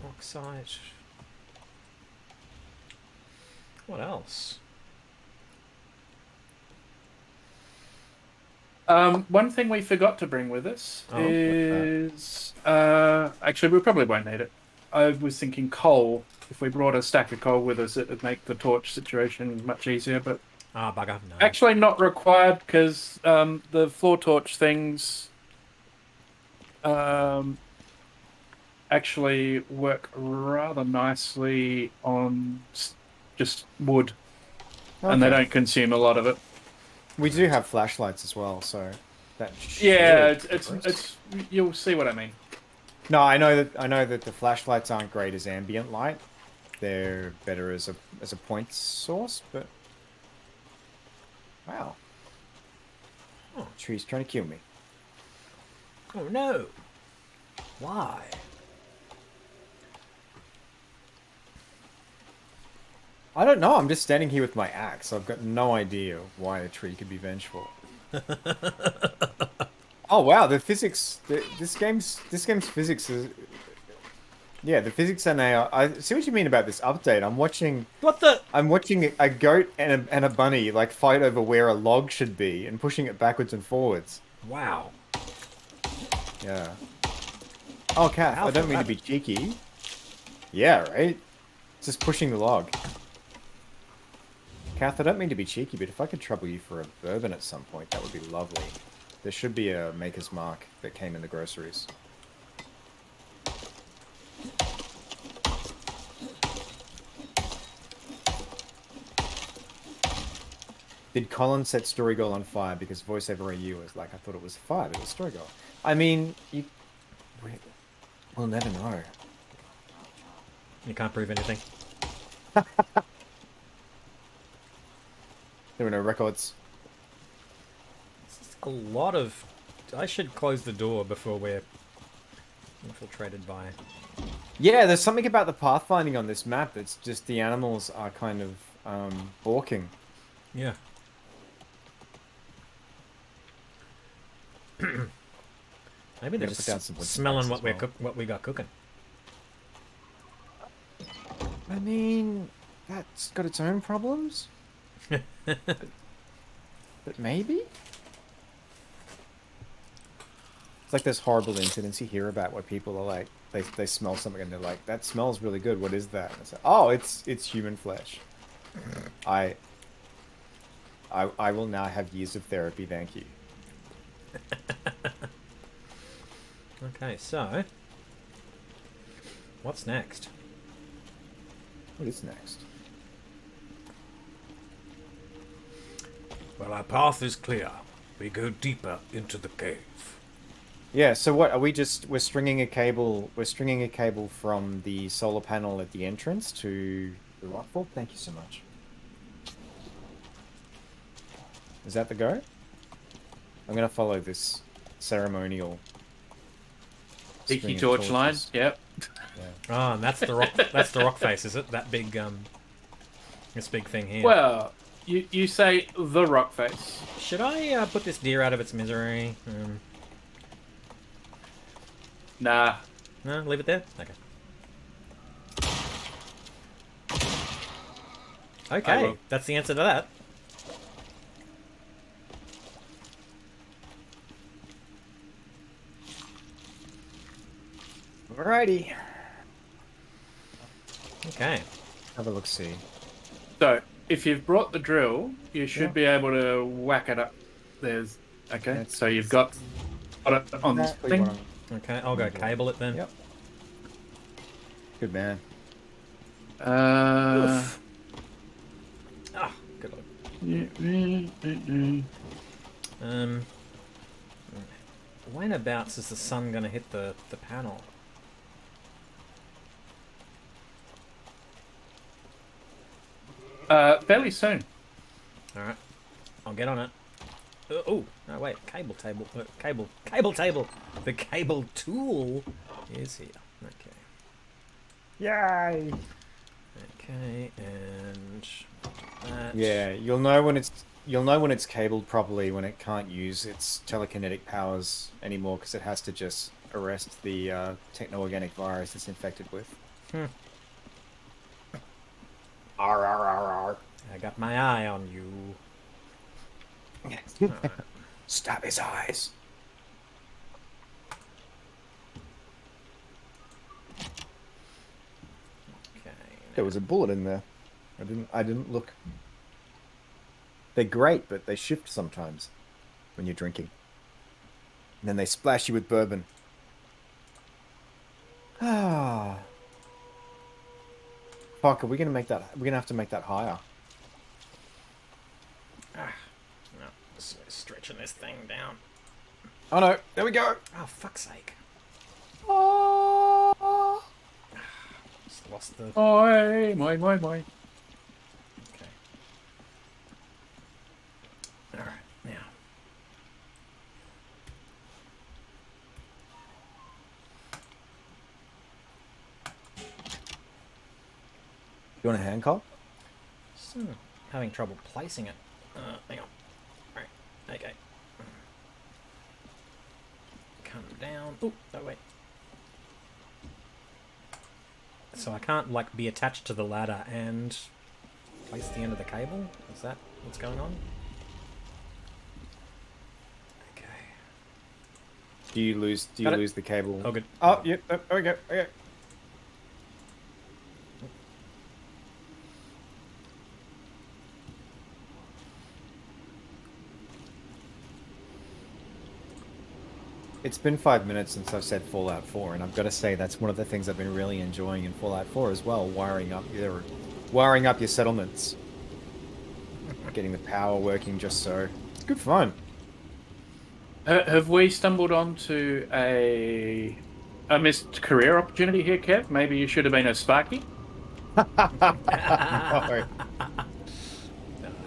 bauxite. What else? One thing we forgot to bring with us Oh, what's that? is... actually, we probably won't need it. I was thinking coal. If we brought a stack of coal with us, it would make the torch situation much easier, but... Ah, bugger, no. Actually not required, because the floor torch things actually work rather nicely on just wood, and they Okay. don't consume a lot of it. We do have flashlights as well, so that. Yeah, should it's work. it's you'll see what I mean. No, I know that the flashlights aren't great as ambient light. They're better as a point source, but wow. Oh, tree's trying to kill me. Oh no! Why? I don't know. I'm just standing here with my axe. I've got no idea why a tree could be vengeful. Oh wow, the physics. This game's physics is. Yeah, the physics and AI. I see what you mean about this update. I'm watching a goat and a bunny like fight over where a log should be and pushing it backwards and forwards. Wow. Yeah. Oh, Kath, I don't mean to be cheeky. Yeah, right? Just pushing the log. Kath, I don't mean to be cheeky, but if I could trouble you for a bourbon at some point, that would be lovely. There should be a Maker's Mark that came in the groceries. Did Colin set Story Girl on fire because voiceover AU was like, I thought it was fire, but it was Story Girl. I mean, we'll never know. You can't prove anything. There were no records. It's a lot of... I should close the door before we're Infiltrated by... Yeah, there's something about the pathfinding on this map that's just the animals are kind of balking. Yeah. Maybe they're Gonna put down just some wood smelling spikes what as we're well. what we got cooking. I mean, that's got its own problems. But maybe? It's like those horrible incidents you hear about where people are like, they smell something and they're like, that smells really good. What is that? And it's like, oh, it's human flesh. I will now have years of therapy, thank you. Okay, so what's next? What is next? Well, our path is clear. We go deeper into the cave. Yeah, so what are we just we're stringing a cable from the solar panel at the entrance to the rockfall? Thank you so much. Is that the go? I'm gonna follow this ceremonial Tiki string of torch line. torches. Yep. Yeah. Oh, and that's the rock. That's the rock face, is it? That big this big thing here. Well, you say the rock face. Should I put this deer out of its misery? Nah. No, leave it there. Okay. I Okay, will. that's the answer to that. Alrighty. Okay. Have a look see. So, if you've brought the drill, you should be able to whack it up. There's okay. That's- So you've got it on this Exactly thing. what I'm- Okay, I'll go cable it then. Yep. Good man. Ah, good lord. Whenabouts is the sun gonna hit the panel? Fairly soon. Alright. I'll get on it. Oh, no, wait. Cable table. Cable table. The cable tool is here. Okay. Yay! Okay, and that. Yeah, you'll know when it's cabled properly when it can't use its telekinetic powers anymore because it has to just arrest the techno-organic virus it's infected with. Arr, arr, arr, arr. I got my eye on you. Alright. Stab his eyes. Okay. There was a bullet in there. I didn't look. They're great, but they shift sometimes when you're drinking. And then they splash you with bourbon. Ah. Fuck, are we gonna make that? We're gonna have to make that higher. No, stretching this thing down. Oh no, there we go. Oh, fuck's sake. Oh. Just lost the... Oi, moi. Okay. Alright, now. You want a hand, Cole? Having trouble placing it. Hang on. Alright, okay. Come down. Oh, no, wait. So I can't, like, be attached to the ladder and place the end of the cable? Is that what's going on? Okay. Do you lose the cable? Oh, good. Oh, yep. Okay. It's been 5 minutes since I've said Fallout 4, and I've got to say that's one of the things I've been really enjoying in Fallout 4 as well, wiring up your settlements. Getting the power working just so. It's good fun. Have we stumbled onto a missed career opportunity here, Kev? Maybe you should have been a Sparky. No.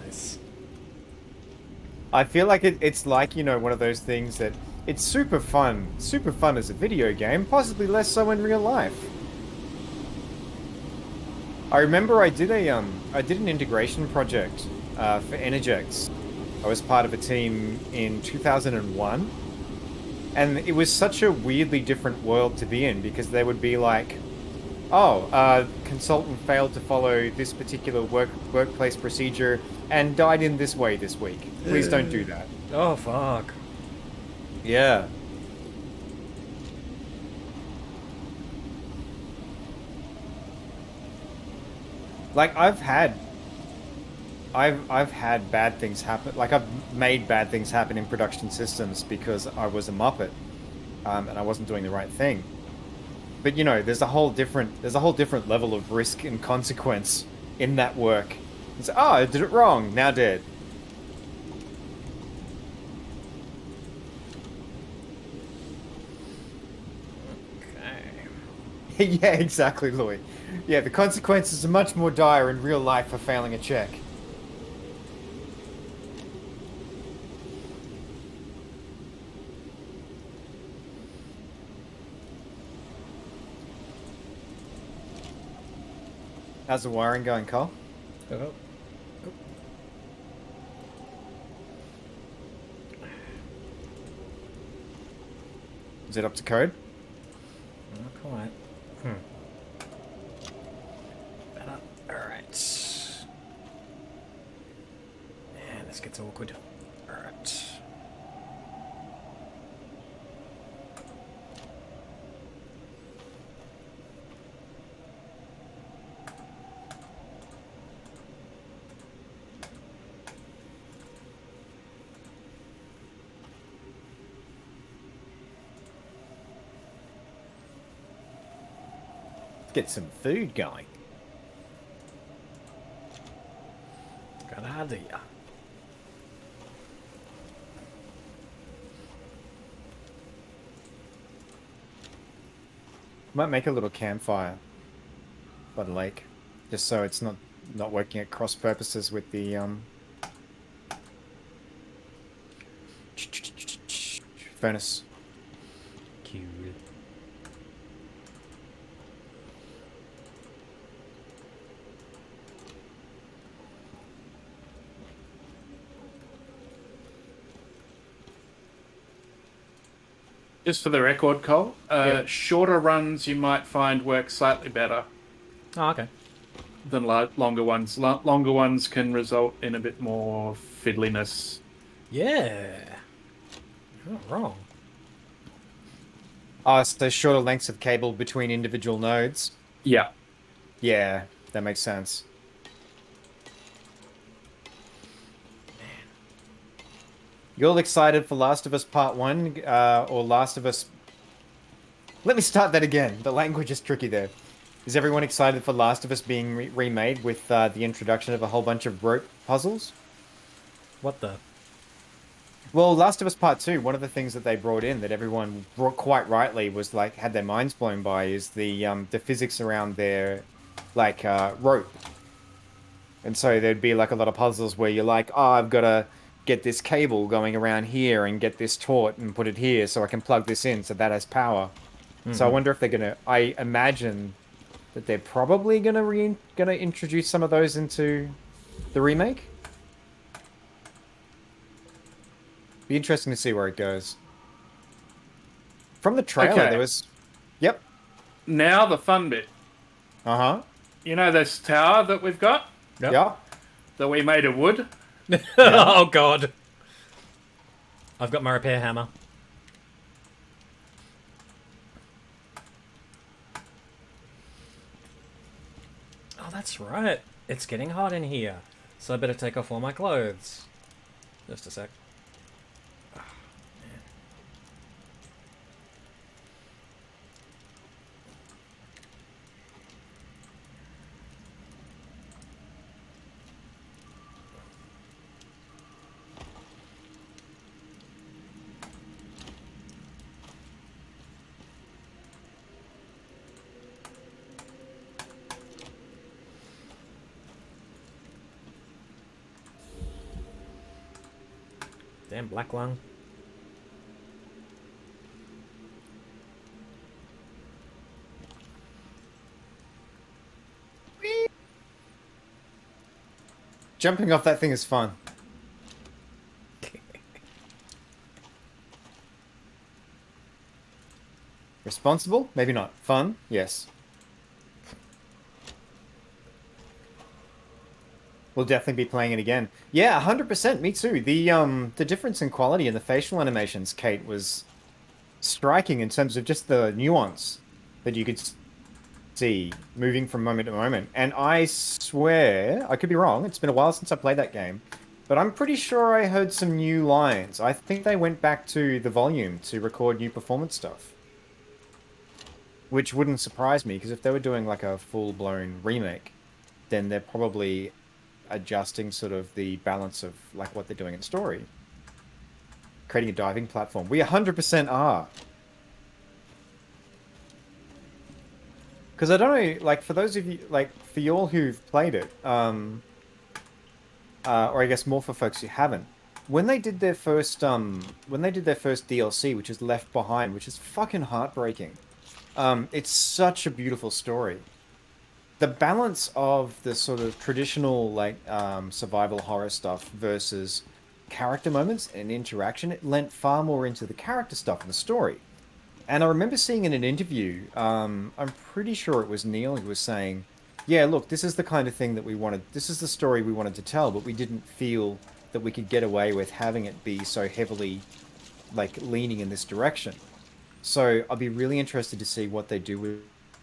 Nice. I feel like it's like, one of those things that It's super fun as a video game, possibly less so in real life. I remember I did an integration project for Energex. I was part of a team in 2001, and it was such a weirdly different world to be in because they would be like, "Oh, consultant failed to follow this particular workplace procedure and died in this way this week. Please don't do that." Oh, fuck. Yeah. Like I've had bad things happen. Like I've made bad things happen in production systems because I was a Muppet, and I wasn't doing the right thing. But you know, there's a whole different level of risk and consequence in that work. It's oh, I did it wrong. Now dead. Okay. Yeah, exactly, Louis. Yeah, the consequences are much more dire in real life for failing a check. How's the wiring going, Cole? Oh. Is it up to code? Not quite. Better. Alright. Man, this gets awkward. Alright. Let's get some food going. Got an idea. Might make a little campfire by the lake, just so it's not working at cross purposes with the furnace. Cool. Just for the record, Cole, Yeah. shorter runs you might find work slightly better Oh, okay. than longer ones. Longer ones can result in a bit more fiddliness. Yeah. You're not wrong. Oh, so shorter lengths of cable between individual nodes. Yeah. Yeah, that makes sense. You all excited for Last of Us Part 1 or Last of Us... Let me start that again. The language is tricky there. Is everyone excited for Last of Us being remade with the introduction of a whole bunch of rope puzzles? What the? Well, Last of Us Part 2, one of the things that they brought in that everyone brought quite rightly was like had their minds blown by is the physics around their like rope. And so there'd be like a lot of puzzles where you're like, oh, I've got to get this cable going around here and get this taut and put it here so I can plug this in so that has power. So I wonder if they're gonna. I imagine that they're probably gonna introduce some of those into the remake. Be interesting to see where it goes. From the trailer, Okay. there was. Yep. Now the fun bit. Uh-huh. You know this tower that we've got Yep. Yeah. that we made of wood? Oh, God. I've got my repair hammer. Oh, that's right. It's getting hot in here. So I better take off all my clothes. Just a sec. Damn black lung. Jumping off that thing is fun. Responsible? Maybe not. Fun? Yes. We'll definitely be playing it again. Yeah, 100%. Me too. The difference in quality in the facial animations, Kate, was striking in terms of just the nuance that you could see moving from moment to moment. And I swear, I could be wrong. It's been a while since I played that game, but I'm pretty sure I heard some new lines. I think they went back to the volume to record new performance stuff. Which wouldn't surprise me, because if they were doing like a full-blown remake, then they're probably adjusting sort of the balance of like what they're doing in story. Creating a diving platform. We 100% are. Because I don't know, like for those of you, like for y'all who've played it, or I guess more for folks who haven't, when they did their first DLC, which is Left Behind, which is fucking heartbreaking. It's such a beautiful story. The balance of the sort of traditional like survival horror stuff versus character moments and interaction, it lent far more into the character stuff in the story. And I remember seeing in an interview, I'm pretty sure it was Neil who was saying, yeah, look, this is the kind of thing that we wanted, this is the story we wanted to tell, but we didn't feel that we could get away with having it be so heavily like leaning in this direction. So I'll be really interested to see what they do with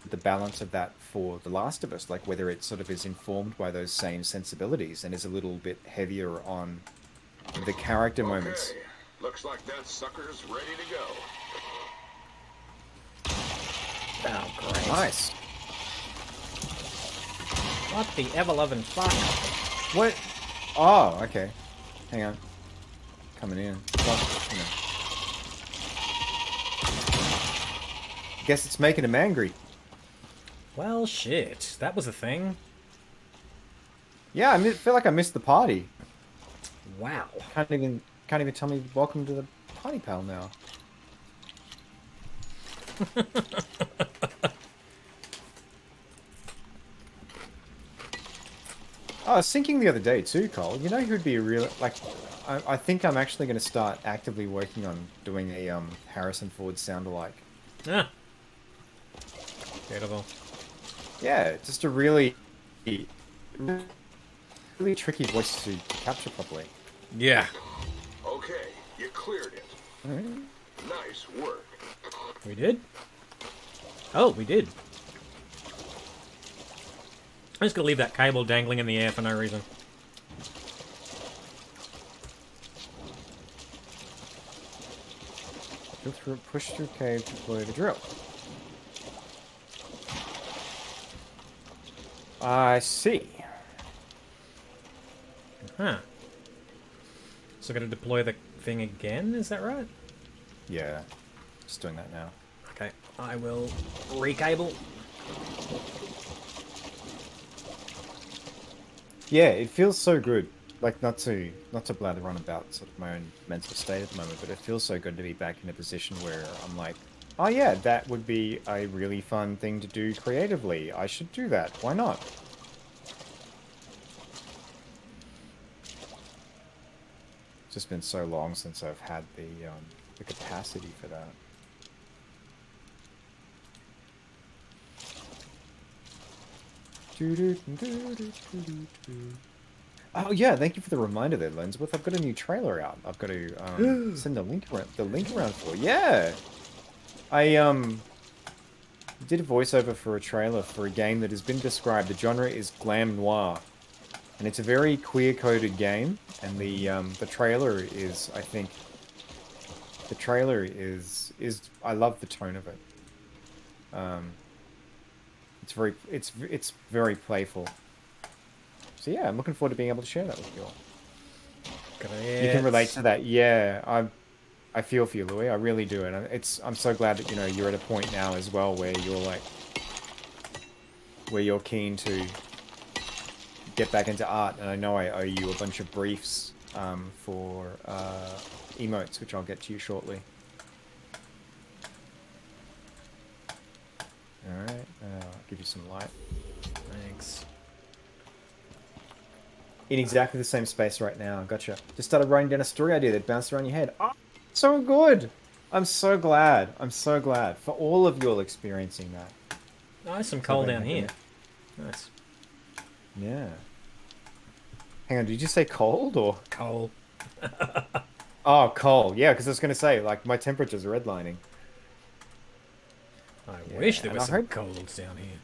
the balance of that for The Last of Us, like whether it sort of is informed by those same sensibilities and is a little bit heavier on the character moments. Okay, looks like that sucker's ready to go. Oh, great. Nice. What the ever-loving fuck? What? Oh, okay. Hang on. Coming in. Well, you know. Guess it's making him angry. Well, shit. That was a thing. Yeah, I feel like I missed the party. Wow. Can't even tell me welcome to the party pal now. I was thinking the other day too, Cole. You know who'd be a real like? I think I'm actually going to start actively working on doing a Harrison Ford sound-alike. Ah. Beautiful. Yeah, just a really tricky voice to capture properly. Yeah. Okay, you cleared it. Alright. Nice work. We did? Oh, we did. I'm just gonna leave that cable dangling in the air for no reason. Push through cave to deploy the drill. I see. Huh. So gotta deploy the thing again, is that right? Yeah, just doing that now. Okay, I will recable. Yeah, it feels so good. Like not to blather on about sort of my own mental state at the moment, but it feels so good to be back in a position where I'm like, oh yeah, that would be a really fun thing to do creatively. I should do that. Why not? It's just been so long since I've had the capacity for that. Oh yeah, thank you for the reminder there, Lensworth. I've got a new trailer out. I've got to send the link around for. Yeah, I did a voiceover for a trailer for a game that has been described. The genre is glam noir, and it's a very queer-coded game. And the trailer is, I think, the trailer is I love the tone of it. It's very playful. So yeah, I'm looking forward to being able to share that with you all. Great. You can relate to that. Yeah, I feel for you, Louis. I really do, and I'm so glad that you're at a point now as well where you're keen to get back into art. And I know I owe you a bunch of briefs for emotes, which I'll get to you shortly. All right, I'll give you some light. Thanks. in exactly the same space right now. Gotcha. Just started writing down a story idea that bounced around your head. Oh, so good. I'm so glad. I'm so glad for all of you all experiencing that. Nice, some So coal glad down you're here. doing Nice. it. Yeah. Hang on, did you say cold or? Coal. Oh, cold. Yeah, because I was going to say, like, my temperature's redlining. I Yeah, wish there and was some coals down here.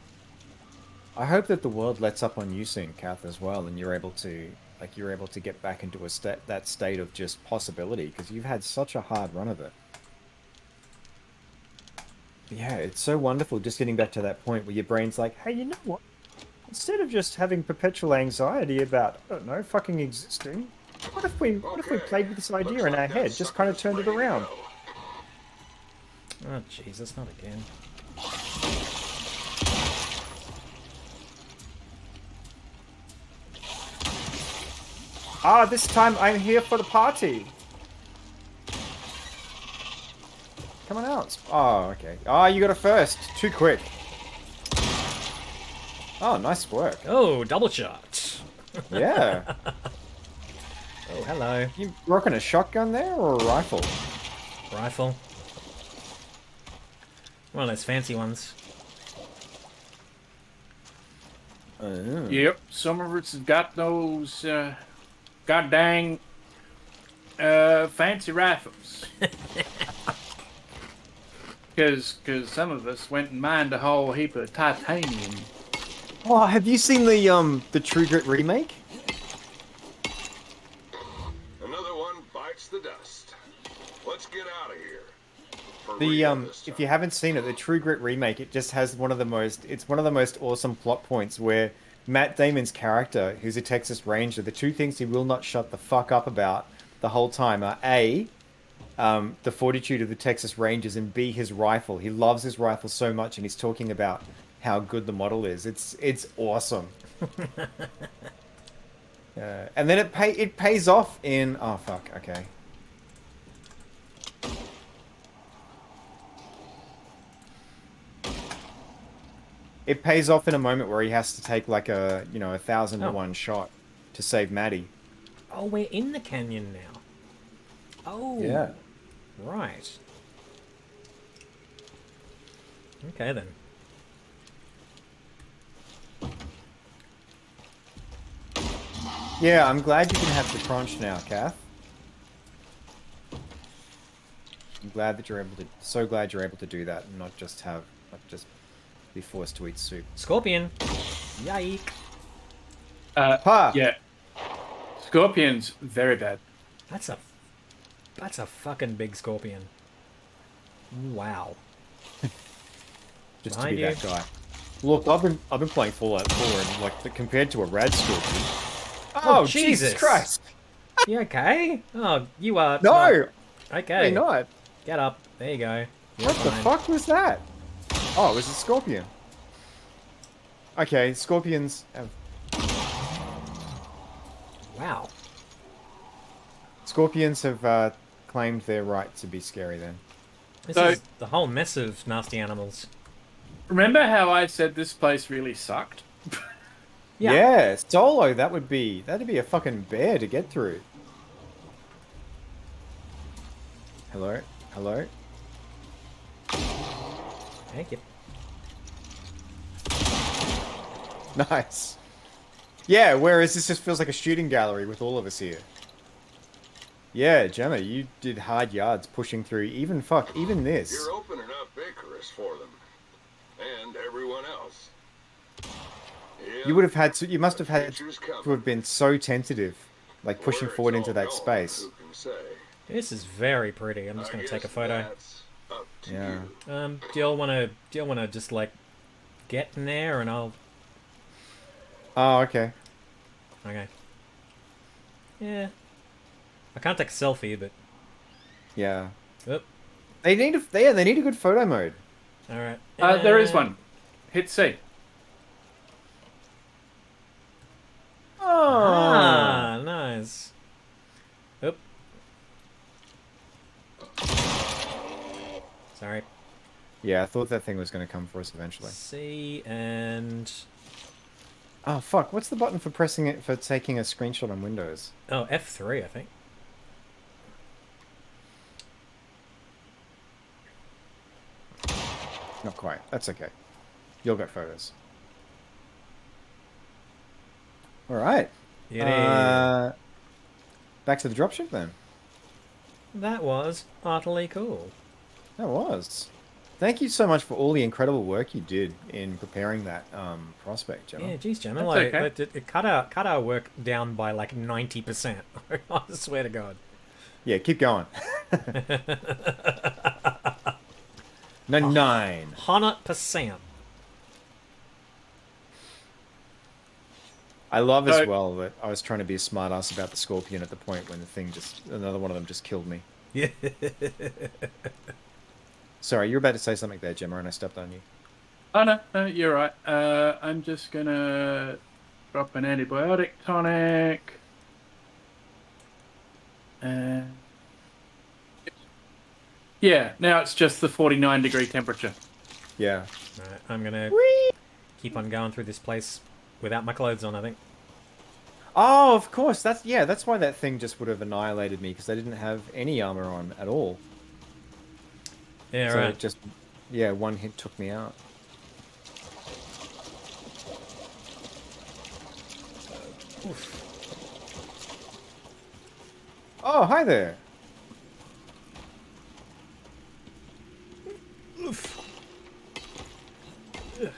I hope that the world lets up on you soon, Kath, as well, and you're able to, get back into that state of just possibility, because you've had such a hard run of it. Yeah, it's so wonderful just getting back to that point where your brain's like, hey, you know what? Instead of just having perpetual anxiety about, I don't know, fucking existing, what if we Okay. played with this idea Looks in our like that head, just kind of sucker's turned it ready to around? go. Oh, Jesus, not again. Ah, this time I'm here for the party. Come on out. Oh, okay. Ah, you got it first. Too quick. Oh, nice work. Oh, double shot. Yeah. Oh, hello. You rocking a shotgun there or a rifle? Rifle. One of those fancy ones. Oh. Yep, some of it's got those god dang fancy rifles. Because some of us went and mined a whole heap of titanium. Oh, have you seen the True Grit remake? Another one bites the dust. Let's get out of here. For The real this if time. you haven't seen it, the True Grit remake, it just has one of the most awesome plot points where Matt Damon's character, who's a Texas Ranger, the two things he will not shut the fuck up about the whole time are A, the fortitude of the Texas Rangers, and B, his rifle. He loves his rifle so much, and he's talking about how good the model is. It's awesome. And then it pays off in, oh fuck, okay. It pays off in a moment where he has to take like a 1,000 to 1 shot to save Maddie. Oh, we're in the canyon now. Oh. Yeah. Right. Okay, then. Yeah, I'm glad you can have the crunch now, Kath. I'm glad that so glad you're able to do that and not just be forced to eat soup. Scorpion. Yike. Ha! Yeah. Scorpions, very bad. That's a fucking big scorpion. Wow. Just to Behind be you. that guy. Look, I've been playing Fallout 4 and like compared to a rad scorpion. Oh, Jesus Christ! You okay? Oh, you are. No! not- Okay. Why not? Get up. There you go. You're What the fine. fuck was that? Oh, it was a scorpion. Okay, scorpions have... Wow. Scorpions have claimed their right to be scary then. This So- is the whole mess of nasty animals. Remember how I said this place really sucked? Yeah. Solo, that'd be a fucking bear to get through. Hello? Hello? Thank you. Nice. Yeah, whereas this just feels like a shooting gallery with all of us here. Yeah, Gemma, you did hard yards pushing through even this. You're opening up Icarus for them. And everyone else. Yeah, You would have had to, you must have the had future's to coming. have been so tentative, like pushing Where it's forward all into that going, space. who can say? This is very pretty. I'm just I gonna take a guess photo. that's up to Yeah. you. Do y'all wanna just like get in there and I'll Oh, okay. okay. Yeah. I can't take a selfie, but Yeah. oh, They need a good photo mode. all right. There is one. Hit C. Ah, nice. Oop. Sorry. Yeah, I thought that thing was going to come for us eventually. C and Oh fuck! What's the button for pressing it for taking a screenshot on Windows? Oh, F3, I think. Not quite. That's okay. You'll get photos. All right. Yeah. Back to the dropship then. That was utterly cool. That was. Thank you so much for all the incredible work you did in preparing that prospect, Gemma. Yeah, geez, Gemma, That's like okay. it cut our work down by like 90%. I swear to God. Yeah, keep going. 99. 100%. I love as So- well that I was trying to be a smart ass about the scorpion at the point when another one of them just killed me. Yeah. Sorry, you were about to say something there, Gemma, and I stepped on you. Oh no, you're right. I'm just gonna drop an antibiotic tonic. And yeah, now it's just the 49-degree temperature. Yeah. Right, I'm gonna keep on going through this place without my clothes on, I think. Oh, of course. That's why that thing just would have annihilated me because I didn't have any armor on at all. Yeah, So right. it just, yeah, one hit took me out. Oh, hi there. Hang on,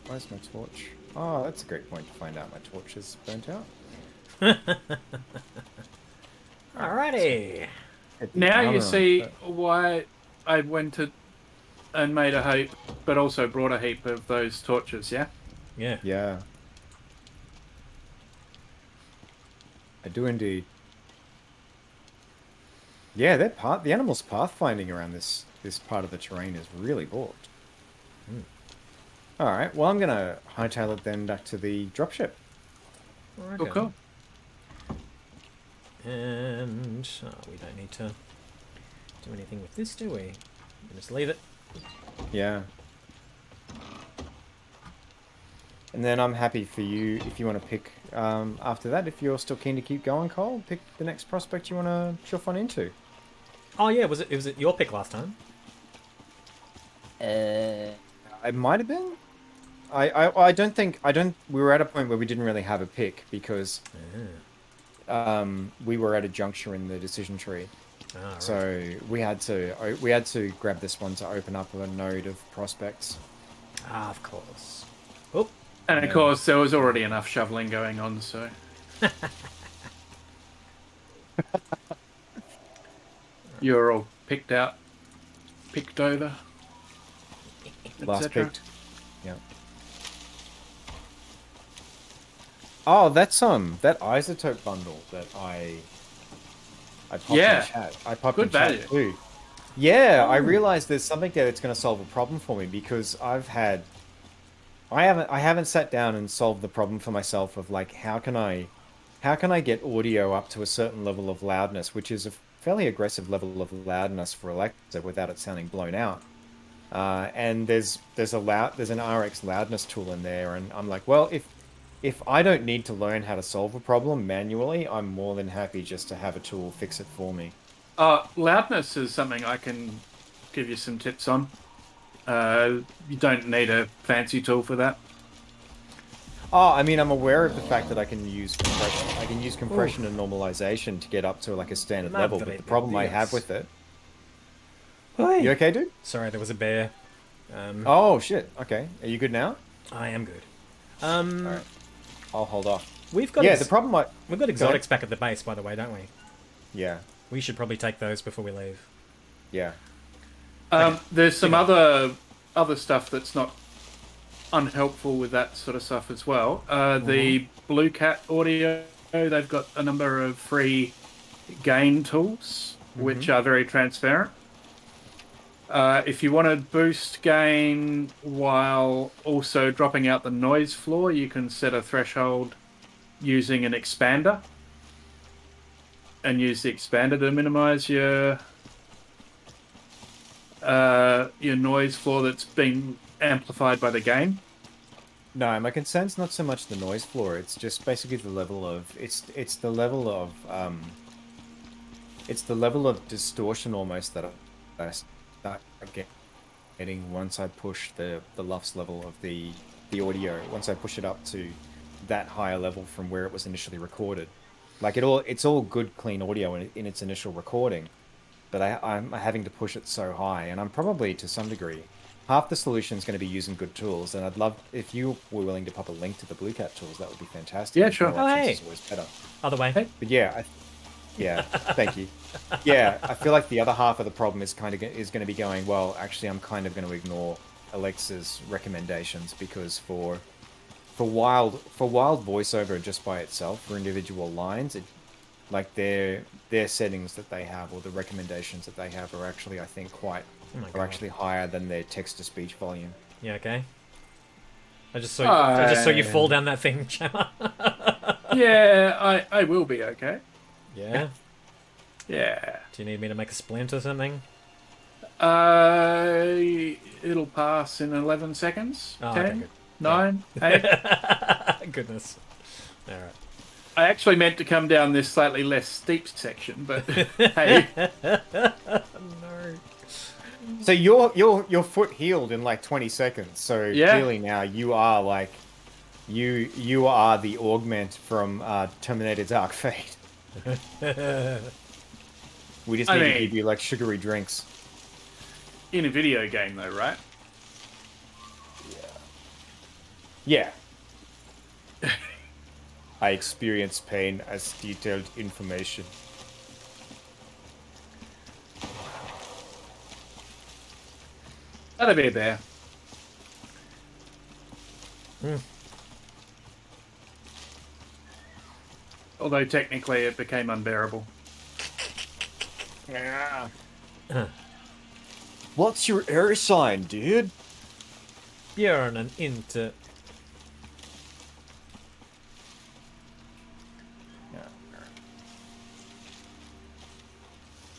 where's my torch? Oh, that's a great point to find out my torch is burnt out. Alrighty. Hit the Now armor you on see first. why I went and made a heap, but also brought a heap of those torches. Yeah. Yeah. Yeah. I do indeed. Yeah, the animals pathfinding around this part of the terrain is really good. All right, well, I'm gonna hightail it then back to the dropship. Cool, cool. And we don't need to do anything with this, do we? We just leave it. Yeah. And then I'm happy for you if you want to pick after that. If you're still keen to keep going, Cole, pick the next prospect you want to chuff on into. Oh yeah, was it your pick last time? It might have been. I don't think we were at a point where we didn't really have a pick because we were at a juncture in the decision tree. Ah, right. So we had to grab this one to open up a node of prospects. Ah, of course. Oh, And of course, there was already enough shoveling going on, so. You're all picked out, picked over. Last etc. picked. Yeah. Oh, that's that isotope bundle that I popped Yeah. in chat. I popped Good in chat value. too. Yeah, I realized there's something there that's going to solve a problem for me because I haven't sat down and solved the problem for myself of like how can I get audio up to a certain level of loudness, which is a fairly aggressive level of loudness for Alexa without it sounding blown out. And there's an RX loudness tool in there, and I'm like, well, if I don't need to learn how to solve a problem manually, I'm more than happy just to have a tool fix it for me. Loudness is something I can give you some tips on. You don't need a fancy tool for that. Oh, I mean, I'm aware of the fact that I can use compression. I can use compression and normalization to get up to like a standard level, but the problem I have with it. You okay, dude? sorry, there was a bear. Oh shit. Okay, are you good now? I am good. Alright. I'll hold off. We've got The problem we've got exotics back at the base, by the way, don't we? Yeah, We should probably take those before we leave. yeah. There's some other stuff that's not unhelpful with that sort of stuff as well. The Blue Cat Audio, they've got a number of free gain tools, which are very transparent. If you want to boost gain while also dropping out the noise floor, you can set a threshold using an expander. And use the expander to minimize your noise floor that's been amplified by the game. No, my concern's not so much the noise floor. It's just basically the level of it's the level of distortion almost that I start getting once I push the lux level of the audio. Once I push it up to that higher level from where it was initially recorded, like it's all good clean audio in its initial recording, but I'm having to push it so high, and I'm probably to some degree. Half the solution is going to be using good tools, and I'd love if you were willing to pop a link to the Blue Cat tools. That would be fantastic. Yeah, sure. More Oh, options hey. is always better. Other way. Hey. But yeah, yeah, thank you. Yeah, I feel like the other half of the problem is going to be going, well, actually, I'm kind of going to ignore Alexa's recommendations because for wild voiceover just by itself for individual lines, like their settings that they have or the recommendations that they have are actually, I think, Oh my are God. actually higher than their text to speech volume. Yeah, okay. I just saw you fall down that thing, Gemma. Yeah, I will be okay. Yeah. Yeah. Do you need me to make a splint or something? It'll pass in 11 seconds. Oh, 10, okay, good. 9, 8. Goodness. All right. I actually meant to come down this slightly less steep section, but hey. No. So your foot healed in like 20 seconds. So Yeah. clearly now you are like you are the augment from Terminator Dark Fate. We just I need to mean- give you like sugary drinks. In a video game, though, right? Yeah. I experience pain as detailed information. That'll be there. Although technically it became unbearable. Yeah. What's your air sign, dude? You're an inter.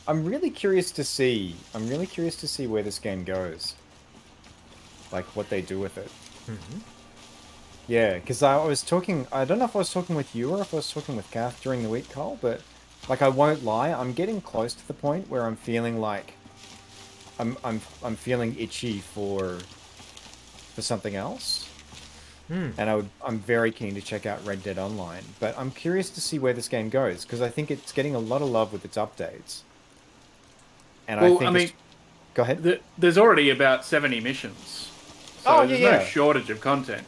I'm really curious to see. I'm really curious to see where this game goes. Like what they do with it. Mm-hmm. Yeah, because I was talking. I don't know if I was talking with you or if I was talking with Kath during the week, Cole. But like, I won't lie. I'm getting close to the point where I'm feeling like I'm feeling itchy for something else. And I'm very keen to check out Red Dead Online. But I'm curious to see where this game goes because I think it's getting a lot of love with its updates. And Well, I think I mean, go ahead. There's already about 70 missions. So Oh, there's yeah. no shortage of content.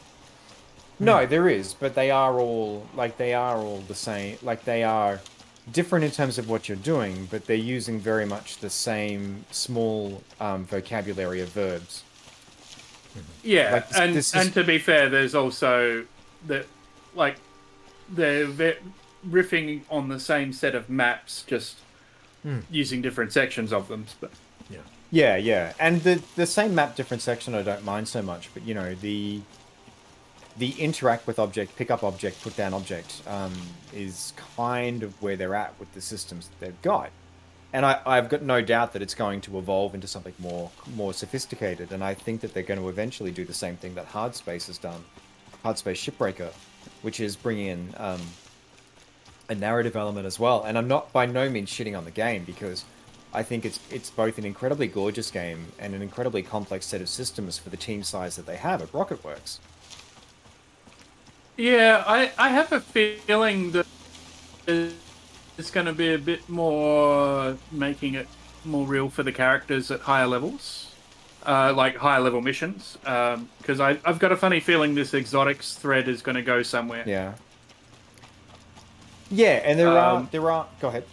No, there is, but they are all the same. Like they are different in terms of what you're doing, but they're using very much the same small vocabulary of verbs. Yeah, Like, this is- and to be fair, there's also that, like, they're riffing on the same set of maps, just using different sections of them. But Yeah. Yeah, and the same map, different section I don't mind so much, but you know the interact with object, pick up object, put down object is kind of where they're at with the systems that they've got. And I've got no doubt that it's going to evolve into something more sophisticated. And I think that they're going to eventually do the same thing that Hardspace has done, Hardspace Shipbreaker, which is bringing in a narrative element as well. And I'm not by no means shitting on the game because I think it's both an incredibly gorgeous game and an incredibly complex set of systems for the team size that they have at Rocketworks. yeah, I have a feeling that it's going to be a bit more making it more real for the characters at higher levels, like higher level missions. Because I've got a funny feeling this exotics thread is going to go somewhere. Yeah. Yeah, and there are. Go ahead.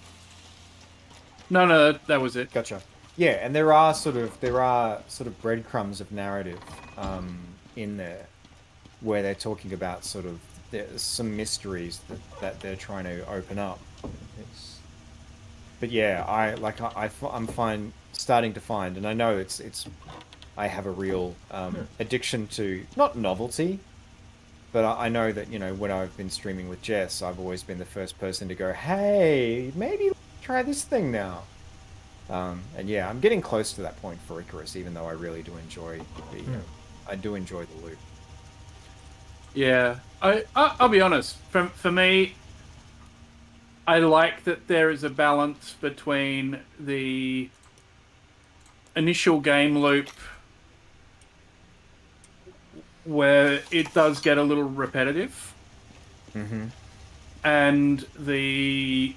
No, that was it. Gotcha. Yeah, and there are sort of breadcrumbs of narrative in there where they're talking about sort of there's some mysteries that they're trying to open up. But yeah, I'm starting to find, and I know it's I have a real addiction to not novelty, but I know that, you know, when I've been streaming with Jess, I've always been the first person to go, hey, maybe try this thing now. And yeah, I'm getting close to that point for Icarus, even though I really do enjoy I do enjoy the loot. Yeah, I'll be honest. For me, I like that there is a balance between the initial game loop where it does get a little repetitive, Mm-hmm. and the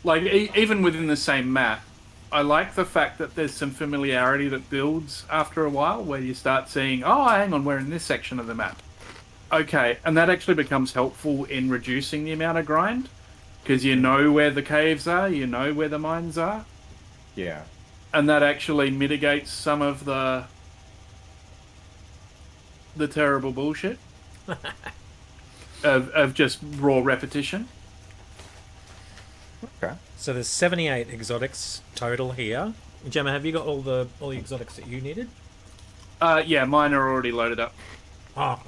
like even within the same map. I like the fact that there's some familiarity that builds after a while, where you start seeing, oh, hang on, we're in this section of the map. Okay, and that actually becomes helpful in reducing the amount of grind because you know where the caves are, you know where the mines are, Yeah. and that actually mitigates some of the terrible bullshit of just raw repetition. Okay. So there's 78 exotics total here. Gemma, have you got all the exotics that you needed? Yeah, mine are already loaded up. Oh.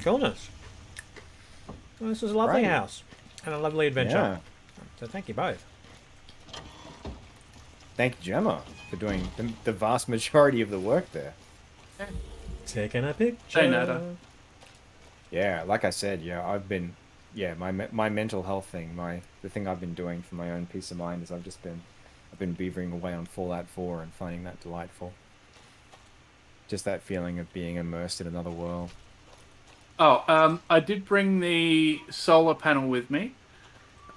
Coolness. Well, this is a lovely Right. house and a lovely adventure. Yeah. So thank you both. Thank you, Gemma, for doing the vast majority of the work there. Taking a picture. Say nada. Yeah, like I said, yeah, I've been, yeah, my mental health thing, the thing I've been doing for my own peace of mind is I've been beavering away on Fallout 4 and finding that delightful. Just that feeling of being immersed in another world. Oh, I did bring the solar panel with me.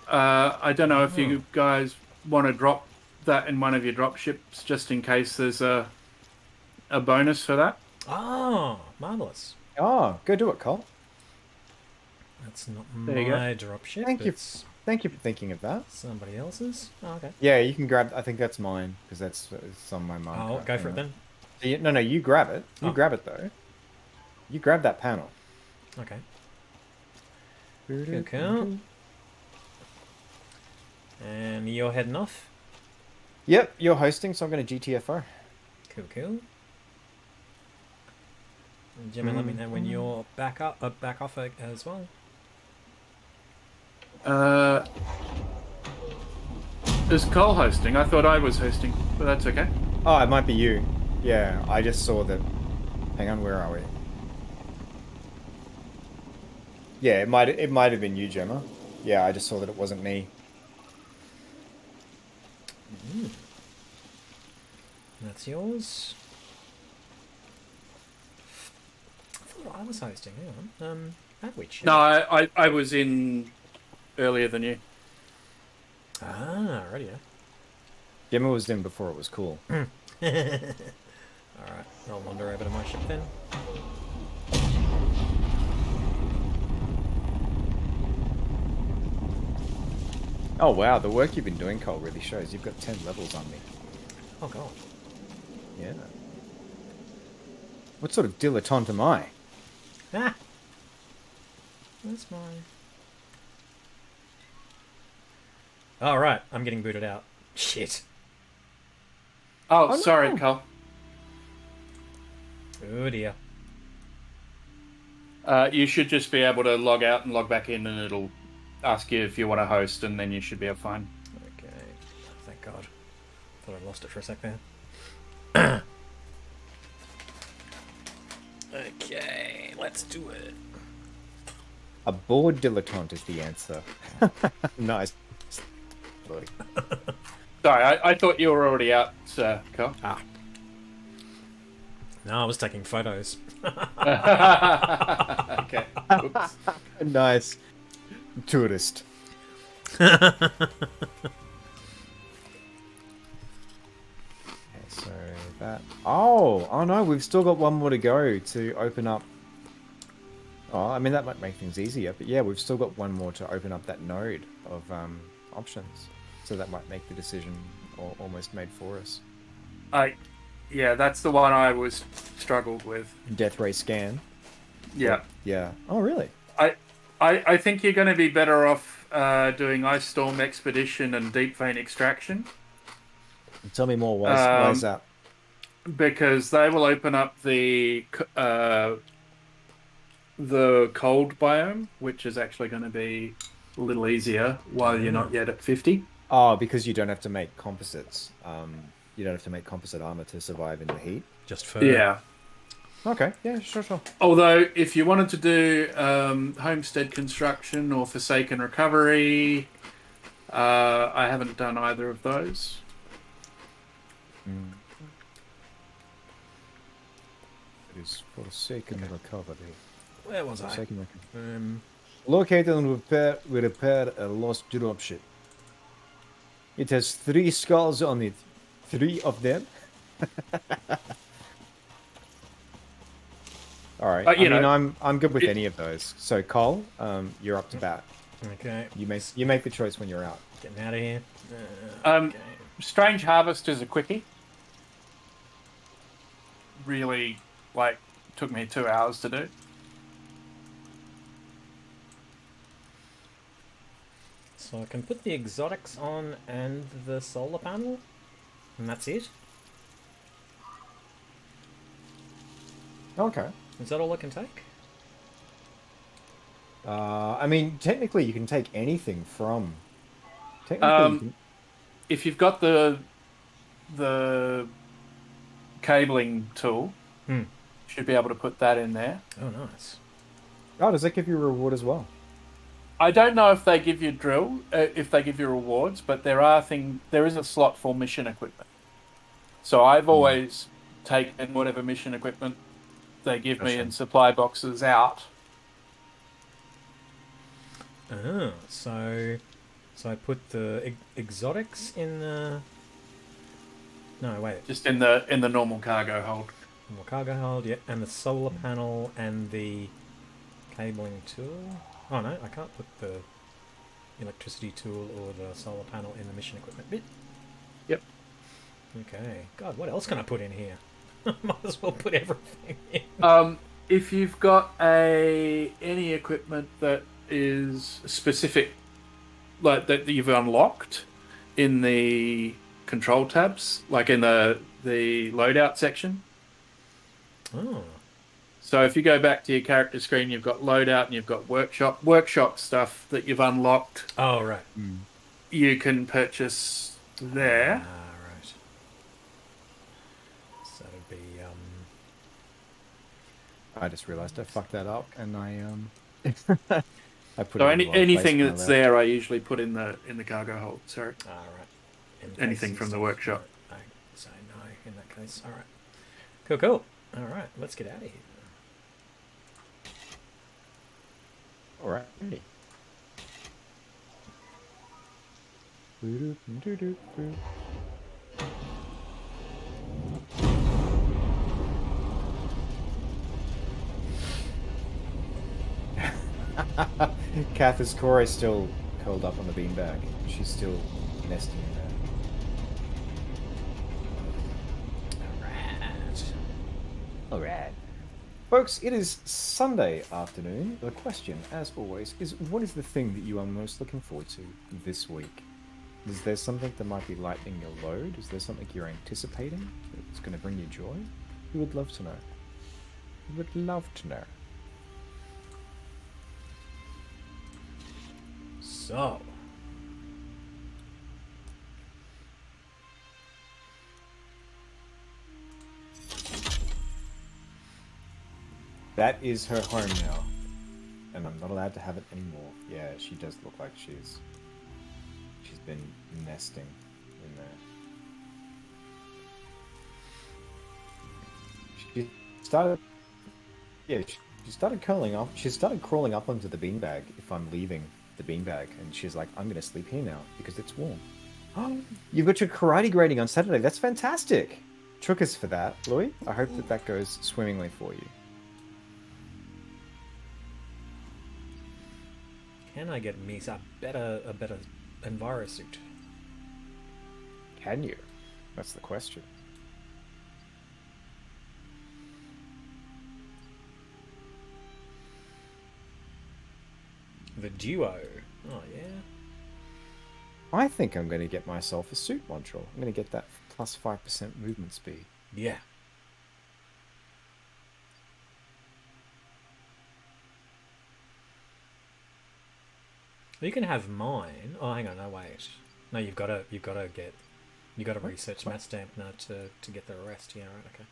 I don't know if you guys want to drop that in one of your drop ships, just in case there's a bonus for that. Oh, marvelous. Oh, go do it, Cole. That's not There you go. my dropship. Thank you. It's Thank you for thinking of that. somebody else's. Oh, okay. Yeah, you can grab. I think that's mine because it's on my marker. Oh, go for it then. No, you grab it. You Oh. grab it though. You grab that panel. Okay. Cool, cool. And you're heading off. Yep, you're hosting, so I'm going to GTFO. Cool, cool. Jimmy, let me know when you're back off as well. Is Cole hosting? I thought I was hosting, but that's okay. Oh, it might be you. Yeah, I just saw that. Hang on, where are we? Yeah, it might have been you, Gemma. Yeah, I just saw that it wasn't me. That's yours. I thought I was hosting. Hang on. Have we checked? No, I was in earlier than you. Ah, righty. Gemma was in before it was cool. All right, I'll wander over to my ship then. Oh wow, the work you've been doing, Cole, really shows. You've got 10 levels on me. Oh god. Yeah. What sort of dilettante am I? Ah. That's mine. All right, I'm getting booted out. Shit. Oh, Oh, sorry, no. Cole. Oh dear. You should just be able to log out and log back in, and it'll ask you if you want to host, and then you should be fine. Okay. Thank God. Thought I lost it for a sec there. Okay, let's do it. A bored dilettante is the answer. Nice. Look. Sorry, I thought you were already out, Cole. Ah. No, I was taking photos. Okay. Oops. Nice. Tourist. Okay, so that. Oh no, we've still got one more to go to open up. Oh, I mean that might make things easier, but yeah, we've still got one more to open up that node of options. So that might make the decision almost made for us. Yeah, that's the one I was struggled with. Death ray scan. Yeah. Yeah. Oh really? I think you're going to be better off doing Icestorm Expedition and Deep Vein Extraction. Tell me more. Why is that? Because they will open up the cold biome, which is actually going to be a little easier while you're not yet at 50. Oh, because you don't have to make composites. You don't have to make composite armor to survive in the heat. Just fur. Yeah. Okay, yeah, sure. Although, if you wanted to do homestead construction or Forsaken Recovery, I haven't done either of those. It is Forsaken Recovery. Where was I? Forsaken Recovery. Um, Locate and repair a lost dropship. It has 3 skulls on it. 3 of them. All right. I mean, I'm good with any of those. So Cole, you're up to bat. okay. You make the choice when you're out. Getting out of here. Um, Strange Harvest is a quickie. Really, took me 2 hours to do. So I can put the exotics on and the solar panel, and that's it. Okay. Is that all I can take? I mean, technically, you can take anything from. Technically, you can... If you've got the cabling tool, you should be able to put that in there. Oh, nice. Oh, does that give you a reward as well? I don't know if they give you if they give you rewards, but there is a slot for mission equipment. So I've always taken whatever mission equipment they give me in supply boxes out. Oh, so I put the exotics in the... No, wait. Just in the normal cargo hold. More cargo hold, yeah, and the solar panel and the cabling tool. Oh no, I can't put the electricity tool or the solar panel in the mission equipment bit. Yep. Okay. God, what else can I put in here? Might as well put everything in. If you've got any equipment that is specific, like that you've unlocked in the control tabs, like in the loadout section. Oh. So if you go back to your character screen, you've got loadout and you've got workshop stuff that you've unlocked. Oh, right. You can purchase there. Ah, right. So it'd be I just realised I fucked that up, and I I put So it in the wrong anything place that's there, I usually put in the cargo hold. Sorry. all right. Anything from the workshop. I say no in that case. All right. Cool. All right. Let's get out of here. All right. Kath's core is still curled up on the beanbag. She's still nesting in there. Alright. Folks, it is Sunday afternoon. The question, as always, is what is the thing that you are most looking forward to this week? Is there something that might be lightening your load? Is there something you're anticipating that's going to bring you joy? We would love to know. We would love to know. So. That is her home now. And I'm not allowed to have it anymore. Yeah, she does look like she's been nesting in there. She started... Yeah, she started curling up. She started crawling up onto the beanbag if I'm leaving the beanbag. And she's like, I'm going to sleep here now because it's warm. Oh, you've got your karate grading on Saturday. That's fantastic. Chookers for that, Louis. I hope that goes swimmingly for you. Can I get me a better Enviro suit? Can you? That's the question. The duo. Oh yeah. I think I'm going to get myself a suit module. I'm going to get that plus 5% movement speed. Yeah. You can have mine. Oh, hang on. No, wait. No, you've got to get You got to research Matt Stampner to get the arrest. Yeah, right. Okay.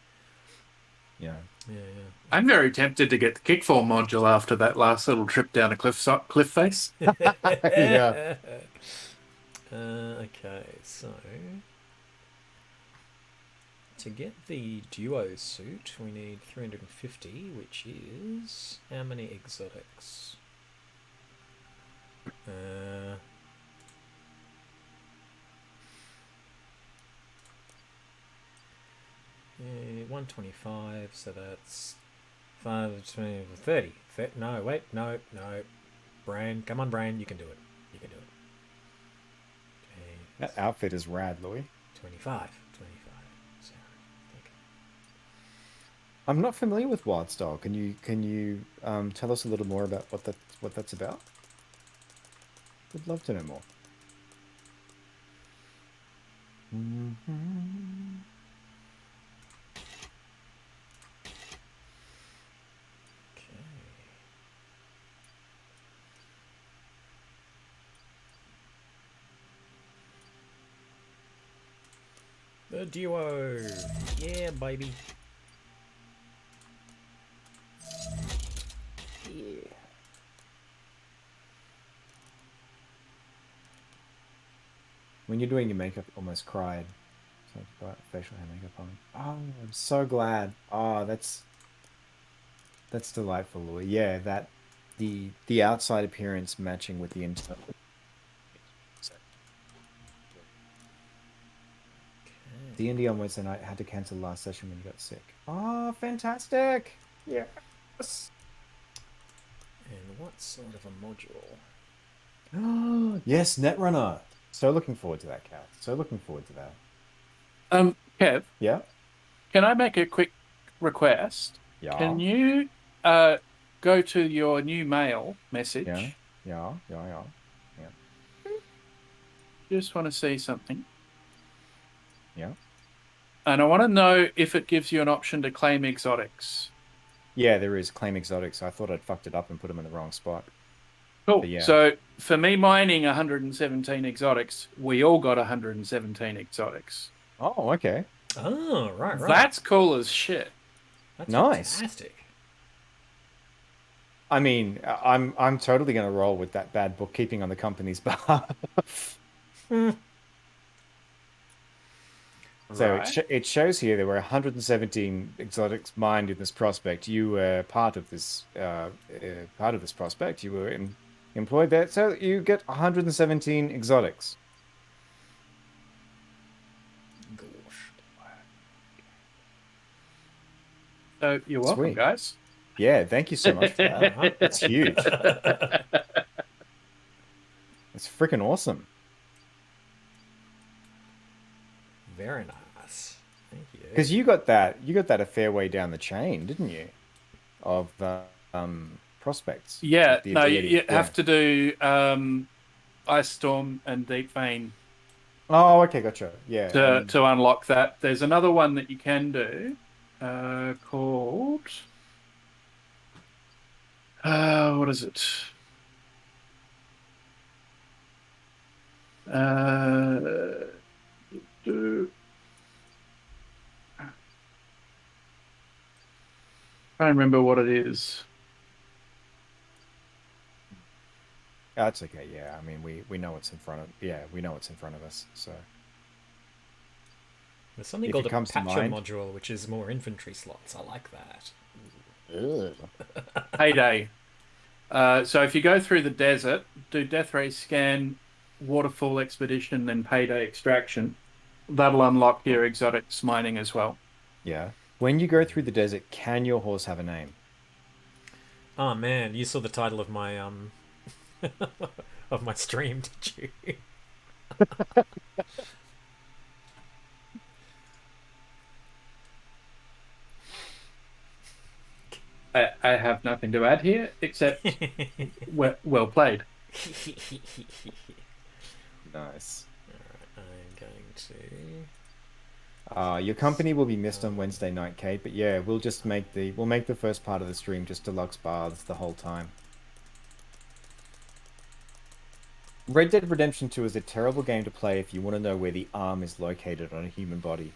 Yeah. Yeah. I'm very tempted to get the kickfall module after that last little trip down a cliff face. Yeah. Okay, so to get the duo suit, we need 350, which is how many exotics? 125, so that's 5, 20, 30. No, wait, no. Brain, come on, brain, you can do it. You can do it. Okay, That outfit is rad, Louis. 25. Sorry. Okay. I'm not familiar with Wildstyle. Can you tell us a little more about what that's about? Would love to know more. The duo. Yeah, baby. Yeah. When you're doing your makeup, almost cried. So I got facial hair makeup on. Oh, I'm so glad. Oh, that's delightful, Louis. Yeah, that the outside appearance matching with the inside. D&D on Wednesday night had to cancel last session when you got sick. Oh, fantastic! Yes. And what sort of a module? Oh, yes, Netrunner. So looking forward to that, Cat. So looking forward to that. Kev, Yeah. can I make a quick request? Yeah. Can you go to your new mail message? Yeah. Just want to see something. Yeah. And I want to know if it gives you an option to claim exotics. Yeah, there is claim exotics. I thought I'd fucked it up and put them in the wrong spot. Cool. But yeah. So for me mining 117 exotics, we all got 117 exotics. Oh, okay. Oh, right. That's cool as shit. That's nice. Fantastic. I mean, I'm totally going to roll with that bad bookkeeping on the company's behalf. So Right. it shows here there were 117 exotics mined in this prospect. You were part of this prospect. You were employed there, so you get 117 exotics. Gosh. So you're welcome, Sweet. guys. Yeah, thank you so much for that. That's huge. It's freaking awesome. Very nice. Thank you. Because you got that a fair way down the chain, didn't you? Of prospects. Yeah, The no, ability- you have to do Icestorm and Deep Vein Oh, okay, gotcha. Yeah. to unlock that. There's another one that you can do called... what is it? I don't remember what it is. That's okay. Yeah, I mean, we know what's in front of. Yeah, we know what's in front of us. So There's something if called it a comes to patcher mind- module, which is more infantry slots. I like that. Payday. So if you go through the desert, do Death Ray Scan, Waterfall Expedition, then Payday Extraction, that'll unlock your exotics mining as well. yeah, when you go through the desert, can your horse have a name? Oh man, you saw the title of my of my stream, did you? I have nothing to add here except well played. Nice. I'm going to. Your company will be missed on Wednesday night, Kate. But yeah, we'll make the first part of the stream just deluxe baths the whole time. Red Dead Redemption 2 is a terrible game to play if you want to know where the arm is located on a human body.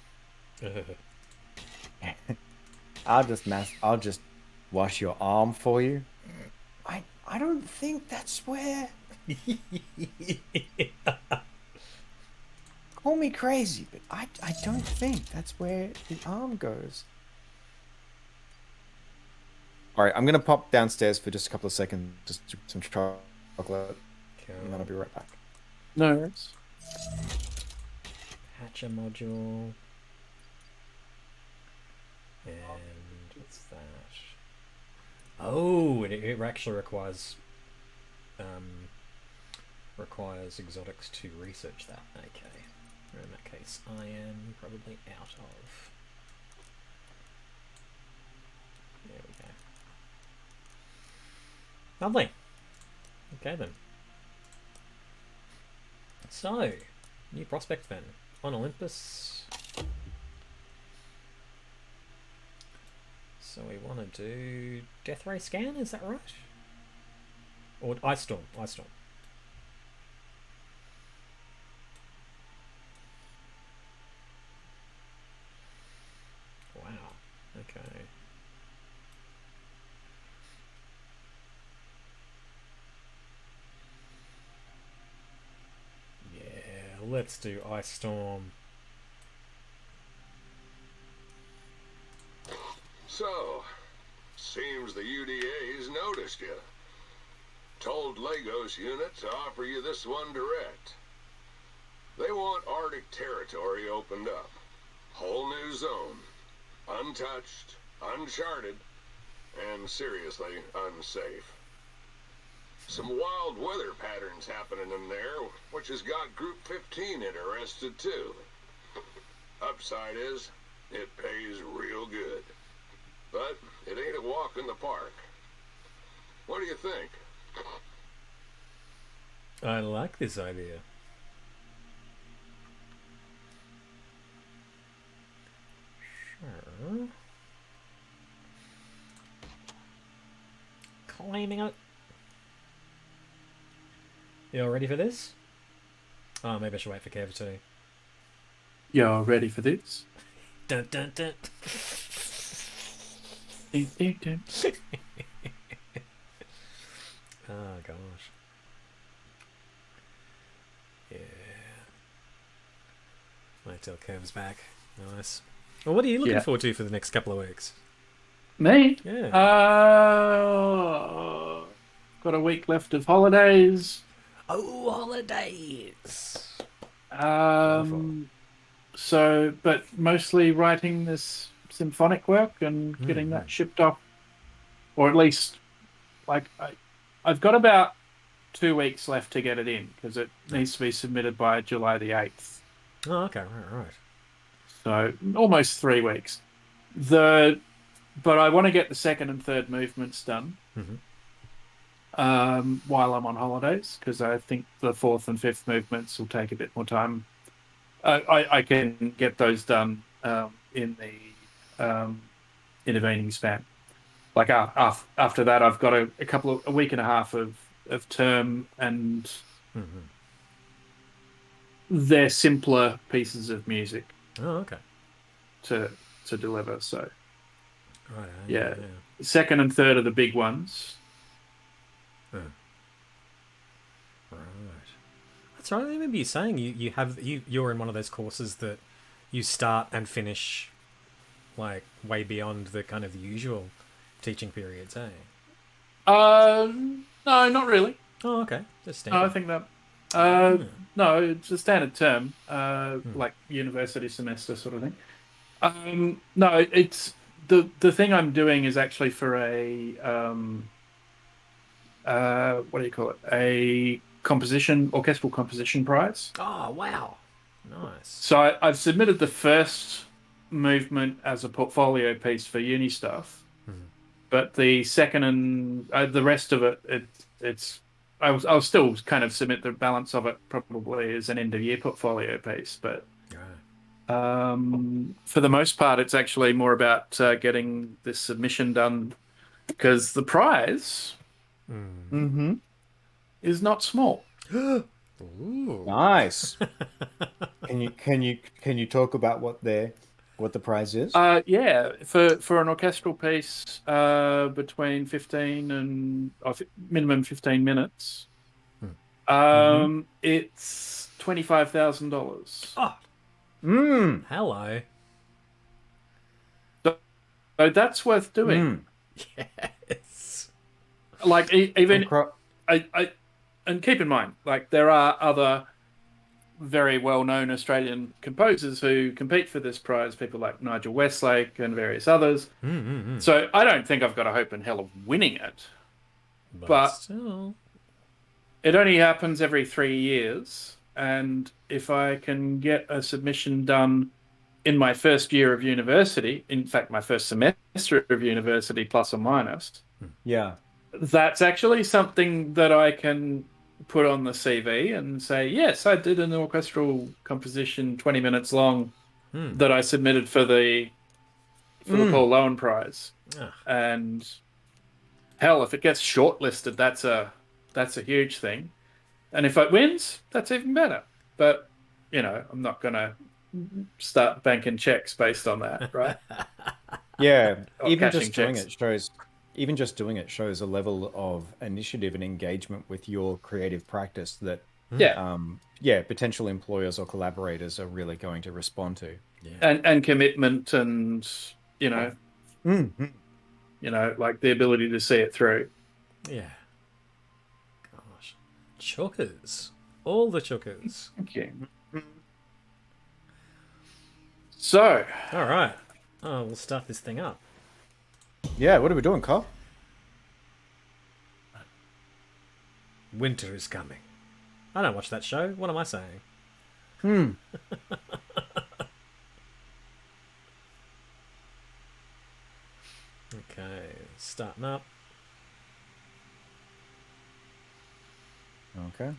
I'll just wash your arm for you. I don't think that's where. Call me crazy, but I don't think that's where the arm goes. All right, I'm gonna pop downstairs for just a couple of seconds, just to some chocolate, and then I'll be right back. No worries. Hatcher module. And what's that? Oh, it actually requires exotics to research that. Okay. In that case, I am probably out of. There we go. Lovely. Okay then. So, new prospect then. On Olympus. So we want to do Death Ray Scan, is that right? Or Icestorm. Wow. Okay. Yeah, let's do Icestorm. So, seems the UDA's noticed you. Told Lagos unit to offer you this one direct. They want Arctic territory opened up. Whole new zone. Untouched, uncharted, and seriously unsafe. Some wild weather patterns happening in there, which has got Group 15 interested too. Upside is, it pays real good. But it ain't a walk in the park. What do you think? I like this idea. Sure. Claiming it. You all ready for this? Oh, maybe I should wait for Kev too. You're ready for this? Dun dun dun. Oh gosh. Yeah. Wait till Kev's back. Nice. Well, what are you looking forward to for the next couple of weeks? Me? Yeah. Got a week left of holidays. Oh, holidays. So, but mostly writing this symphonic work and getting that shipped off, or at least, like, I've got about 2 weeks left to get it in because it needs to be submitted by July the 8th. Oh, okay, right. So almost 3 weeks. But I want to get the second and third movements done while I'm on holidays because I think the fourth and fifth movements will take a bit more time. I can get those done in the intervening span. Like after that, I've got a week and a half of term, and they're simpler pieces of music. Oh, okay. To deliver. So, right. Yeah. Second and third are the big ones. Right. That's right. I remember you saying you're in one of those courses that you start and finish like way beyond the kind of the usual teaching periods, eh? No, not really. Oh, okay. Just standard. No, I think that. No, it's a standard term, like university semester sort of thing. No, it's the thing I'm doing is actually for a what do you call it? A orchestral composition prize. Oh, wow. Nice. So I've submitted the first movement as a portfolio piece for uni stuff, but the second and the rest of it's I'll still kind of submit the balance of it probably as an end of year portfolio piece, but for the most part, it's actually more about getting this submission done because the prize is not small. Ooh. Nice. Can you talk about what the prize is? Yeah, for an orchestral piece, between 15 and minimum 15 minutes, it's $25,000. Oh, Mm. hello. So that's worth doing. Mm. Yes. Like I'm even cro- and keep in mind, like there are other very well-known Australian composers who compete for this prize, people like Nigel Westlake and various others. So I don't think I've got a hope in hell of winning it, But but still. it only happens every 3 years. And if I can get a submission done in my first year of university, in fact, my first semester of university, plus or minus, yeah. that's actually something that I can put on the CV and say, yes, I did an orchestral composition 20 minutes long that I submitted for the Paul Lowen Prize. Ah. And hell, if it gets shortlisted, that's a huge thing. And if it wins, that's even better. But I'm not gonna start banking checks based on that, right? Yeah. Or Even cashing just doing checks. it shows. Even just doing it shows a level of initiative and engagement with your creative practice that, Yeah. yeah, potential employers or collaborators are really going to respond to. Yeah. And commitment and you know, Mm. like the ability to see it through. Yeah. Gosh. Chookers. All the chookers. Okay. So, All right. Oh, we'll start this thing up. Yeah. What are we doing, Carl? Winter is coming. I don't watch that show. What am I saying? Okay, starting up. Okay.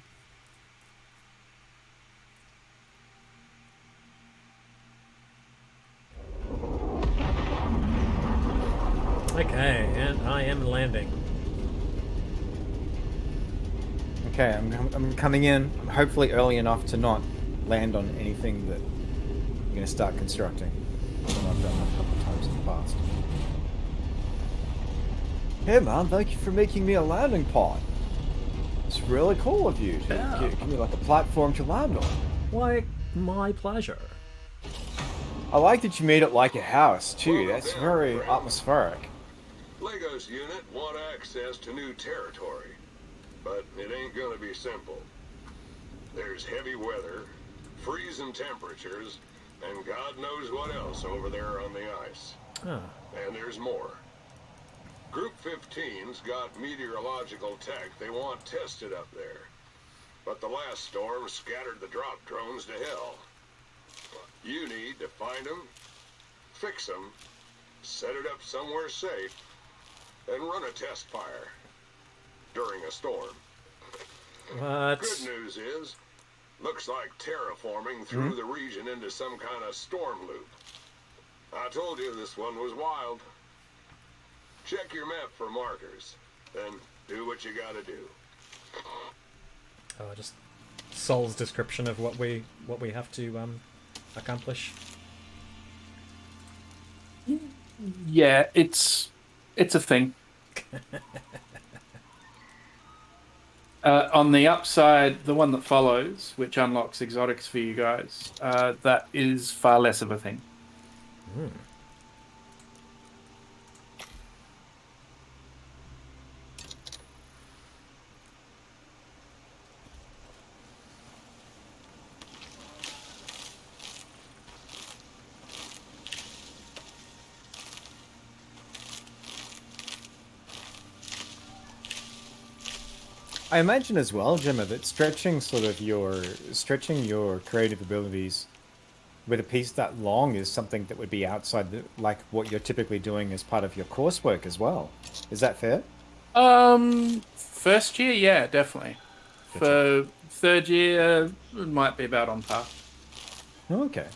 Okay, and I am landing. Okay. I'm coming in. Hopefully early enough to not land on anything that I'm going to start constructing. I've done that a couple of times in the past. Hey man, thank you for making me a landing pod. It's really cool of you to give me like a platform to land on. Why, my pleasure. I like that you made it like a house too. That's very atmospheric. Legos unit want access to new territory, but it ain't gonna be simple. There's heavy weather, freezing temperatures, and God knows what else over there on the ice. Ah, And there's more. Group 15's got meteorological tech they want tested up there. But the last storm scattered the drop drones to hell. You need to find them, fix them, set it up somewhere safe, and run a test fire during a storm. what? Good news is, looks like terraforming threw the region into some kind of storm loop. I told you this one was wild. Check your map for markers, then do what you gotta do. Oh, just Sol's description of what we have to accomplish. yeah, it's a thing. On the upside, the one that follows, which unlocks exotics for you guys, that is far less of a thing. I imagine as well, Gemma, that stretching your creative abilities with a piece that long is something that would be outside like what you're typically doing as part of your coursework as well. Is that fair? First year, yeah, definitely. For third year, it might be about on par. Okay.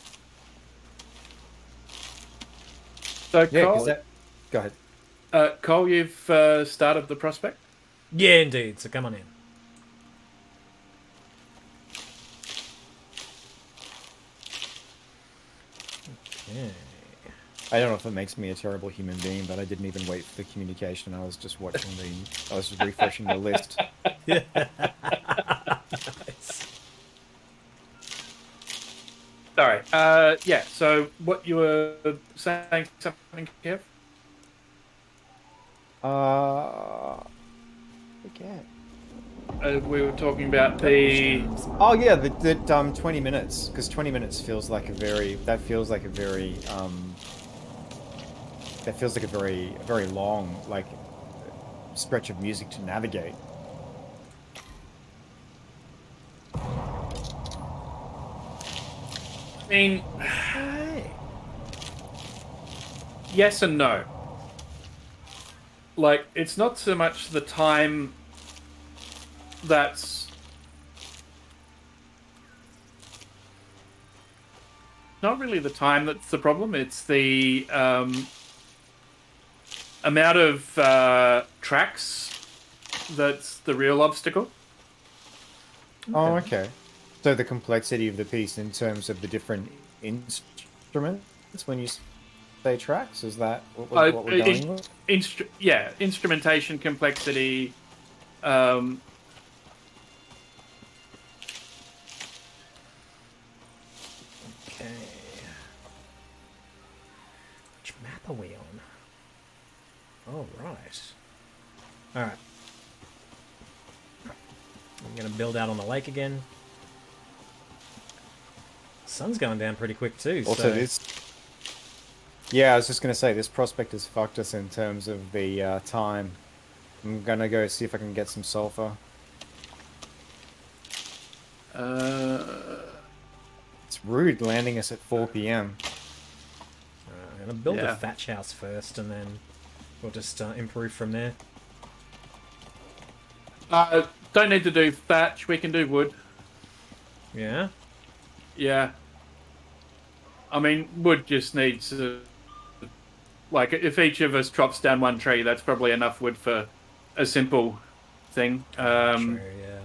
So, Yeah, Cole, because that. Go ahead. Cole, you've started the prospect. Yeah, indeed. So come on in. I don't know if it makes me a terrible human being, but I didn't even wait for the communication. I was just watching I was just refreshing the list. Nice. Sorry. Yeah. So what you were saying something, Kev? Forget. We were talking about the. Oh yeah, the 20 minutes, because 20 minutes feels like a very very long like stretch of music to navigate. I mean, yes and no. Like, it's not so much the time that's not really the time that's the problem. It's the amount of tracks that's the real obstacle. Oh, okay. So the complexity of the piece in terms of the different instruments when you say tracks, is that what we're going with? Yeah, instrumentation complexity. Um, Okay. Which map are we on? All right. All right. I'm gonna build out on the lake again. Sun's going down pretty quick too. Also, so... this. Yeah, I was just gonna say this prospect has fucked us in terms of the time. I'm gonna go see if I can get some sulfur. It's rude landing us at 4 p.m. I'm gonna build Yeah. a thatch house first, and then we'll just improve from there. don't need to do thatch. We can do wood. Yeah. Yeah. I mean, wood just needs like, if each of us chops down one tree, that's probably enough wood for a simple thing. True. Yeah.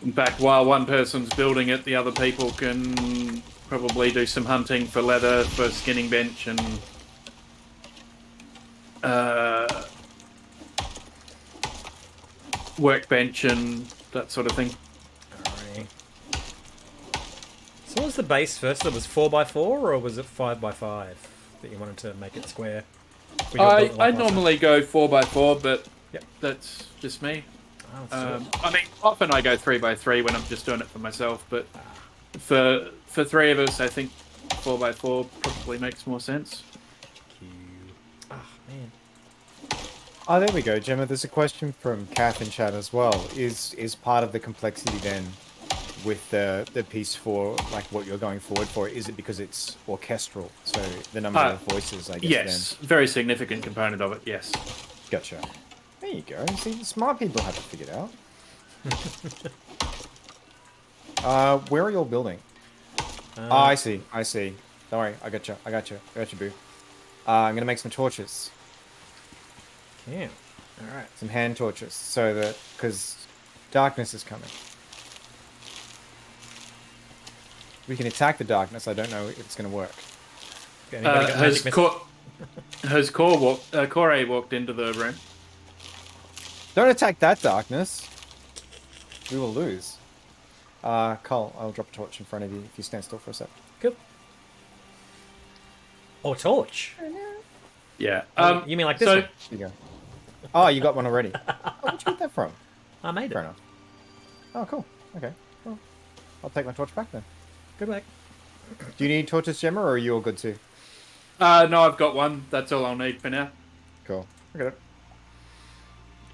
In fact, while one person's building it, the other people can probably do some hunting for leather, for skinning bench, and workbench and that sort of thing. Alrighty. So what was the base first? It was 4x4 or was it 5x5 that you wanted to make it square? We got built I like last normally go 4x4, but Yep. that's just me. time. Oh, let's do it. I mean, often I go 3x3 when I'm just doing it for myself, but for three of us, I think 4x4 probably makes more sense. Oh, man. Oh, there we go, Gemma. There's a question from Kath in chat as well. Is part of the complexity then with the piece for like what you're going forward for? Is it because it's orchestral? So the number of voices, I guess. Yes, very significant component of it. Yes. Then. Gotcha. There you go. See, the smart people have it figured out. Where are you all building? Oh, I see. I see. Don't worry. I got you. I got you. I got you, boo. I'm gonna make some torches. Yeah. Alright. Some hand torches, so that because darkness is coming. We can attack the darkness. I don't know if it's gonna work. Anybody got magic missile? Has Corey walked into the room? Don't attack that darkness. We will lose. Cole, I'll drop a torch in front of you if you stand still for a sec. Cool. Oh, torch. Yeah. You mean like this so, one? Here you go. Oh, you got one already. Oh, where'd you get that from? I made it. Fair enough. Oh, cool. Okay. Well, I'll take my torch back then. Good luck. Do you need torches, Gemma, or are you all good too? No, I've got one. That's all I'll need for now. Cool. I got it.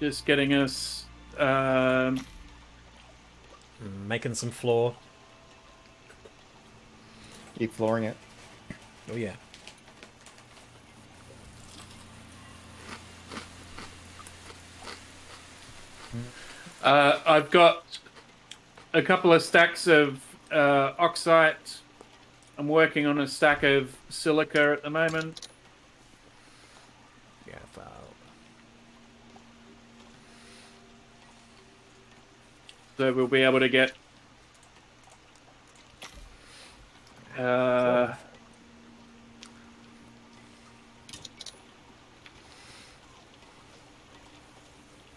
Just getting us. Making some floor. Keep flooring it. Oh, yeah. I've got a couple of stacks of oxite. I'm working on a stack of silica at the moment. Yeah, So we'll be able to get Uh,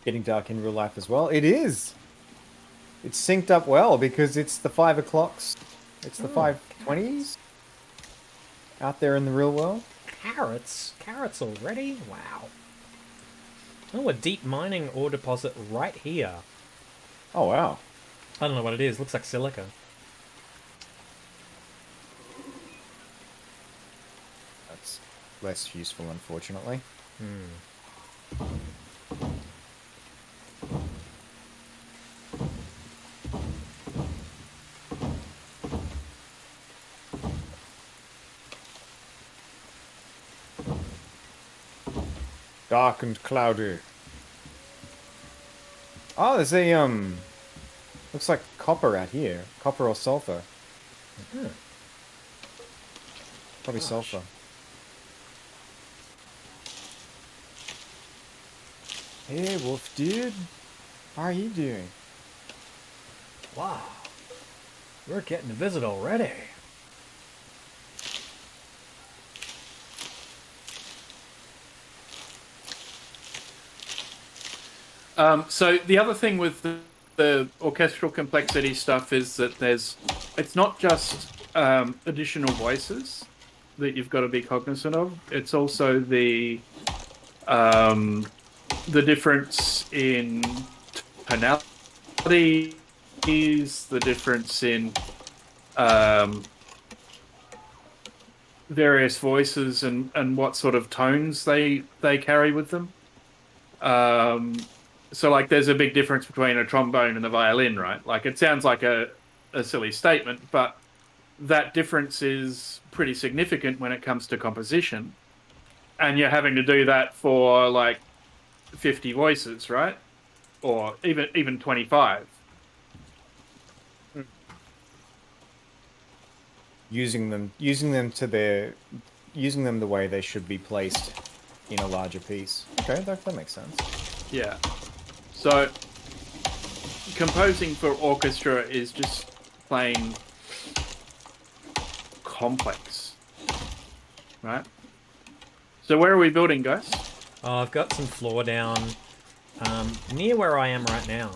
Getting dark in real life as well. It is. It's synced up well because it's the 5 o'clocks. It's the 5:20s out there in the real world. Carrots? Carrots already? Wow. Oh, a deep mining ore deposit right here. Oh wow. I don't know what it is. Looks like silica. That's less useful, unfortunately. Dark and cloudy. Oh, there's a looks like copper out here. Copper or sulfur. Probably sulfur. Hey, wolf dude. How are you doing? Wow. We're getting a visit already. So the other thing with the orchestral complexity stuff is that it's not just additional voices that you've got to be cognizant of. It's also the difference in tonality, the difference in various voices and what sort of tones they carry with them. So, like, there's a big difference between a trombone and a violin, right? Like, it sounds like a silly statement, but that difference is pretty significant when it comes to composition. And you're having to do that for, like, 50 voices, right? Or even 25. Using them the way they should be placed in a larger piece. Okay, that makes sense. Yeah. So, composing for orchestra is just plain complex, right? So where are we building, guys? Oh, I've got some floor down near where I am right now.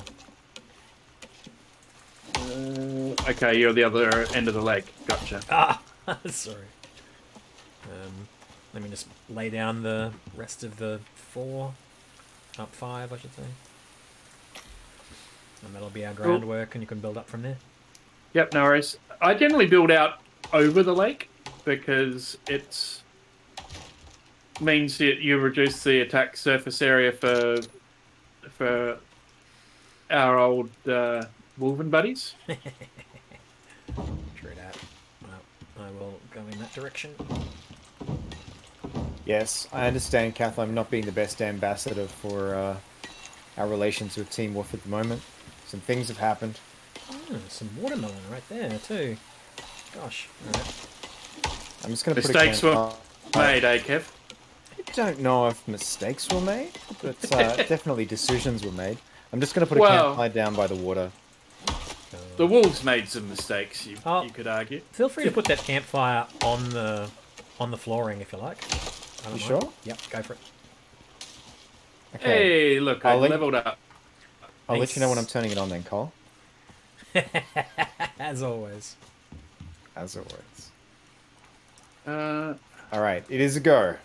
Okay, you're the other end of the lake. Gotcha. Ah, sorry. Let me just lay down the rest of the 4, up 5, I should say. And that'll be our groundwork, and you can build up from there. Yep, no worries. I generally build out over the lake because it means that you reduce the attack surface area for our old Wolven buddies. True that. Well, I will go in that direction. Yes, I understand, Kath. I'm not being the best ambassador for our relations with Team Wolf at the moment. Some things have happened. Oh, some watermelon right there too. Gosh. Alright. I'm just going to put Mistakes a were made, eh, Kev? I don't know if mistakes were made, but definitely decisions were made. I'm just going to put a Well, campfire down by the water. The wolves made some mistakes, you could argue. Feel free to put that campfire on the flooring if you like. I don't You mind. sure? Yep, go for it. Okay. Hey, look, I leveled up. I'll let you know when I'm turning it on then, Cole. As always. As always. Uh, Alright, it is a go.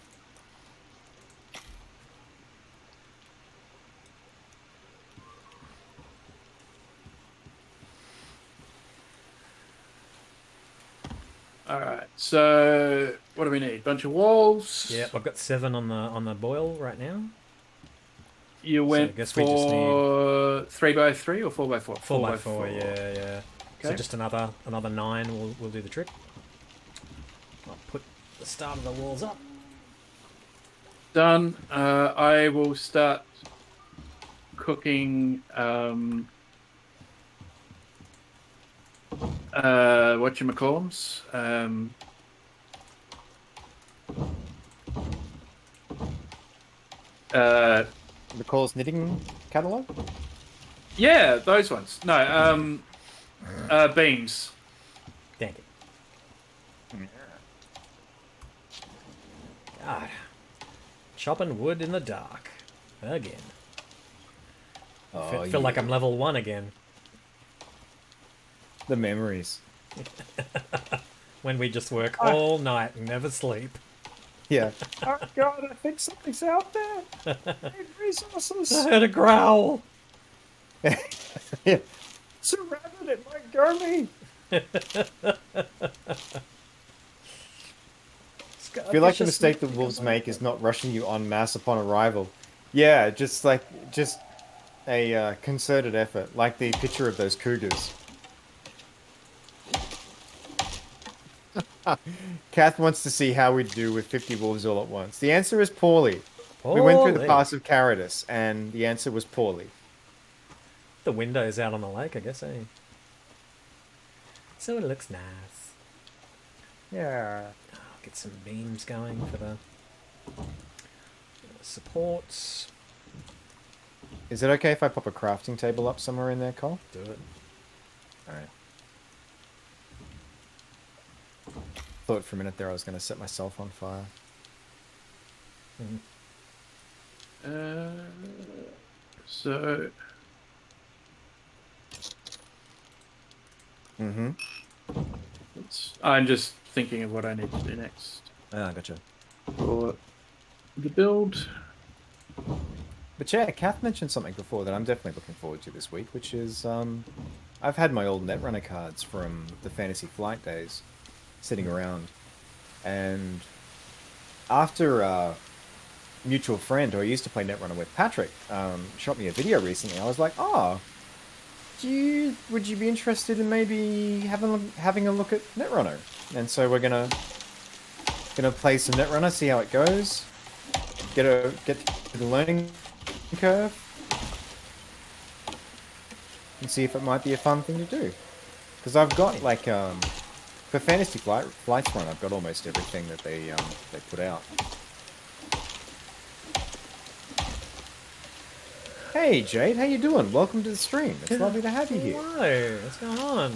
Alright, so what do we need? Bunch of walls. Yeah, I've got 7 on the boil right now. You went guess we just for 3x3 or 4x4? 4x4, yeah. So Okay. just another 9 will do the trick. I'll put the start of the walls up. Done. I will start cooking whatchamacallums. The Cole's knitting catalog? Yeah, those ones. No, beams. Dandy. God. Chopping wood in the dark. Again. Oh, Feel like yeah. I'm level 1 again. The memories. When we just work all night and never sleep. Yeah. Oh god, I think something's out there. I need resources. I heard a growl. Yeah. It's a rabbit, it might go me. I feel like the mistake that wolves make is not rushing you en masse upon arrival. Yeah, just a concerted effort, like the picture of those cougars. Kath wants to see how we do with 50 wolves all at once. The answer is poorly. We went through the pass of Caritas, and the answer was poorly. The window's out on the lake, I guess, eh? So it looks nice. Yeah. I'll get some beams going for the supports. Is it okay if I pop a crafting table up somewhere in there, Cole? Do it. Alright. Thought for a minute there I was going to set myself on fire. So Mm-hmm. I'm just thinking of what I need to do next Ah, gotcha. for the build. But yeah, Kath mentioned something before that I'm definitely looking forward to this week, which is I've had my old Netrunner cards from the Fantasy Flight days sitting around, and after a mutual friend who I used to play Netrunner with, Patrick, shot me a video recently. I was like, oh, would you be interested in maybe having a look at Netrunner? And so we're gonna play some Netrunner, see how it goes, get to the learning curve, and see if it might be a fun thing to do. Because I've got like for Fantasy Flights Run, I've got almost everything that they put out. Hey Jade, how you doing? Welcome to the stream. It's lovely to have you here. Hello, what's going on?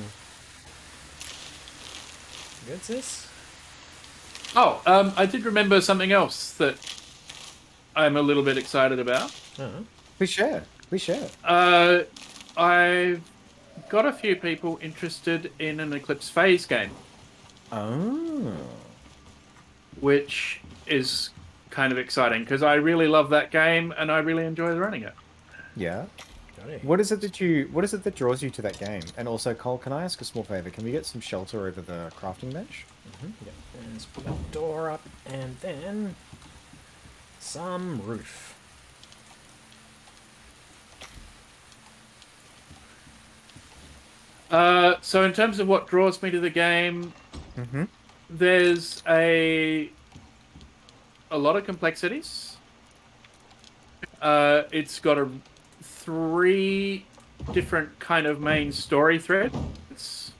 Good, sis? Oh, I did remember something else that I'm a little bit excited about. Please share. Please share. I've got a few people interested in an Eclipse Phase game. Oh. Which is kind of exciting because I really love that game and I really enjoy running it. Yeah. What is it that draws you to that game? And also, Cole, can I ask a small favor? Can we get some shelter over the crafting bench? Yeah. Let's put that door up and then some roof. So in terms of what draws me to the game, there's a lot of complexities. It's got 3 different kind of main story threads.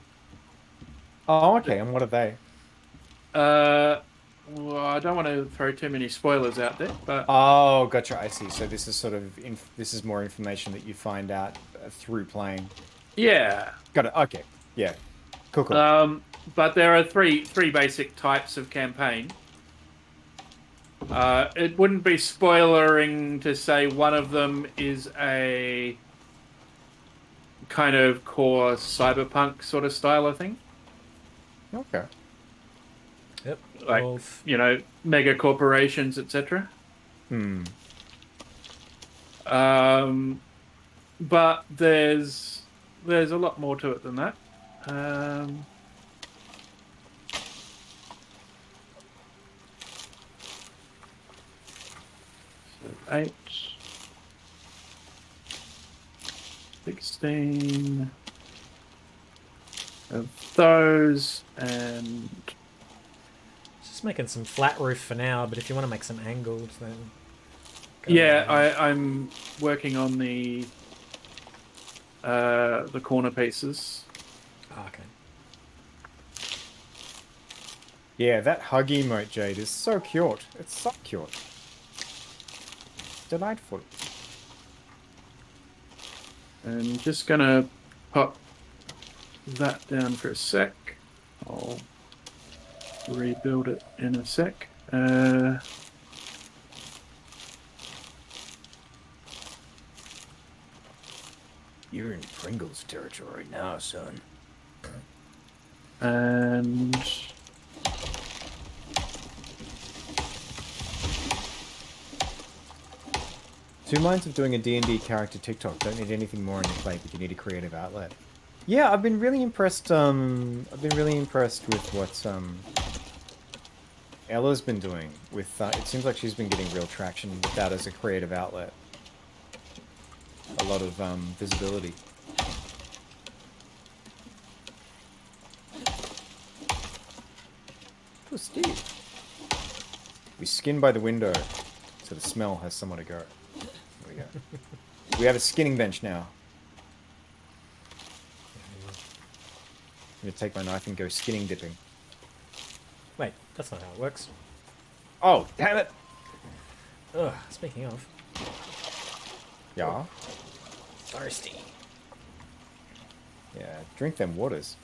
Oh, okay. And what are they? Well, I don't want to throw too many spoilers out there, but Oh, gotcha. I see. So this is sort of this is more information that you find out through playing. yeah. Got it. Okay. Yeah. Cool. But there are three basic types of campaign. It wouldn't be spoilering to say one of them is a kind of core cyberpunk sort of style of thing. Okay. Yep. Like, mega corporations, etc. But there's a lot more to it than that. So 8, 16 of those, and Just making some flat roof for now, but if you want to make some angles, then I'm working on the corner pieces. Oh, okay. Yeah, that hug emote, Jade, is so cute. It's so cute. Delightful. I'm just gonna pop that down for a sec. I'll rebuild it in a sec. You're in Pringles territory now, son. And Two minds of doing a D&D character TikTok. Don't need anything more on your plate, but you need a creative outlet. Yeah, I've been really impressed. I've been really impressed with what Ella's been doing. With it seems like she's been getting real traction with that as a creative outlet. A lot of visibility. Oh, Steve. We skin by the window, so the smell has somewhere to go. There we go. We have a skinning bench now. I'm gonna take my knife and go skinning dipping. Wait, that's not how it works. Oh, damn it! Ugh, speaking of. Yeah. Thirsty. Yeah, drink them waters.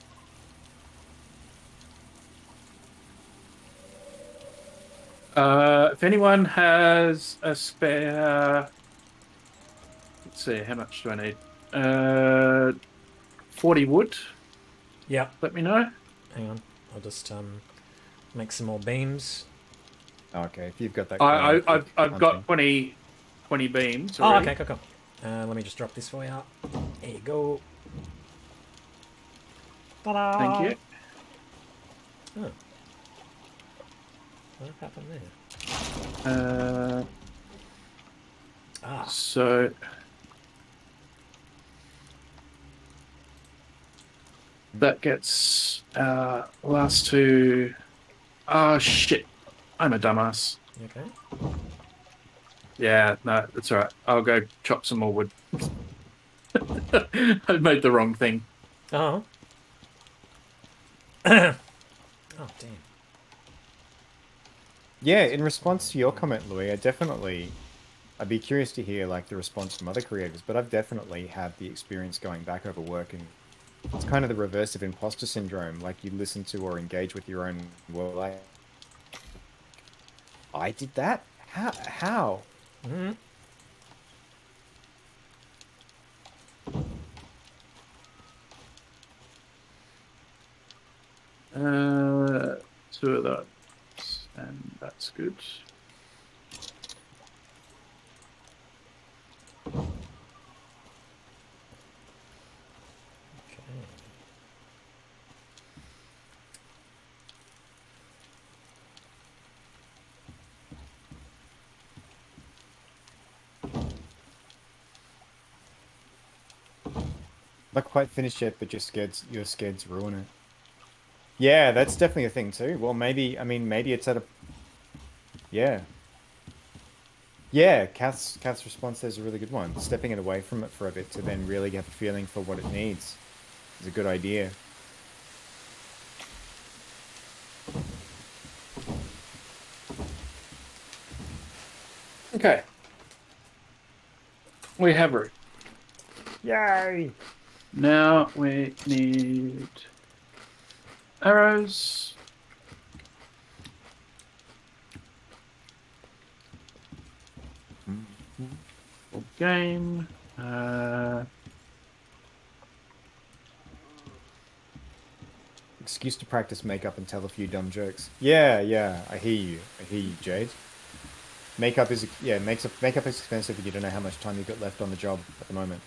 if anyone has a spare, let's see, how much do I need? 40 wood. Yep. Let me know. Hang on. I'll just make some more beams. Okay, if you've got that. I've got 20 beams. Oh, Already. okay, cool. Let me just drop this for you. There you go. Ta-da! Thank you. Oh. What happened there? So that gets last two. Oh shit! I'm a dumbass. You okay? Yeah, no, that's all right. I'll go chop some more wood. I made the wrong thing. Oh. Oh, damn. Yeah, in response to your comment, Louis, I'd be curious to hear like the response from other creators, but I've definitely had the experience going back over work, and it's kind of the reverse of imposter syndrome. Like you listen to or engage with your own work. Like, I did that? How? Mm-hmm. Two of those, and that's good. Not quite finished yet, but you're scared to ruin it. Yeah, that's definitely a thing too. Well, maybe it's at a. Yeah. Yeah, Kath's response there is a really good one. Stepping it away from it for a bit to then really have a feeling for what it needs is a good idea. Okay. We have root. Yay! Now we need arrows. Full game. Excuse to practice makeup and tell a few dumb jokes. Yeah, I hear you, Jade. Makeup is expensive if you don't know how much time you've got left on the job at the moment.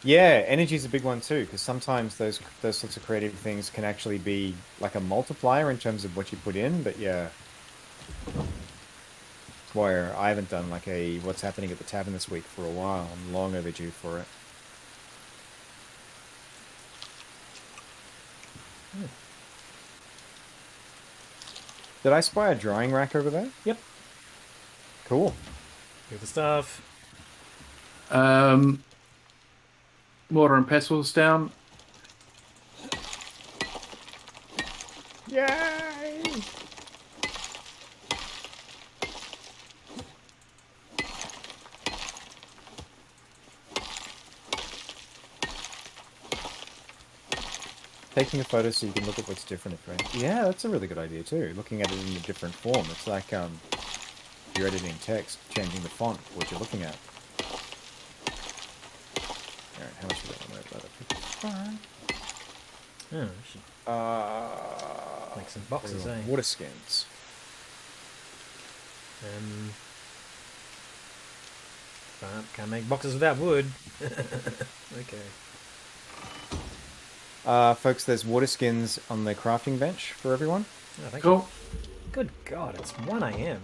Yeah, energy is a big one too, because sometimes those sorts of creative things can actually be like a multiplier in terms of what you put in. But yeah, that's why I haven't done like a what's happening at the tavern this week for a while. I'm long overdue for it. Did I spy a drying rack over there? Yep. Cool. Good stuff. Mortar and pestles down. Yay! Taking a photo so you can look at what's different. Yeah, that's a really good idea too. Looking at it in a different form. It's like you're editing text, changing the font, what you're looking at. Alright, how much is that one about? 55. Oh, we should make some boxes, eh? Water skins. Can't make boxes without wood. Okay. Folks, there's water skins on the crafting bench for everyone. Oh, thank Cool. you. Good God, it's 1 a.m.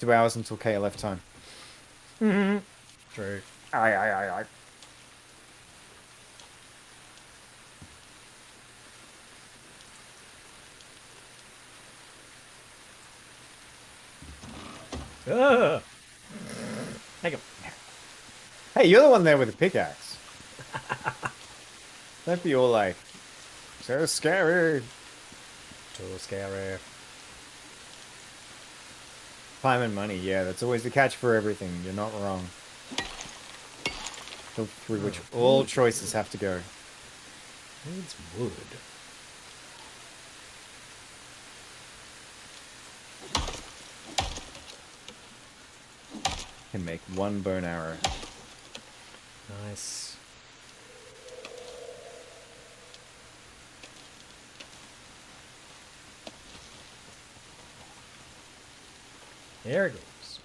Two hours until KLF time. True. Aye. Ah! Take him. Hey, you're the one there with the pickaxe. Don't be all like, so scary. Too scary. Time and money, yeah, that's always the catch for everything. You're not wrong. Through which all choices have to go. Needs wood. Can make one bone arrow. Nice. There it goes.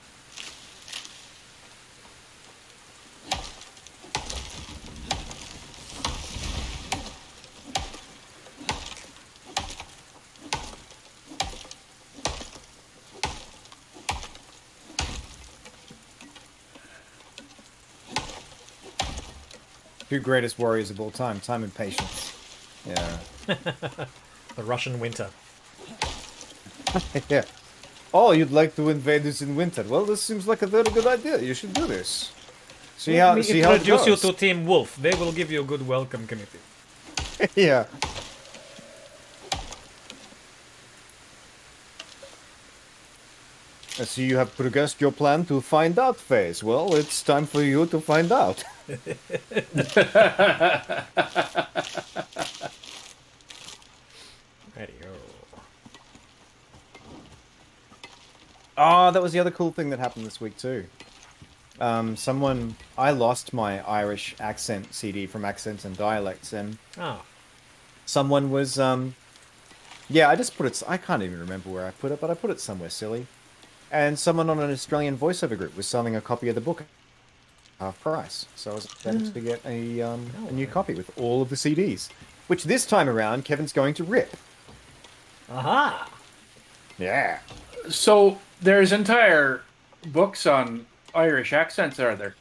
Two greatest warriors of all time, time and patience. Yeah. The Russian winter. Yeah. Oh, you'd like to invade us in winter? Well, this seems like a very good idea. You should do this. See how it introduce you goes. to Team Wolf. They will give you a good welcome committee. Yeah. I see you have progressed your plan to find out phase. Well, it's time for you to find out. Radio. Oh, that was the other cool thing that happened this week too. I lost my Irish accent CD from Accents and Dialects, and Oh. someone was, yeah, I just put it, I can't even remember where I put it, but I put it somewhere silly. And someone on an Australian voiceover group was selling a copy of the book at half price. So I was able to get a new copy with all of the CDs, which this time around, Kevin's going to rip. Aha! Yeah. So there's entire books on Irish accents, are there?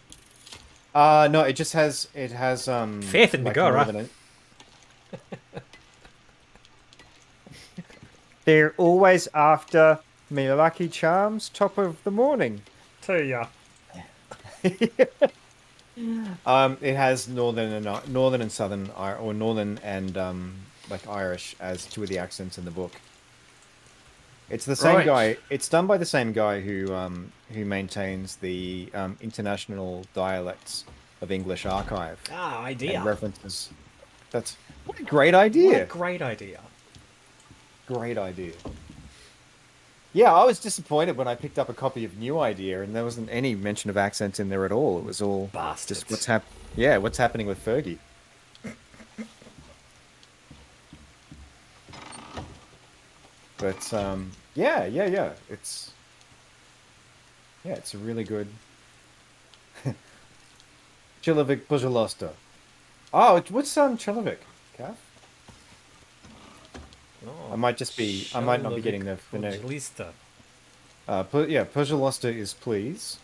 No, it has Faith in like Megara. northern- They're always after me lucky charms, top of the morning. To ya. It has northern and southern, or northern and like Irish as two of the accents in the book. It's the same Right. guy. It's done by the same guy who maintains the International Dialects of English Archive Ah, idea. and references. What a great idea! What a great idea. Great idea. Yeah, I was disappointed when I picked up a copy of New Idea and there wasn't any mention of accents in there at all. It was all Bastards. just what's happening with Fergie. But yeah. It's a really good Chilovic Pujalosta. Oh, what's Chilovic? Calf? Oh, I might not be getting the phonetic. Lista. Pujalosta is please.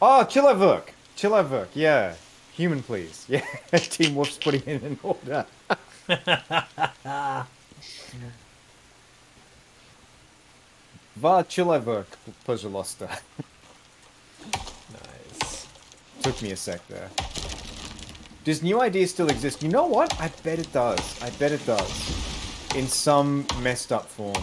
Oh, Chilavuk, yeah. Human please. Yeah, Team Wolf's putting in an order. Va Chilavuk, Pujalosta. Nice. Took me a sec there. Does New Idea still exist? You know what? I bet it does. In some messed up form.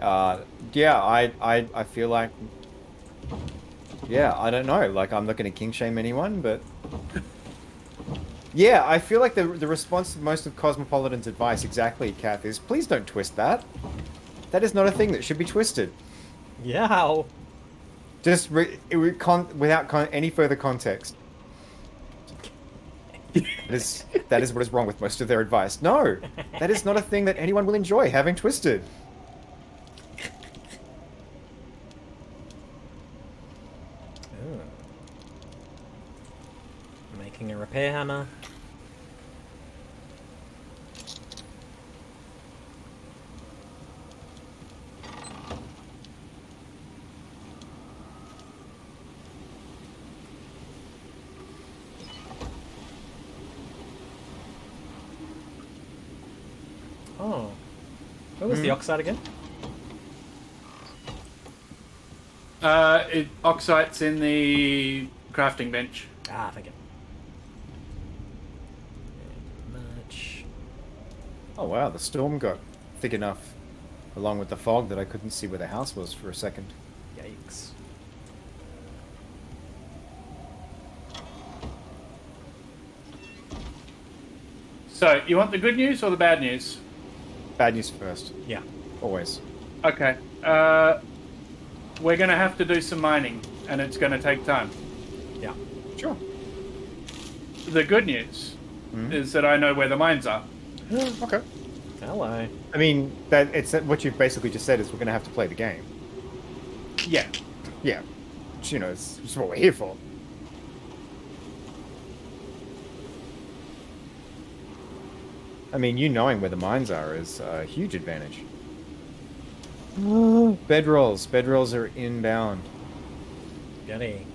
Yeah, I feel like, yeah, I don't know. Like, I'm not going to king shame anyone, but yeah, I feel like the response to most of Cosmopolitan's advice, exactly, Kath, is please don't twist that. That is not a thing that should be twisted. Yeah. Just without any further context. That is what is wrong with most of their advice. No, that is not a thing that anyone will enjoy having twisted. Ooh. Making a repair hammer. Oh. Where was the oxide again? Oxite's in the crafting bench. Ah, thank you. Very much. Oh wow, the storm got thick enough, along with the fog, that I couldn't see where the house was for a second. Yikes. So, you want the good news or the bad news? Bad news first, Yeah. always. Okay. We're going to have to do some mining, and it's going to take time. Yeah. Sure. The good news is that I know where the mines are. Okay. Hello. I mean, that it's what you've basically just said is we're going to have to play the game. Yeah. Yeah. Which, you know, it's what we're here for. I mean, you knowing where the mines are is a huge advantage. Bedrolls. Bedrolls are inbound. Goody.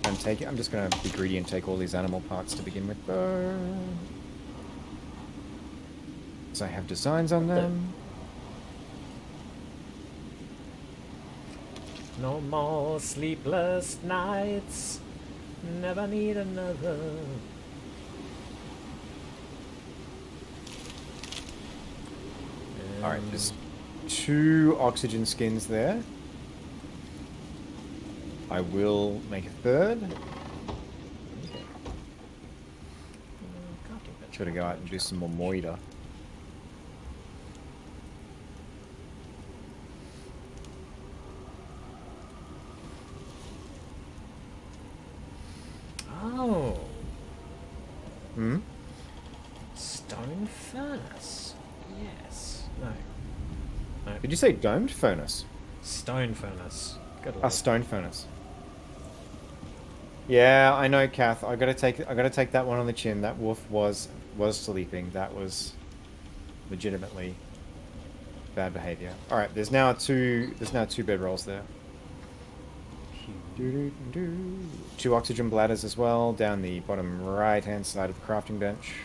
I'm just gonna be greedy and take all these animal parts to begin with. So I have designs on them. No more sleepless nights. Never need another. All right, there's 2 oxygen skins there. I will make a third. Gotta go out and do some more moida. Oh. Hmm? Stone furnace. Yes. No. No. Did you say domed furnace? Stone furnace. Good A lord. stone furnace. Yeah, I know, Kath. I gotta take that one on the chin. That wolf was sleeping. That was legitimately bad behavior. All right, there's now two bedrolls there. 2 oxygen bladders as well down the bottom right-hand side of the crafting bench.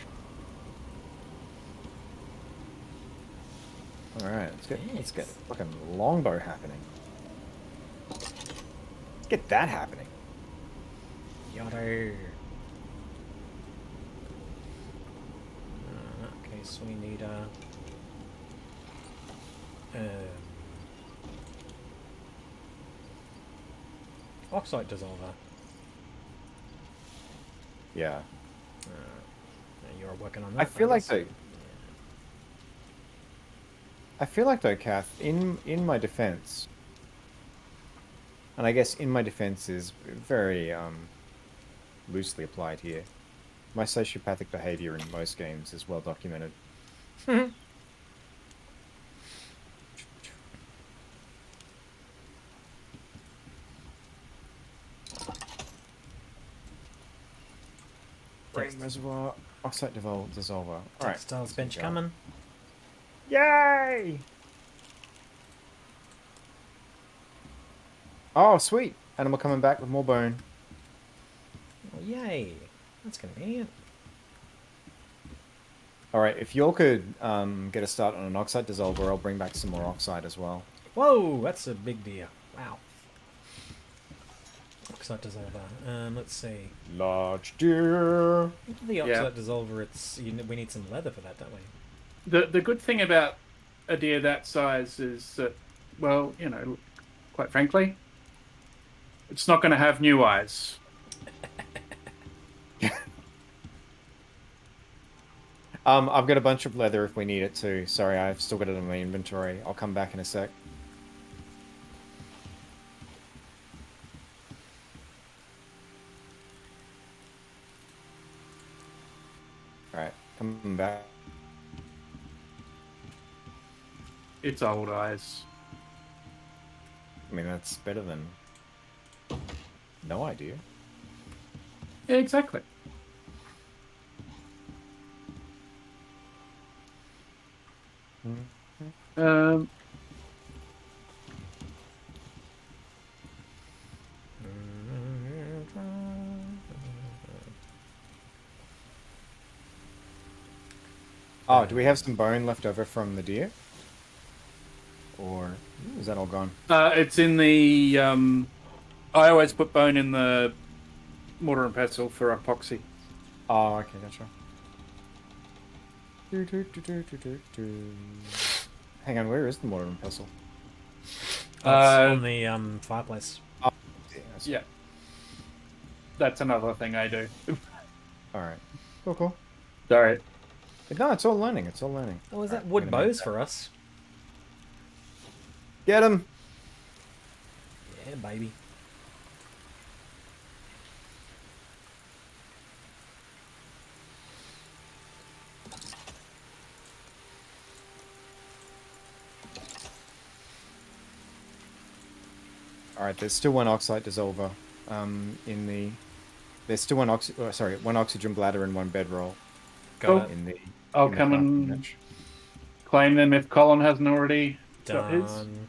All right, let's get fucking longbow happening. Let's get that happening. Yada. Okay, so we need a. Oxide dissolver. Yeah. You're working on that. I feel like guess. though. I feel like though, Kath, in my defense, and I guess in my defense is very loosely applied here. My sociopathic behavior in most games is well documented. Brain reservoir, oxide dissolver. All right. Textiles bench coming. Yay! Oh, sweet. Animal coming back with more bone. Oh, yay! That's convenient. All right, if y'all could get a start on an oxide dissolver, I'll bring back some more oxide as well. Whoa, that's a big deal. Wow. Oxide dissolver. Let's see. Large deer. The oxide dissolver. We need some leather for that, don't we? The good thing about a deer that size is that, well, quite frankly, it's not going to have new eyes. I've got a bunch of leather if we need it too. Sorry, I've still got it in my inventory. I'll come back in a sec. Alright, come back. It's old eyes. I mean, that's better than no idea. Yeah, exactly. Um, Oh, do we have some bone left over from the deer? Or is that all gone? it's in the. I always put bone in the mortar and pestle for epoxy. Oh, okay, gotcha. Do, do, do, do, do, do, do. Hang on, where is the mortar and pestle? It's on the fireplace. Oh, yes. Yeah, that's another thing I do. Alright. Cool, cool. Sorry. No, it's all learning. It's all learning. Oh, is that Alright, wood I'm gonna make bows for us? Get him! Yeah, baby. Alright, there's still one oxide dissolver in the... There's still one one oxygen bladder and one bedroll Got it. in the... I'll in the come crafting and bench. claim them if Colin hasn't already got his. Done.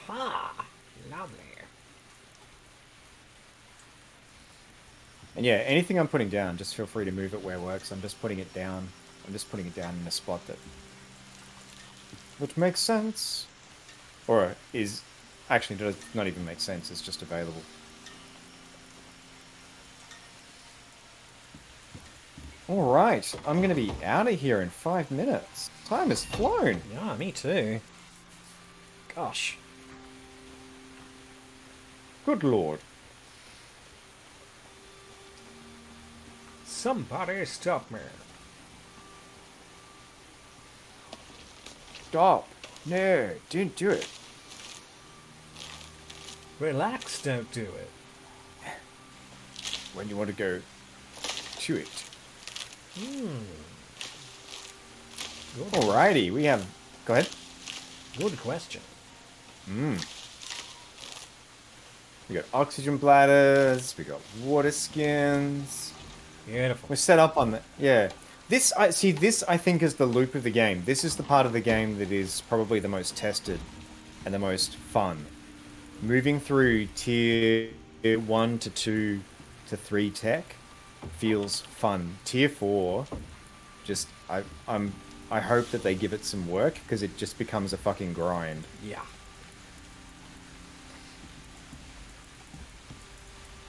Aha! Lovely. And yeah, anything I'm putting down, just feel free to move it where it works. I'm just putting it down. I'm just putting it down in a spot that... which makes sense. Or is... actually does not even make sense, it's just available. Alright, I'm gonna be out of here in 5 minutes. Time has flown. Yeah, me too. Gosh. Good lord. Somebody stop me. Stop. No, don't do it. Relax, don't do it. When you want to go to it. Good, Alrighty, we have... Go ahead. good question. We got oxygen bladders, we got water skins. Beautiful. We're set up on the... Yeah. This I think is the loop of the game. This is the part of the game that is probably the most tested and the most fun. Moving through tier 1 to 2 to 3 tech feels fun. Tier 4, just I hope that they give it some work because it just becomes a fucking grind. Yeah.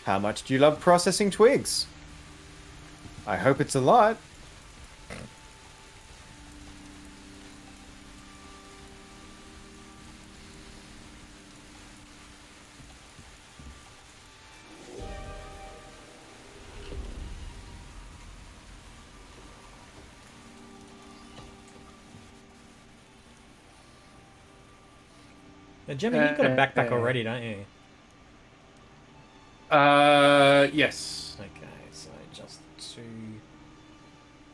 How much do you love processing twigs? I hope it's a lot. Now, Jemma, you've got a backpack already, don't you? Yes. Okay, so just 2.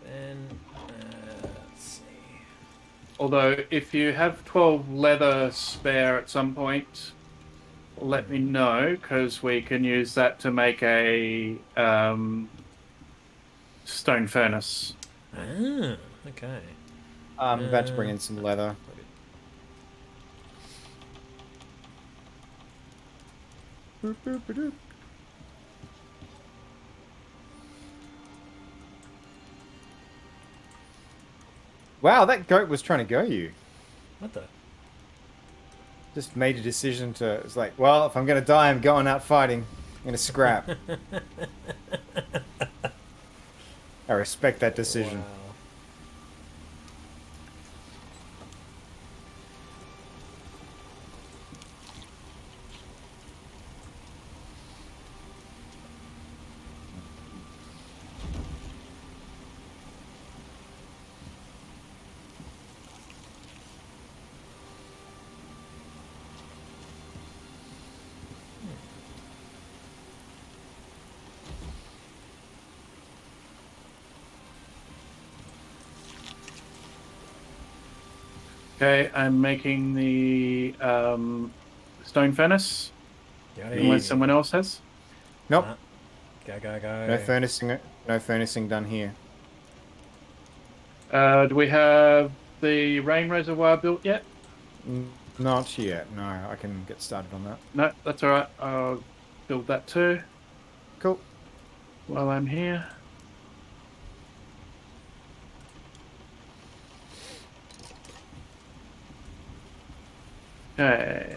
Then, let's see. Although, if you have 12 leather spare at some point, let me know, because we can use that to make a stone furnace. Ah, okay. I'm about to bring in some leather. Boop, boop, boop. Wow, that goat was trying to go you. What the? Just made a decision to. It's like, well, if I'm gonna die, I'm going out fighting. I'm gonna scrap. I respect that decision. Wow. Okay, I'm making the stone furnace. Unless someone else has. Nope. Go, go, go. No furnacing. No furnacing done here. Do we have the rain reservoir built yet? Not yet. No, I can get started on that. No, that's all right. I'll build that too Cool. while I'm here. Okay.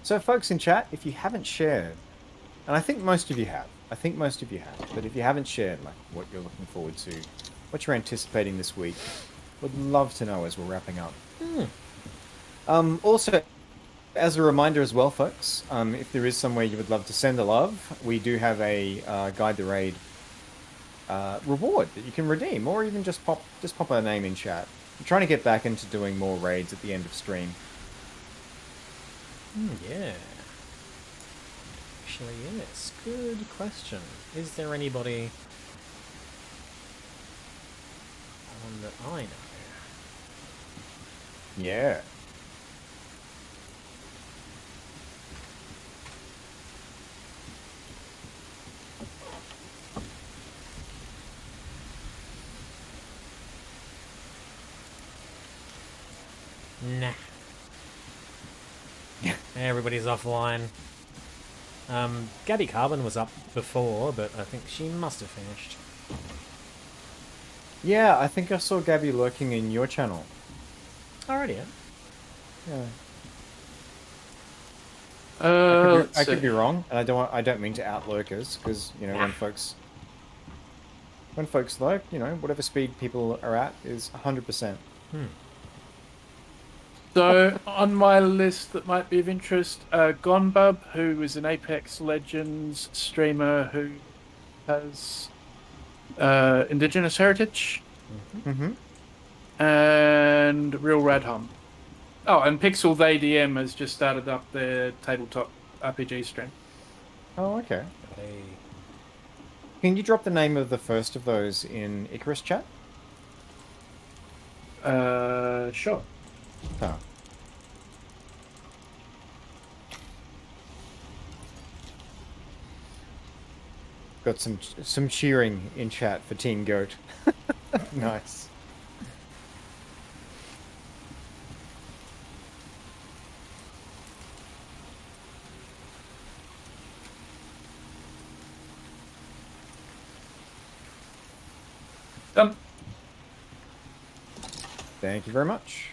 So, folks in chat, if you haven't shared, and I think most of you have, but if you haven't shared, like, what you're looking forward to, what you're anticipating this week, would love to know as we're wrapping up. Also, as a reminder as well, folks, if there is somewhere you would love to send the love, we do have a Guide the Raid reward that you can redeem, or even just pop a name in chat. I'm trying to get back into doing more raids at the end of stream. Yeah. Actually, yes. Good question. Is there anybody that I know? Yeah. Nah. Everybody's offline. Gabby Carbon was up before, but I think she must have finished. Yeah, I think I saw Gabby lurking in your channel. Alrighty, Yeah. Let's I could see. be wrong, and I don't mean to out lurkers, because when folks lurk, whatever speed people are at is 100%. So, on my list that might be of interest, Gonbub, who is an Apex Legends streamer who has Indigenous heritage, Mm-hmm. and Real Radhum. Oh, and Pixel ADM has just started up their tabletop RPG stream. Oh, okay. Hey. Can you drop the name of the first of those in Icarus chat? Sure. Oh. Got some cheering in chat for Team Goat. Nice. Done. Thank you very much.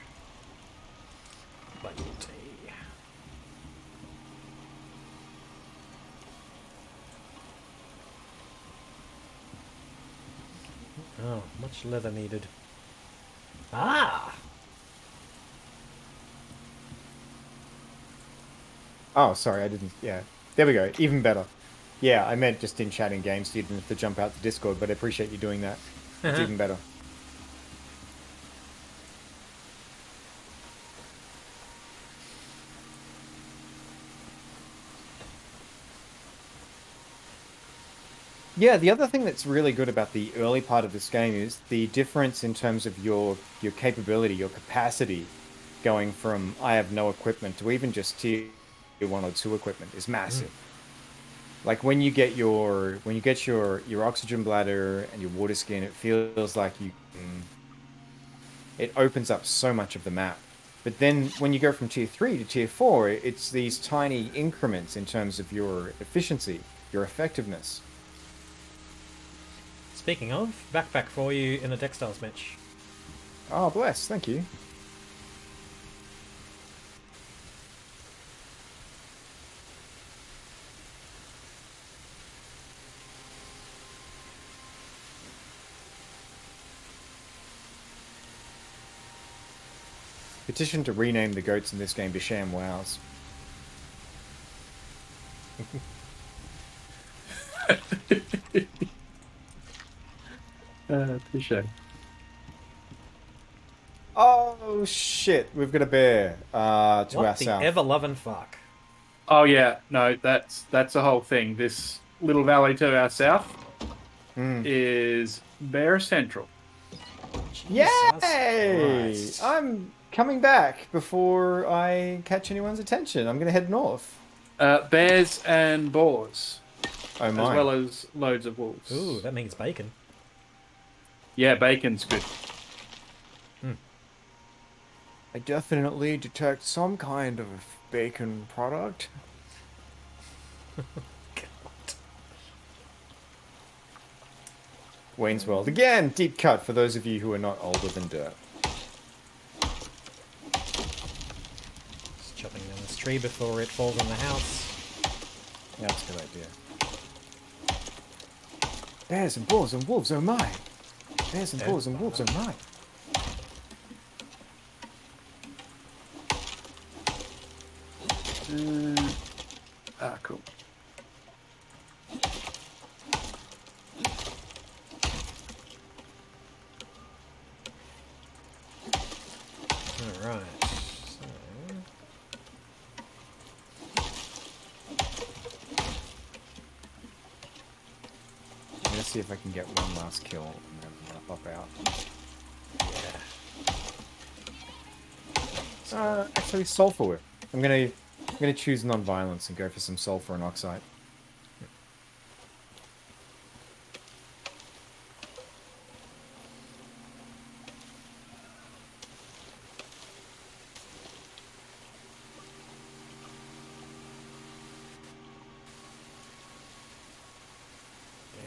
Oh, much leather needed. Ah! Oh, sorry, I didn't. Yeah, there we go. Even better. Yeah, I meant just in chatting games, so you didn't have to jump out to Discord, but I appreciate you doing that. It's even better. Yeah, the other thing that's really good about the early part of this game is the difference in terms of your capability, your capacity, going from I have no equipment to even just tier 1 or 2 equipment is massive. Like when you get your oxygen bladder and your water skin, it feels like it opens up so much of the map. But then when you go from tier 3 to tier 4, it's these tiny increments in terms of your efficiency, your effectiveness. Speaking of, backpack for you in the textiles bench. Oh, bless. Thank you. Petition to rename the goats in this game to Sham Wows. Touche. Oh shit! We've got a bear to our What the south. ever-loving fuck? Oh yeah, no, that's the whole thing. This little valley to our south is Bear Central. Yay! Christ. I'm coming back before I catch anyone's attention. I'm going to head north. Bears and boars, Oh as my! well as loads of wolves. Ooh, that means bacon. Yeah, bacon's good. I definitely detect some kind of bacon product. Wayne's World again. Deep cut for those of you who are not older than dirt. Just chopping down this tree before it falls on the house. Yeah, that's a good idea. Bears and boars and wolves, oh my! Bears and boars and wolves, oh my! Cool. Alright. I'm gonna see if I can get one last kill and then I'm gonna pop out. Actually, sulfur whip. I'm gonna choose non-violence and go for some sulfur and oxide.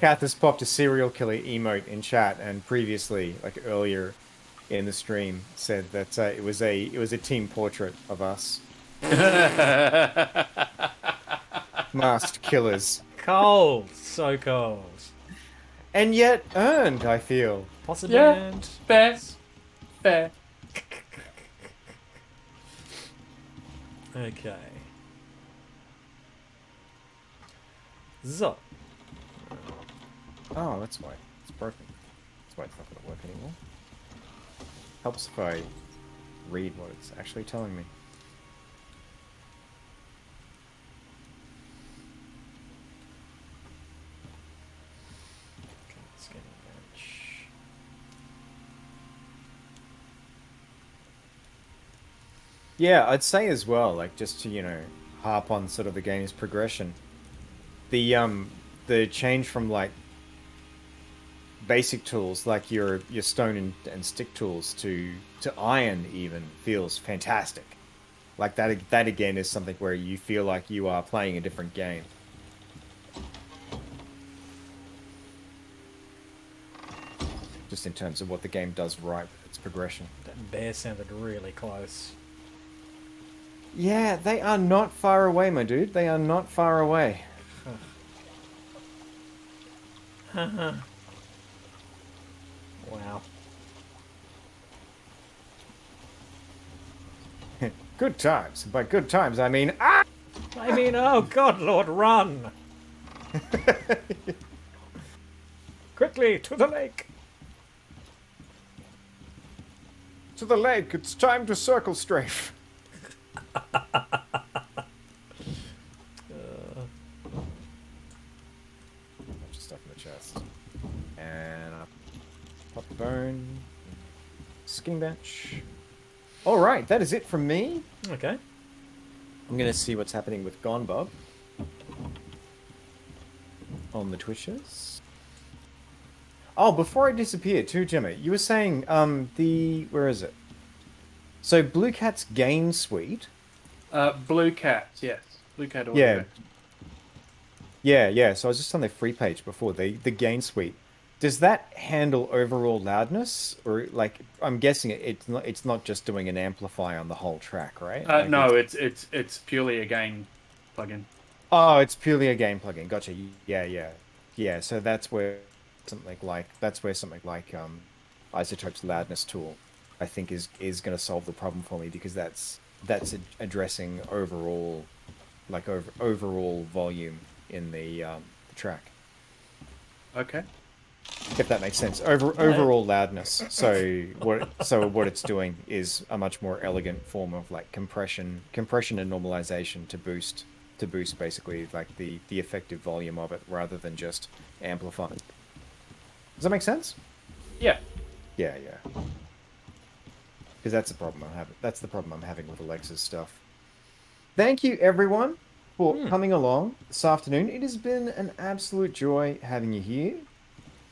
Kath has popped a serial killer emote in chat, and previously, like earlier in the stream, said that it was a team portrait of us, masked killers, Cold! So cold. and yet earned. I feel. Possibly Yeah. earned. Fair. Okay. So. Oh, that's why it's broken. That's why it's not going to work anymore. Helps if I read what it's actually telling me. Okay, scanning bench. Yeah, I'd say as well, like just to, harp on sort of the game's progression. The change from like basic tools like your stone and stick tools to iron even feels fantastic. Like that again is something where you feel like you are playing a different game. Just in terms of what the game does right with its progression. That bear sounded really close. Yeah, they are not far away, my dude. They are not far away. Wow. Good times. By good times, I mean ah! I mean, oh god, Lord, run! Quickly, to the lake! To the lake. It's time to circle strafe. Bunch of stuff in the chest. And pop the bone. Skin bench. Alright, that is it from me. Okay. I'm gonna see what's happening with Gone Bob on the Twitches. Oh, before I disappear too, Jemma, you were saying where is it? So Blue Cat's game suite. Blue Cat, yes. Blue Cat Yeah. audio. Yeah. So I was just on their free page before the game suite does that handle overall loudness, or like I'm guessing it's not just doing an amplifier on the whole track, right? Like No, it's purely a gain plugin. oh, it's purely a game plugin. Gotcha. Yeah. So that's where something like Isotope's loudness tool, I think is going to solve the problem for me because addressing overall overall volume in the track. Okay. If that makes sense. Overall loudness. So what it's doing is a much more elegant form of like compression and normalization to boost basically like the effective volume of it rather than just amplifying. Does that make sense? Yeah. Yeah. Because that's the problem I'm having. That's the problem I'm having with Alexa's stuff. Thank you everyone for coming along this afternoon. It has been an absolute joy having you here.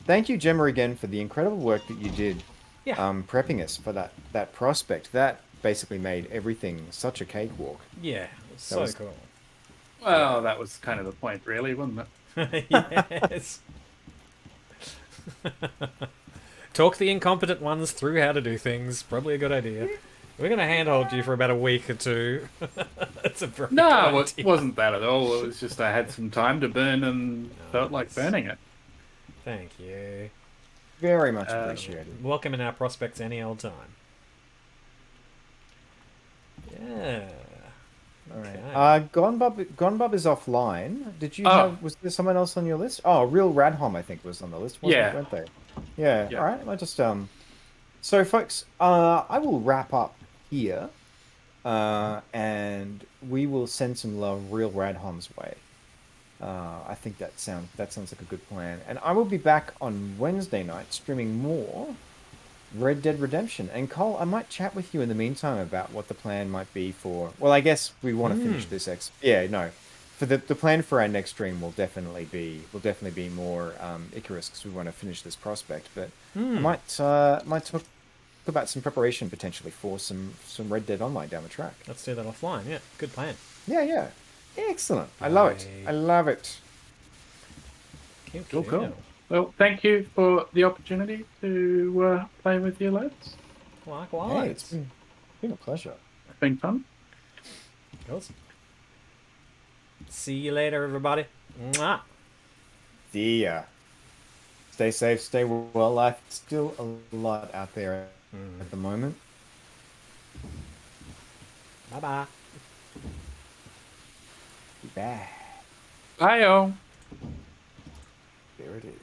Thank you, Gemma, again for the incredible work that you did, Yeah. prepping us for that prospect. That basically made everything such a cakewalk. Yeah, so cool. Well, that was kind of the point, really, wasn't it? Yes. Talk the incompetent ones through how to do things. Probably a good idea. We're going to handhold you for about a week or two. That's a very No, good it idea. wasn't that at all. It was just I had some time to burn and felt like burning it. Thank you. Very much appreciated. Welcome in our prospects any old time. Yeah. All right. Okay. Gonbub is offline. Did you was there someone else on your list? Oh, Real Radhom, I think, was on the list, Yeah. weren't they? Yeah. Yeah. All right. I just So, folks, I will wrap up here, and we will send some love Real Radhom's way. I think that sounds like a good plan. And I will be back on Wednesday night streaming more Red Dead Redemption. And Cole, I might chat with you in the meantime about what the plan might be for. Well, I guess we want to finish this Yeah, no. For the plan for our next stream will definitely be more Icarus because we want to finish this prospect. But I might talk about some preparation potentially for some Red Dead Online down the track. Let's do that offline. Yeah, good plan. Yeah. Excellent. I love it. I love it. Cool. Well, thank you for the opportunity to play with you, lads. Likewise. Hey, it's been a pleasure. It's been fun. Awesome. See you later, everybody. Mwah. See ya. Stay safe, stay well. Life is still a lot out there at the moment. Bye-bye. Bye. Bye, all. There it is.